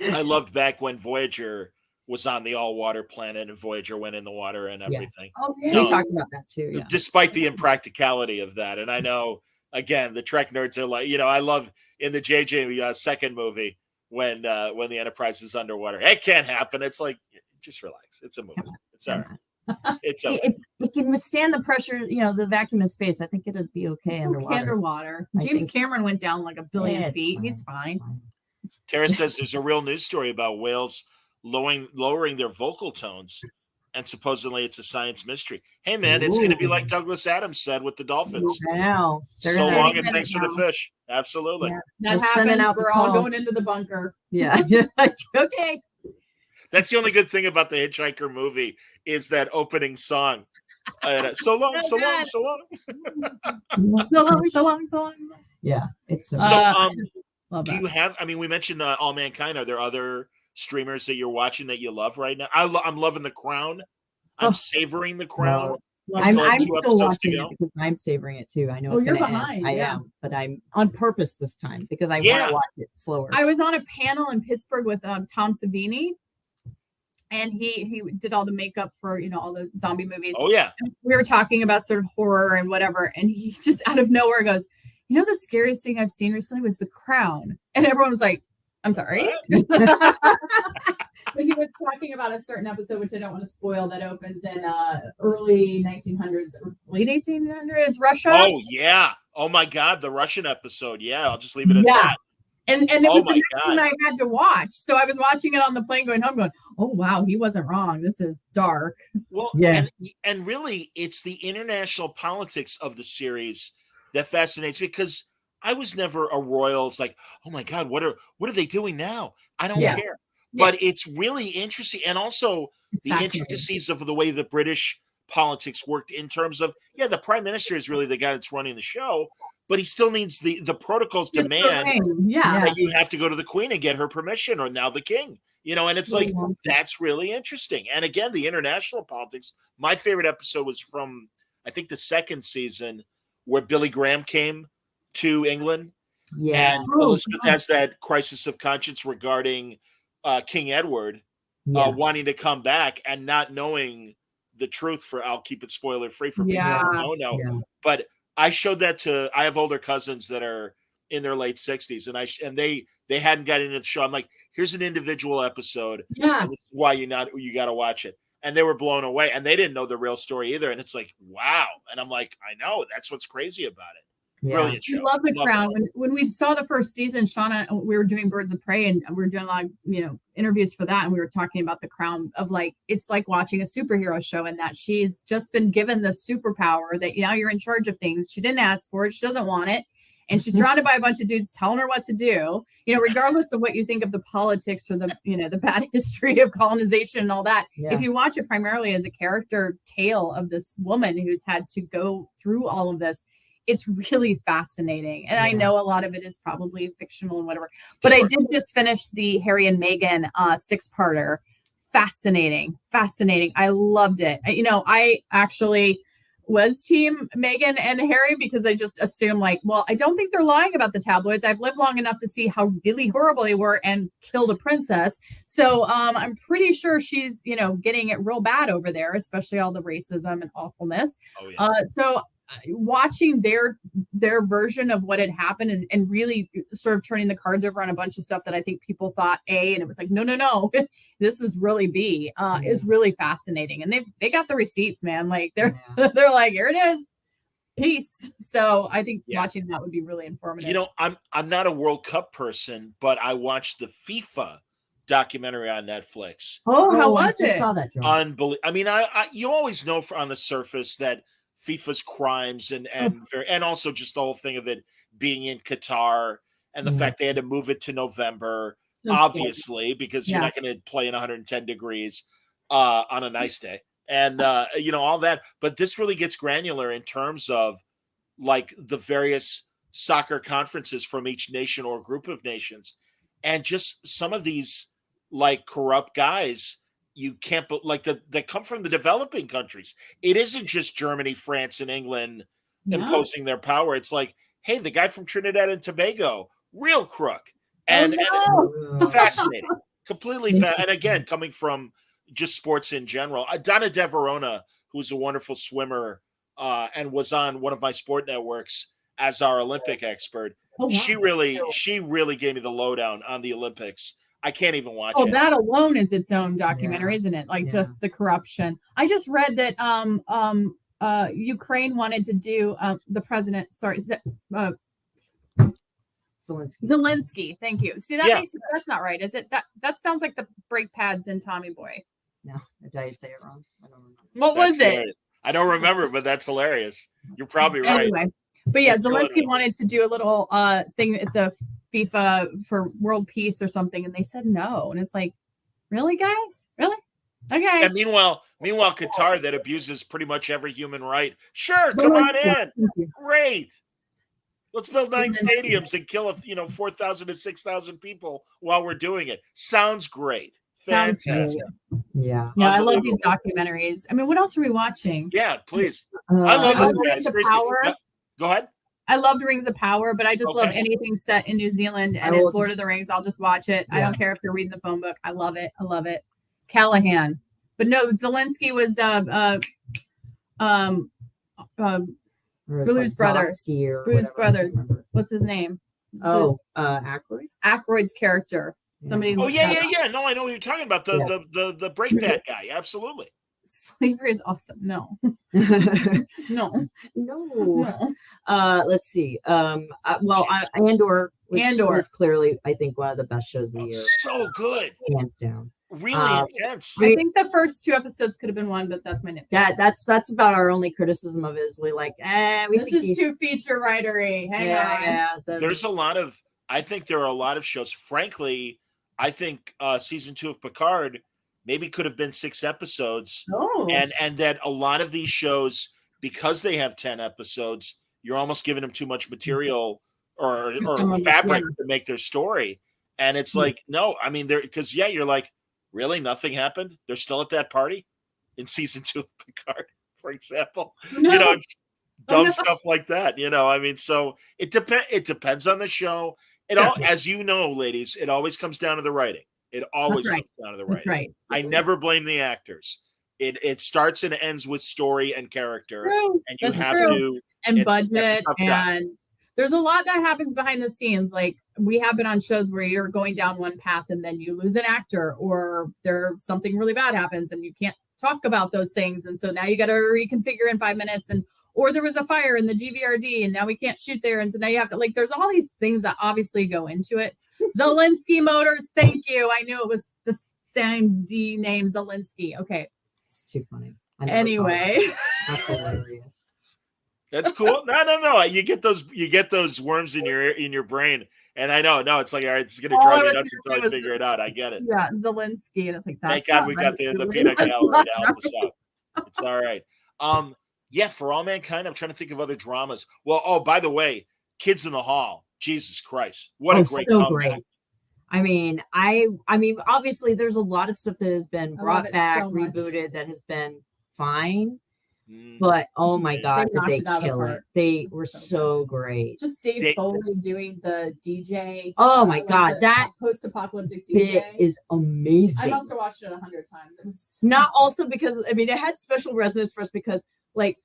I loved back when Voyager was on the all-water planet and Voyager went in the water and everything. Oh, yeah. We talked about that too. Yeah. Despite the impracticality of that, and I know again the Trek nerds are like, I love in the JJ second movie when the Enterprise is underwater. It can't happen. It's like, just relax. It's a movie. It's all right. It's okay. It can withstand the pressure, the vacuum of space. I think it'd be okay underwater. James Cameron went down like 1 billion feet. Fine. He's fine. Tara says there's a real news story about whales lowering their vocal tones, and supposedly it's a science mystery. Hey, man, it's going to be like Douglas Adams said with the dolphins. Wow. So long and thanks for the fish. Absolutely. Yeah. That happens. We're all going into the bunker. Yeah. Okay. That's the only good thing about the Hitchhiker movie is that opening song. So long. Yeah, it's so. Do you have? I mean, we mentioned All Mankind. Are there other streamers that you're watching that you love right now? I'm loving The Crown. I'm savoring The Crown. I'm still watching it because I'm savoring it too. I know it's you're going to behind. end. I am, but I'm on purpose this time because I want to watch it slower. I was on a panel in Pittsburgh with Tom Savini. And he did all the makeup for, all the zombie movies. Oh, yeah. And we were talking about sort of horror and whatever. And he just out of nowhere goes, the scariest thing I've seen recently was The Crown. And everyone was like, I'm sorry. But he was talking about a certain episode, which I don't want to spoil, that opens in early 1900s, late 1800s, Russia. Oh, yeah. Oh, my God. The Russian episode. Yeah, I'll just leave it at that. And it Oh was the my next God. one I had to watch. So I was watching it on the plane going home, going, "Oh wow, he wasn't wrong. This is dark." Well, Yeah. and really, it's the international politics of the series that fascinates me because I was never a royal. It's like, oh my God, what are they doing now? I don't Yeah. care. Yeah. But it's really interesting, and also It's the fascinating. intricacies of the way the British politics worked in terms of the prime minister is really the guy that's running the show, but he still needs the protocols Just the demand ring. Yeah. that you have to go to the queen and get her permission, or now the king. And it's like that's really interesting. And again, the international politics. My favorite episode was from I think the second season where Billy Graham came to England, Yeah. and Elizabeth has that crisis of conscience regarding King Edward wanting to come back and not knowing the truth. I'll keep it spoiler free for people Yeah. who don't know. Yeah. But I showed that I have older cousins that are in their late 60s, and they hadn't got into the show. I'm like, here's an individual episode. Yeah. And this is why you got to watch it. And they were blown away, and they didn't know the real story either. And it's like, wow. And I'm like, I know, that's what's crazy about it. Yeah. Brilliant I show. love The Crown. When we saw the first season, Shawna, we were doing Birds of Prey, and we were doing a lot of, interviews for that, and we were talking about The Crown of like, it's like watching a superhero show, in that she's just been given the superpower that now you're in charge of things. She didn't ask for it, she doesn't want it, and she's surrounded by a bunch of dudes telling her what to do. Regardless of what you think of the politics or the the bad history of colonization and all that. Yeah. If you watch it primarily as a character tale of this woman who's had to go through all of this, it's really fascinating. And I know a lot of it is probably fictional and whatever, but I did just finish the Harry and Meghan 6-parter. Fascinating. I loved it. I actually was team Meghan and Harry because I just assume I don't think they're lying about the tabloids. I've lived long enough to see how really horrible they were and killed a princess. So I'm pretty sure she's, getting it real bad over there, especially all the racism and awfulness. Oh, yeah. So watching their version of what had happened and really sort of turning the cards over on a bunch of stuff that I think people thought A, and it was like, no, this was really B, is really fascinating. And they got the receipts, man. Like they're like, here it is. Peace. So I think watching that would be really informative. I'm not a World Cup person, but I watched the FIFA documentary on Netflix. Oh, how was it? I saw that, John. Unbelievable. I mean, I you always know on the surface that FIFA's crimes and also just the whole thing of it being in Qatar and the fact they had to move it to November, obviously, because you're not going to play in 110 degrees on a nice day. And, all that. But this really gets granular in terms of like the various soccer conferences from each nation or group of nations. And just some of these like corrupt guys you can't that come from the developing countries. It isn't just Germany, France, and England imposing their power. It's like, hey, the guy from Trinidad and Tobago, real crook, and fascinating, completely. And again, coming from just sports in general, Donna De Verona, who's a wonderful swimmer and was on one of my sport networks as our Olympic expert. Oh, wow. She really gave me the lowdown on the Olympics. I can't even watch it. Oh, that alone is its own documentary, isn't it? Like just the corruption. I just read that Ukraine wanted to do the president. Sorry, Zelensky. Thank you. See, that's not right, is it? That sounds like the brake pads in Tommy Boy. No, did I say it wrong? I don't remember. What was it? I don't remember, but that's hilarious. You're probably right. Anyway, but Zelensky wanted to do a little thing at the FIFA for world peace or something, and they said no. And it's like, really, guys? Really? Okay. And meanwhile, Qatar, that abuses pretty much every human right. Sure, come on in. Great. Let's build 9 stadiums and kill 4,000 to 6,000 people while we're doing it. Sounds great. Fantastic. Yeah. I love these documentaries. I mean, what else are we watching? Yeah, please. I love Rings of Power. Go ahead. I loved Rings of Power, but I just love anything set in New Zealand and it's Lord of the Rings. I'll just watch it. I don't care if they're reading the phone book. I love it. Callahan. But no, Zelensky was Blues Brothers. Blues Brothers. What's his name? Oh, Aykroyd. Aykroyd's character. Somebody. Oh yeah. No, I know what you're talking about. The breakpad guy. Absolutely. Slavery is awesome. No, no, No. no. Let's see. Andor, which was clearly, I think, one of the best shows of the year, So good. hands down. Really intense. I think the first 2 episodes could have been one, but that's my nitpick. That's about our only criticism of it, is we like, this is too feature writery. Hang on. Yeah. There's a lot of, I think there are a lot of shows. Frankly, I think season 2 of Picard maybe could have been 6 episodes. Oh. And that a lot of these shows, because they have 10 episodes, you're almost giving them too much material or fabric to make their story. And it's like, no, I mean, because you're like, really, nothing happened? They're still at that party in season 2 of Picard, for example. No. It's dumb stuff like that. I mean, so it depends on the show. As you know, ladies, it always comes down to the writing. It always comes down to the writing. That's right. I never blame the actors. It starts and ends with story and character, and you have to and budget, and there's a lot that happens behind the scenes. Like, we have been on shows where you're going down one path and then you lose an actor, or something really bad happens and you can't talk about those things, and so now you got to reconfigure in 5 minutes, or there was a fire in the GVRD and now we can't shoot there, and so now you have to, like, there's all these things that obviously go into it. Zelensky Motors, thank you. I knew it was the same Z name, Zelensky. Okay. It's too funny. Anyway. That's hilarious. That's cool. No. You get those worms in your brain. And I know, it's like, all right, this is going to drive me nuts until I figure it out. I get it. Yeah, Zelensky. And it's like, that's thank God we got the peanut gallery to help us out. It's all right. For All Mankind, I'm trying to think of other dramas. Well, by the way, Kids in the Hall. Jesus Christ. What a great comeback. Great. I mean, obviously there's a lot of stuff that has been brought back, rebooted, that has been fine. But oh my God, did they kill it? They were so great. Just Dave Foley doing the DJ. Oh my God, that post-apocalyptic DJ bit is amazing. I must have watched it 100 times. It was not also because it had special resonance for us because, like,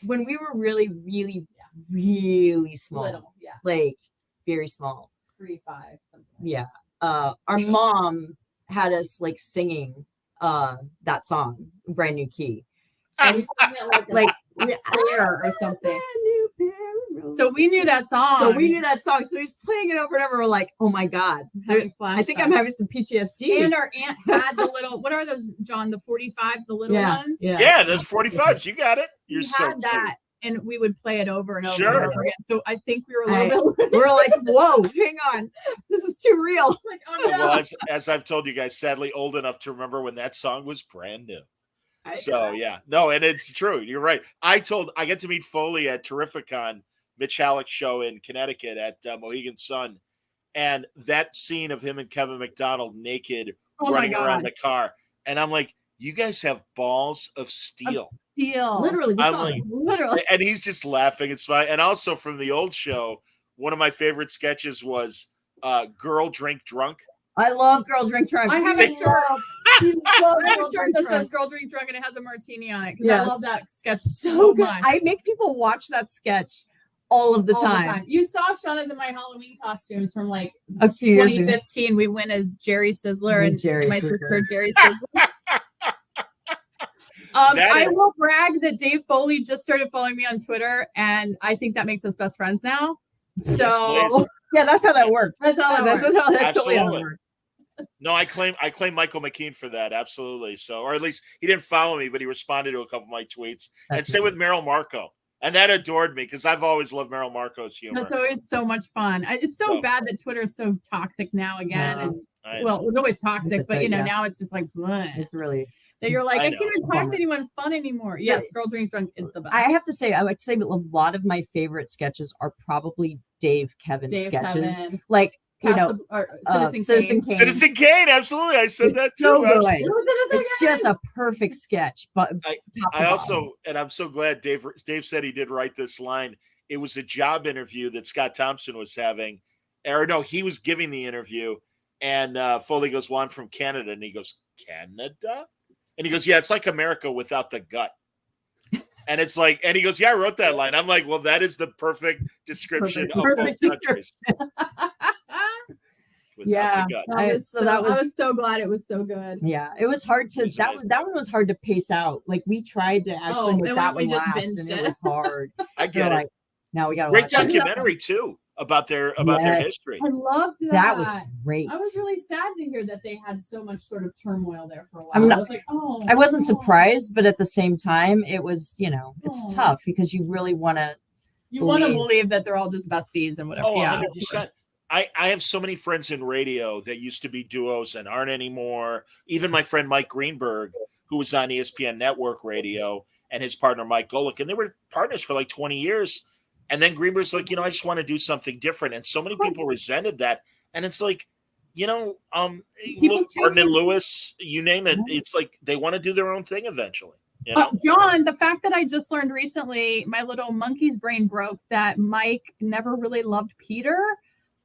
when we were really, really, really small, like very small, 3, 5, something. Yeah. Our mom had us like singing that song, Brand New Key. And we sang it like prayer or something. So we knew that song. So he's playing it over and over. We're like, oh my God. I think I'm having some PTSD. And our aunt had the little, what are those, John? The 45s, the little ones? Yeah, those 45s. You got it. You're so had that. And we would play it over and over and over again. So I think we were a little bit. We're like, whoa, hang on. This is too real. Like, oh no. Well, as I've told you guys, sadly old enough to remember when that song was brand new. And it's true. You're right. I get to meet Foley at Terrificon, Mitch Halleck's show in Connecticut at Mohegan Sun. And that scene of him and Kevin McDonald naked running around the car. And I'm like, you guys have balls of steel. Literally. Literally. And he's just laughing and smiling. And also from the old show, one of my favorite sketches was Girl Drink Drunk. I love Girl Drink Drunk. I have a shirt. That says Girl Drink Drunk and it has a martini on it because I love that sketch so good. much. I make people watch that sketch all of the time. You saw Shawna's in my Halloween costumes from like a few 2015. Years. We went as Jerry Sizzler and my sister Jerry Sizzler. I will brag that Dave Foley just started following me on Twitter, and I think that makes us best friends now. So that's how that works. That's how that works. That's totally how that works. No, I claim Michael McKean for that. Absolutely. So, or at least he didn't follow me, but he responded to a couple of my tweets. And same with Meryl Marco. And that adored me because I've always loved Meryl Marco's humor. That's always so much fun. It's so bad that Twitter is so toxic now again. And well, it was always toxic, but now it's just like, bleh. It's really that you're like, I can't even talk to anyone fun anymore. Yes, Girl Drink Drunk is the best. I have to say, I would say a lot of my favorite sketches are probably Dave Kevin sketches. Kevin. like Citizen Kane. Citizen Kane, absolutely. I said that too. So good. It's just a perfect sketch. But I also, and I'm so glad Dave said he did write this line. It was a job interview that Scott Thompson was having, or no, he was giving the interview, and Foley goes, "Well, I'm from Canada," and he goes, "Canada?" And he goes, "Yeah, it's like America without the gut." And it's like, and he goes, "Yeah, I wrote that line." I'm like, "Well, that is the perfect description of both countries." with Yeah. what they got. I was so glad it was so good. Yeah, it was hard to that one was hard to pace out. Like we tried to actually make and that we one just last, binged and it. it was hard. I get We're it. like, now we got Great watch it. documentary too about their history. I loved that. That was great. I was really sad to hear that they had so much sort of turmoil there for a while. I'm not- I was like, oh. I wasn't surprised, but at the same time, it was, it's tough because you really want to. You want to believe that they're all just besties and whatever. Oh, yeah. 100%. I have so many friends in radio that used to be duos and aren't anymore. Even my friend Mike Greenberg, who was on ESPN Network Radio, and his partner Mike Golick, and they were partners for like 20 years. And then Greenberg's like, I just want to do something different. And so many people resented that. And it's like, Arden and Lewis, you name it. It's like they want to do their own thing eventually. John, the fact that I just learned recently, my little monkey's brain broke that Mike never really loved Peter.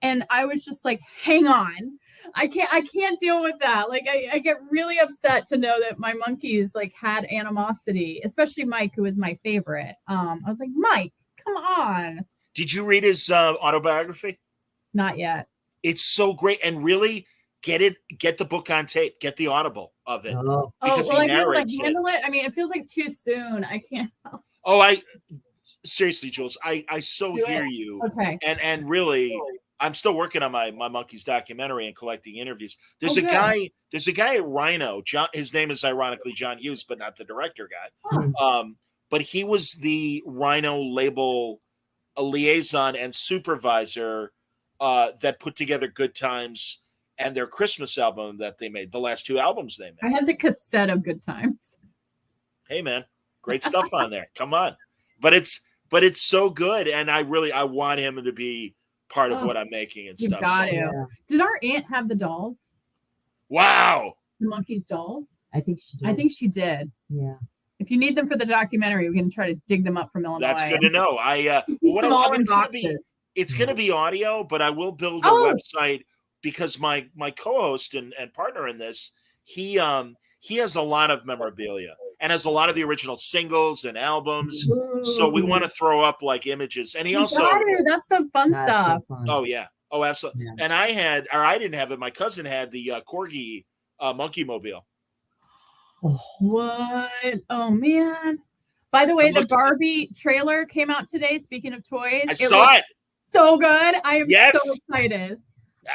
And I was just like, hang on. I can't deal with that. Like I get really upset to know that my monkeys like had animosity, especially Mike, who is my favorite. I was like, Mike, come on. Did you read his autobiography? Not yet. It's so great. And really get the book on tape, get the audible of it. Because he narrates it. Handle it. I mean, it feels like too soon. I can't. Seriously, Jules, I so hear you. Okay. And really, I'm still working on my Monkeys documentary and collecting interviews. There's a guy at Rhino. John, his name is ironically John Hughes, but not the director guy. But he was the Rhino label liaison and supervisor that put together Good Times and their Christmas album that they made, the last two albums they made. I had the cassette of Good Times. Hey man, great stuff on there. Come on. But it's so good. And I want him to be part of what I'm making and stuff. You got to. Yeah. Did our aunt have the dolls? Wow. The Monkeys dolls? I think she did. Yeah. If you need them for the documentary, we can try to dig them up from Illinois. That's good to know. It's going to be audio, but I will build a website because my co-host and partner in this, he has a lot of memorabilia and has a lot of the original singles and albums. Ooh. So we want to throw up like images. And he that's some fun stuff. So fun. Oh yeah. Oh, absolutely. Yeah. And I didn't have it. My cousin had the Corgi Monkey Mobile. What? Oh man. By the way, the Barbie trailer came out today. Speaking of toys, I saw it. So good. I am so excited.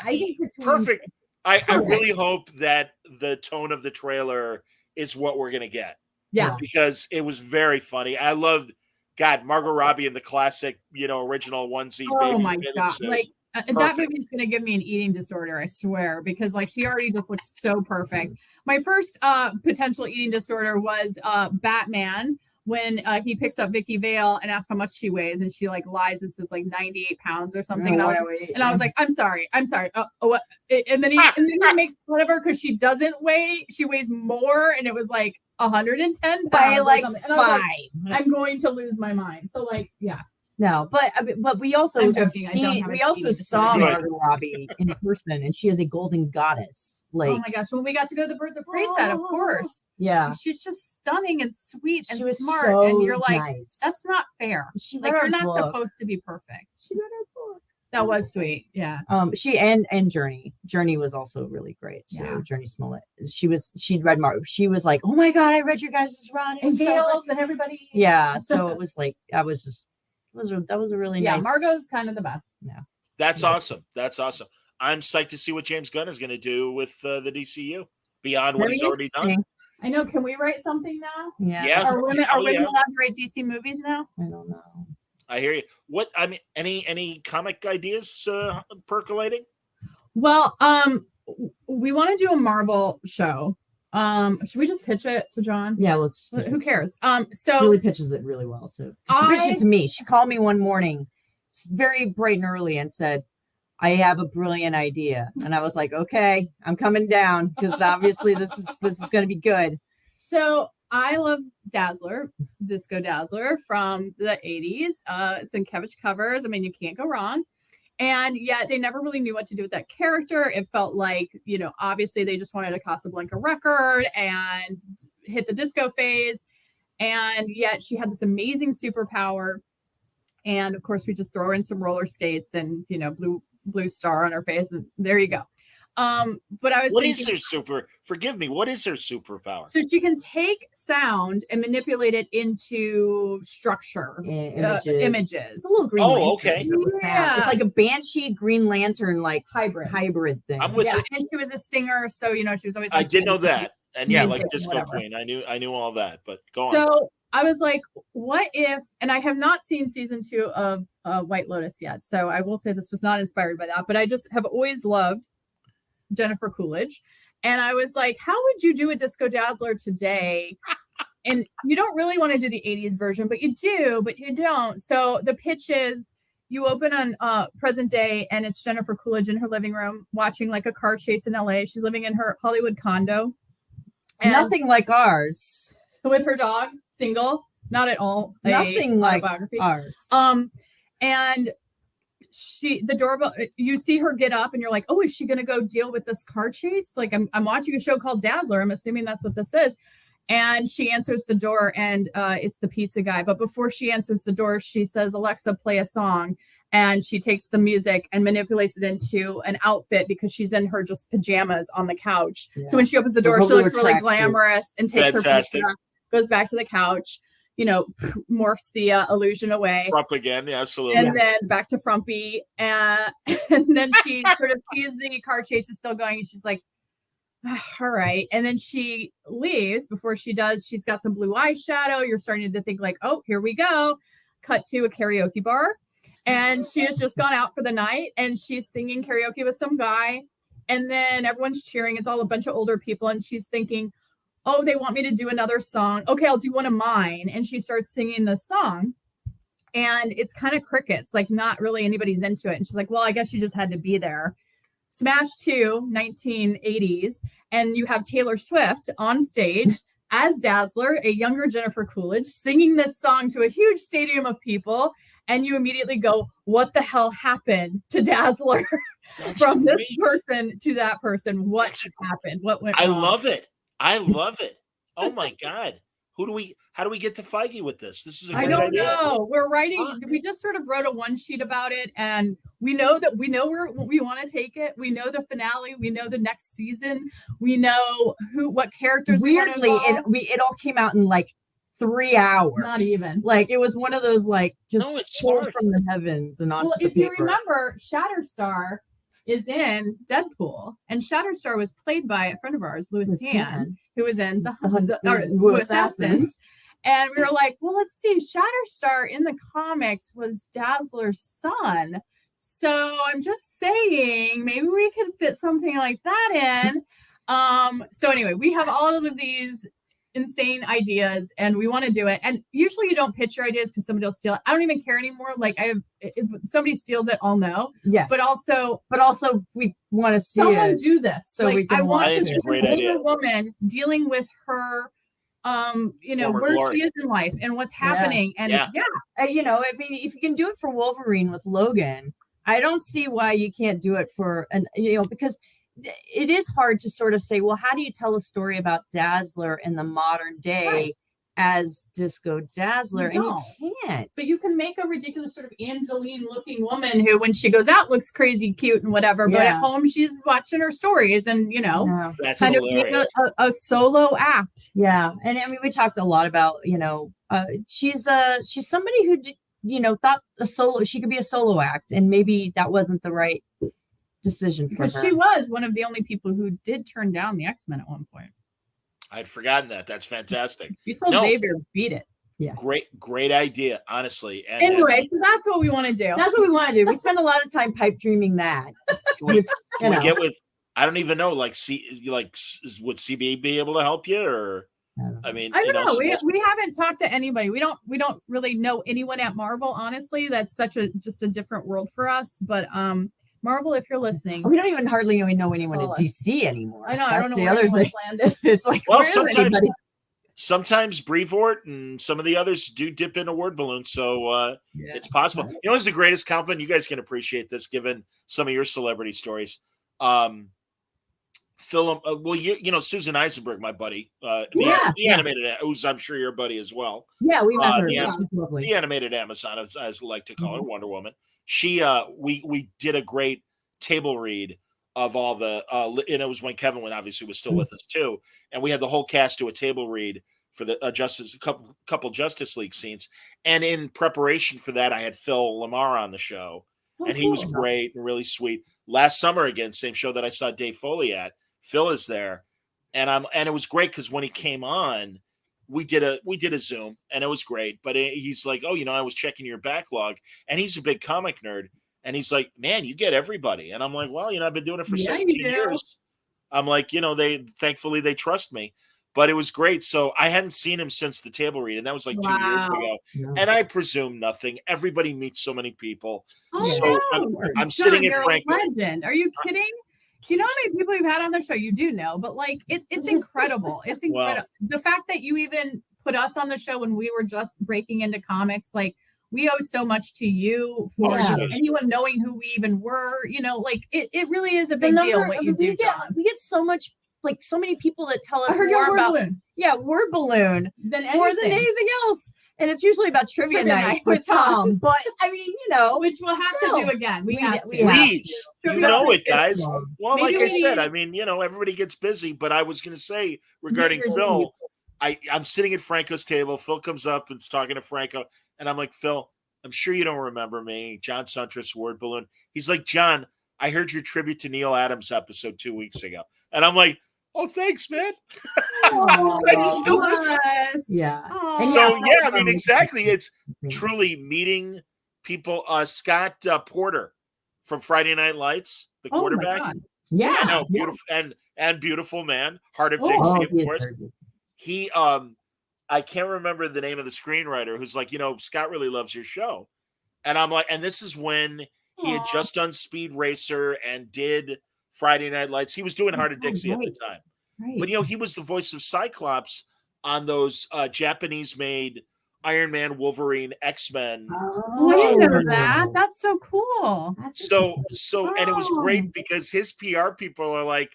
I think it's perfect. I really hope that the tone of the trailer is what we're gonna get. Yeah. Because it was very funny. I loved Margot Robbie in the classic, original onesie. Oh my God. Like that movie's gonna give me an eating disorder, I swear, because like she already just looks so perfect. My first potential eating disorder was Batman. When he picks up Vicky Vale and asks how much she weighs, and she like lies and says like 98 pounds or something. And I was like, I'm sorry. What? And then he makes fun of her because she doesn't weigh. She weighs more, and it was like 110 pounds by like 5. Like, I'm going to lose my mind. So like, yeah. No, but we also saw Margot Robbie in person, and she is a golden goddess. Like, oh my gosh, when we got to go to the Birds of Prey set, of course, yeah, she's just stunning and sweet and smart, so and you're like, that's not fair. You're not supposed to be perfect. She read her book. That was sweet, yeah. She and Journey was also really great too. Yeah. Journey Smollett. She'd read Margot. She was like, oh my God, I read your guys' run and Gales and everybody. Yeah, so it was like that was a really nice. Yeah, Margot's kind of the best. Yeah, that's awesome. That's awesome. I'm psyched to see what James Gunn is going to do with the DCU beyond what he's already done. I know. Can we write something now? Yeah. Are women allowed to write DC movies now? I don't know. I hear you. What I mean, any comic ideas percolating? Well, we want to do a Marvel show. Should we just pitch it to John? Yeah, let's. Who cares? So Julie pitches it really well. So she pitched it to me. She called me one morning, very bright and early, and said, "I have a brilliant idea." And I was like, "Okay, I'm coming down because obviously this is going to be good." So I love Dazzler, Disco Dazzler from the 80s. Sienkiewicz covers. I mean, you can't go wrong. And yet they never really knew what to do with that character. It felt like, obviously they just wanted a Casablanca record and hit the disco phase. And yet she had this amazing superpower. And of course, we just throw in some roller skates and, blue star on her face. And there you go. But I was What thinking, is her super? Forgive me. What is her superpower? so she can take sound and manipulate it into structure, images. It's a little Green Oh, Lantern. okay. Yeah. It's like a Banshee Green Lantern like hybrid thing. I'm with yeah, you. and she was a singer, so she was always. I did know that, and yeah, like music, Disco whatever. Queen. I knew all that, but go on. So I was like, what if? And I have not seen season 2 of White Lotus yet, so I will say this was not inspired by that, but I just have always loved Jennifer Coolidge, and I was like, how would you do a Disco Dazzler today? And you don't really want to do the 80s version, but you do, but you don't. So the pitch is you open on present day, and it's Jennifer Coolidge in her living room watching like a car chase in LA. She's living in her Hollywood condo. And Nothing like ours. with her dog, single, not at all. Nothing like autobiography. ours. And the doorbell, you see her get up and you're like, oh, is she going to go deal with this car chase? Like I'm watching a show called Dazzler. I'm assuming that's what this is. And she answers the door, and it's the pizza guy. But before she answers the door, she says, Alexa, play a song. And she takes the music and manipulates it into an outfit because she's in her just pajamas on the couch. Yeah. So when she opens the door, she looks really glamorous and takes her pizza, goes back to the couch, morphs the illusion away. Frump again, yeah, absolutely. And then back to Frumpy. And then she sort of sees the car chase is still going, and she's like, all right. And then she leaves. Before she does, she's got some blue eyeshadow. You're starting to think like, oh, here we go. Cut to a karaoke bar. And she has just gone out for the night, and she's singing karaoke with some guy. And then everyone's cheering. It's all a bunch of older people. And she's thinking, oh, they want me to do another song. Okay, I'll do one of mine. And she starts singing the song. And it's kind of crickets, like not really anybody's into it. And she's like, well, I guess you just had to be there. Smash 2, 1980s. And you have Taylor Swift on stage as Dazzler, a younger Jennifer Coolidge, singing this song to a huge stadium of people. And you immediately go, what the hell happened to Dazzler from great. This person to that person? What happened? What went wrong? I love it. Oh my God. How do we get to Feige with this? This is a great idea. I don't know. We're writing. We just sort of wrote a one sheet about it, and we know where we want to take it. We know the finale. We know the next season. We know what characters. Weirdly, it all came out in like 3 hours. Not even. Like it was one of those like just pulled from the heavens and onto the if paper. You remember, Shatterstar is in Deadpool, and Shatterstar was played by a friend of ours, Louis Tan, who was in the Wu Assassins. And we were like, well, let's see. Shatterstar in the comics was Dazzler's son. So I'm just saying, maybe we could fit something like that in. So anyway, we have all of these insane ideas, and we want to do it. And usually you don't pitch your ideas because somebody will steal it. I don't even care anymore. Like if somebody steals it, I'll know. Yeah. But also we want to see someone do this. So we can I want watch to see an older woman dealing with her where she is in life and what's happening. And if you can do it for Wolverine with Logan, I don't see why you can't do it for because it is hard to sort of say, well, how do you tell a story about Dazzler in the modern day as Disco Dazzler? And you can't. But you can make a ridiculous sort of Angeline-looking woman who, when she goes out, looks crazy cute and whatever. But at home, she's watching her stories and, That's kind hilarious. of a solo act. Yeah. And I mean, we talked a lot about, she's somebody who, thought she could be a solo act. And maybe that wasn't the right decision for her. Because she was one of the only people who did turn down the X-Men at one point. I'd forgotten that. That's fantastic. You told Xavier beat it. Yeah. Great idea, honestly. And, anyway, so that's what we want to do. That's what we want to do. We spend a lot of time pipe dreaming that. We get with, I don't even know, would CBA be able to help you? Or I mean, I don't know. We haven't talked to anybody. We don't really know anyone at Marvel, honestly. That's just a different world for us. But Marvel, if you're listening, we don't even hardly know anyone at DC anymore. I know. That's I don't know the where other thing. Landed. It's like, well, sometimes Brevoort and some of the others do dip into word balloons, so it's possible. It's the greatest compliment. You guys can appreciate this, given some of your celebrity stories. Film, Susan Eisenberg, my buddy, the animated, who's I'm sure your buddy as well. Yeah, we met her. She's lovely. The animated Amazon, as I like to call her, Wonder Woman. She, we did a great table read of all the and it was when Kevin obviously was still with us too, and we had the whole cast do a table read for the couple Justice League scenes. And in preparation for that, I had Phil Lamar on the show, and he was great and really sweet. Last summer, again, same show that I saw Dave Foley at. Phil is there, and it was great because when he came on, we did a Zoom, and it was great. But he's like, "Oh, I was checking your backlog," and he's a big comic nerd, and he's like, "Man, you get everybody," and I'm like, "Well, I've been doing it for 17 years." I'm like, thankfully they trust me. But it was great. So I hadn't seen him since the table read, and that was like 2 years ago. Yeah. And I presume nothing. Everybody meets so many people. Oh, so I'm sitting at Frank. Legend. Are you kidding? Do you know how many people you've had on the show? You do know, but like it's incredible. It's incredible. Well, the fact that you even put us on the show when we were just breaking into comics, like we owe so much to you for anyone knowing who we even were. It really is a big deal what you do, John. We get so much. Like so many people that tell us I heard more word about balloon. Word balloon more than anything else, and it's usually about trivia nights with Tom. But I mean, which we'll have to do again. We have to. Please, it, guys. Well, maybe like I said, I mean, everybody gets busy. But I was going to say regarding Phil, I'm sitting at Franco's table. Phil comes up and is talking to Franco, and I'm like, Phil, I'm sure you don't remember me, John Suntress, word balloon. He's like, John, I heard your tribute to Neil Adams episode 2 weeks ago, and I'm like, oh, thanks, man. Yeah. So, I mean, exactly. It's truly meeting people. Scott Porter from Friday Night Lights, the quarterback. Yeah. Beautiful and beautiful man. Heart of Dixie, of course. He, I can't remember the name of the screenwriter who's like, Scott really loves your show. And I'm like, and this is when he had just done Speed Racer and did Friday Night Lights. He was doing Heart of Dixie at the time. Right. But, he was the voice of Cyclops on those Japanese-made Iron Man, Wolverine, X-Men. Oh, I didn't know that. That's so cool. And it was great because his PR people are like,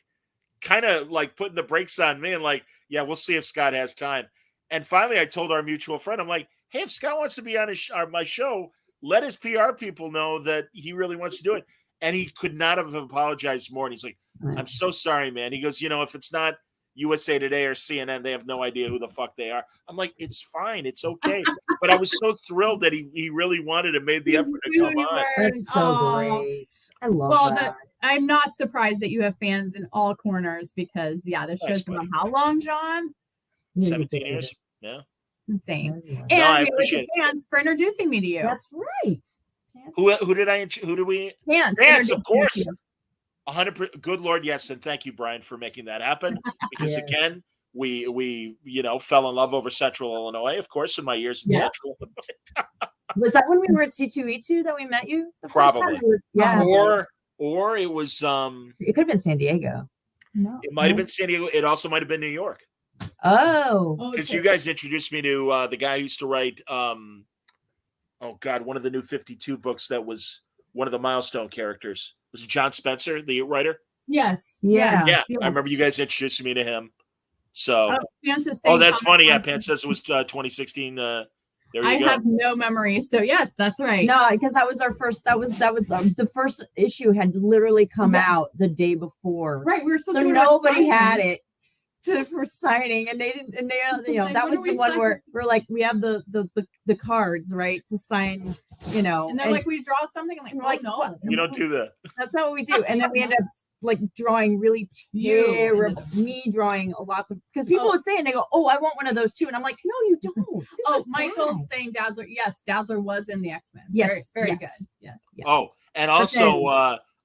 kind of like putting the brakes on me and like, yeah, we'll see if Scott has time. And finally, I told our mutual friend, I'm like, hey, if Scott wants to be on my show, let his PR people know that he really wants to do it. And he could not have apologized more. And he's like, I'm so sorry, man. He goes, if it's not USA Today or CNN, they have no idea who the fuck they are. I'm like, it's fine. It's okay. But I was so thrilled that he really wanted and made the effort to come on. That's so great. I love that. I'm not surprised that you have fans in all corners because, this show's been on how long, John? 17 years. Yeah. It's insane. And we appreciate fans for introducing me to you. That's right. Who do we? Fans, of course. 100%. Good Lord, yes, and thank you, Brian, for making that happen. Because again, we fell in love over Central Illinois, of course, in my years in Central Illinois. Was that when we were at C2E2 that we met you? Probably. Or it was it could have been San Diego. No. It might have been San Diego. It also might have been New York. Oh. Because you guys introduced me to the guy who used to write one of the New 52 books that was one of the Milestone characters. Was it John Spencer, the writer? Yes. Yeah. I remember you guys introduced me to him. So, that's funny. Yeah, Pan says it was 2016. There you go. I have no memory. So yes, that's right. No, because that was our first. That was the first issue had literally come out the day before. Right. We were supposed to. So nobody had it for signing, and they didn't. And they, that was the one where we're like, we have the cards, right, to sign. And they're like, we draw something. I'm like, no, you don't do that. That's not what we do. And then we end up like drawing really terrible. Me drawing lots of because people would say and they go, oh, I want one of those too, and I'm like, no, you don't. Michael's saying Dazzler. Yes, Dazzler was in the X-Men. Yes, very good. Yes. Oh, and also,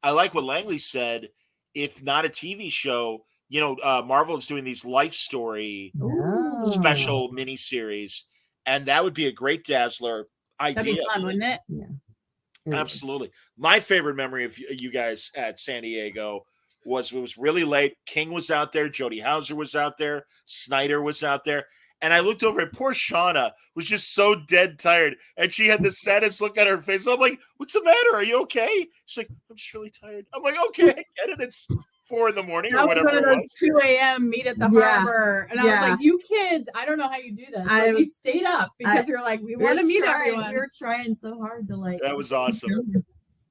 I like what Langley said. If not a TV show, Marvel is doing these life story special miniseries, and that would be a great Dazzler idea. That'd be fun, wouldn't it? Yeah. Absolutely. My favorite memory of you guys at San Diego was it was really late. King was out there. Jody Hauser was out there. Snyder was out there. And I looked over at poor Shawna was just so dead tired. And she had the saddest look on her face. I'm like, what's the matter? Are you okay? She's like, I'm just really tired. I'm like, okay, I get it. It's 4 a.m. or whatever. One of those 2 a.m. meet at the harbor. And I was like, you kids, I don't know how you do this. But we stayed up because you're like, we want to meet everyone. We were trying so hard to That was awesome.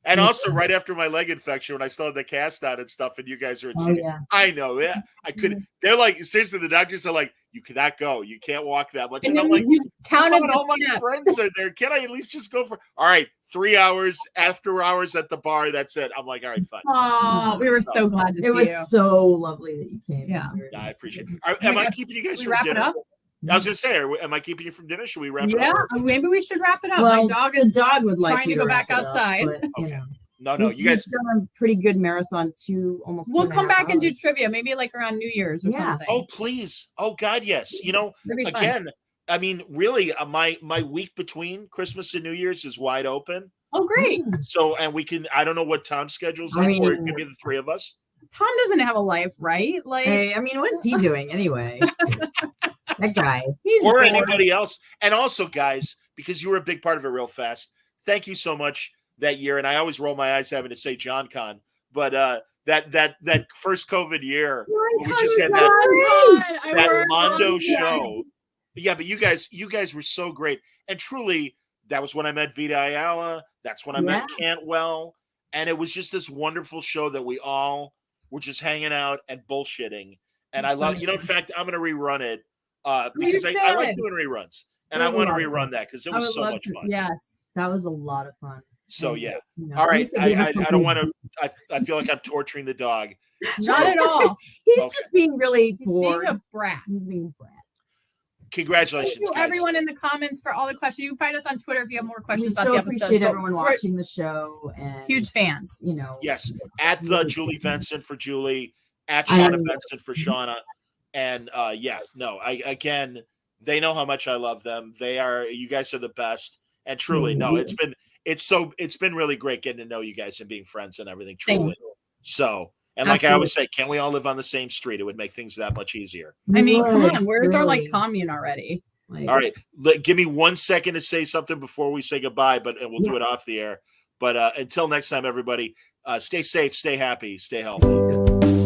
And also, right after my leg infection, when I still had the cast on and stuff, and you guys are at sea, I know, yeah. I could. They're like, seriously, the doctors are like, you cannot go. You can't walk that much. And I'm like, all my friends are there. Can I at least just go for, all right, 3 hours, after hours at the bar. That's it. I'm like, all right, fine. Oh, we were so glad to see you. It was so lovely that you came. Yeah. I appreciate it. Am I keeping you guys from dinner? I was going to say, am I keeping you from dinner? Should we wrap it up? Yeah, maybe we should wrap it up. Well, my dog is would like trying to go back outside. Up, but, okay. No, you guys done a pretty good marathon too. We'll come back and do trivia, maybe like around New Year's or something. Oh, please. Oh, God, yes. You know, again, I mean, really, my week between Christmas and New Year's is wide open. Oh, great. So, and we can, I don't know what Tom's schedule's like, or it could be the three of us. Tom doesn't have a life, right? Like, hey, I mean, what is he doing anyway? That guy. Or anybody else. And also, guys, because you were a big part of it real fast, thank you so much that year. And I always roll my eyes having to say John Con, but that first COVID year, we just had that Mondo show. Yeah, but you guys were so great. And truly, that was when I met Vita Ayala. That's when I met Cantwell. And it was just this wonderful show that we all were just hanging out and bullshitting. And I love, in fact, I'm going to rerun it because I like doing reruns. And I want to rerun that because it was so much fun. Yes. That was a lot of fun. So, yeah. All right. I don't want to, I feel like I'm torturing the dog. Not at all. He's just being really bored. Being a brat. He's being a brat. Congratulations, Thank you, guys. Everyone in the comments for all the questions. You can find us on Twitter if you have more questions about the episodes. Appreciate everyone watching the show and huge fans. Yes, at the Julie Benson for Julie, at Shawna Benson for Shawna, and again, they know how much I love them. You guys are the best, and truly, it's been really great getting to know you guys and being friends and everything. Truly, so. And like I always say, can't we all live on the same street? It would make things that much easier. I mean, come on. Where's our commune already? All right. Give me 1 second to say something before we say goodbye, and we'll do it off the air. But until next time, everybody, stay safe, stay happy, stay healthy.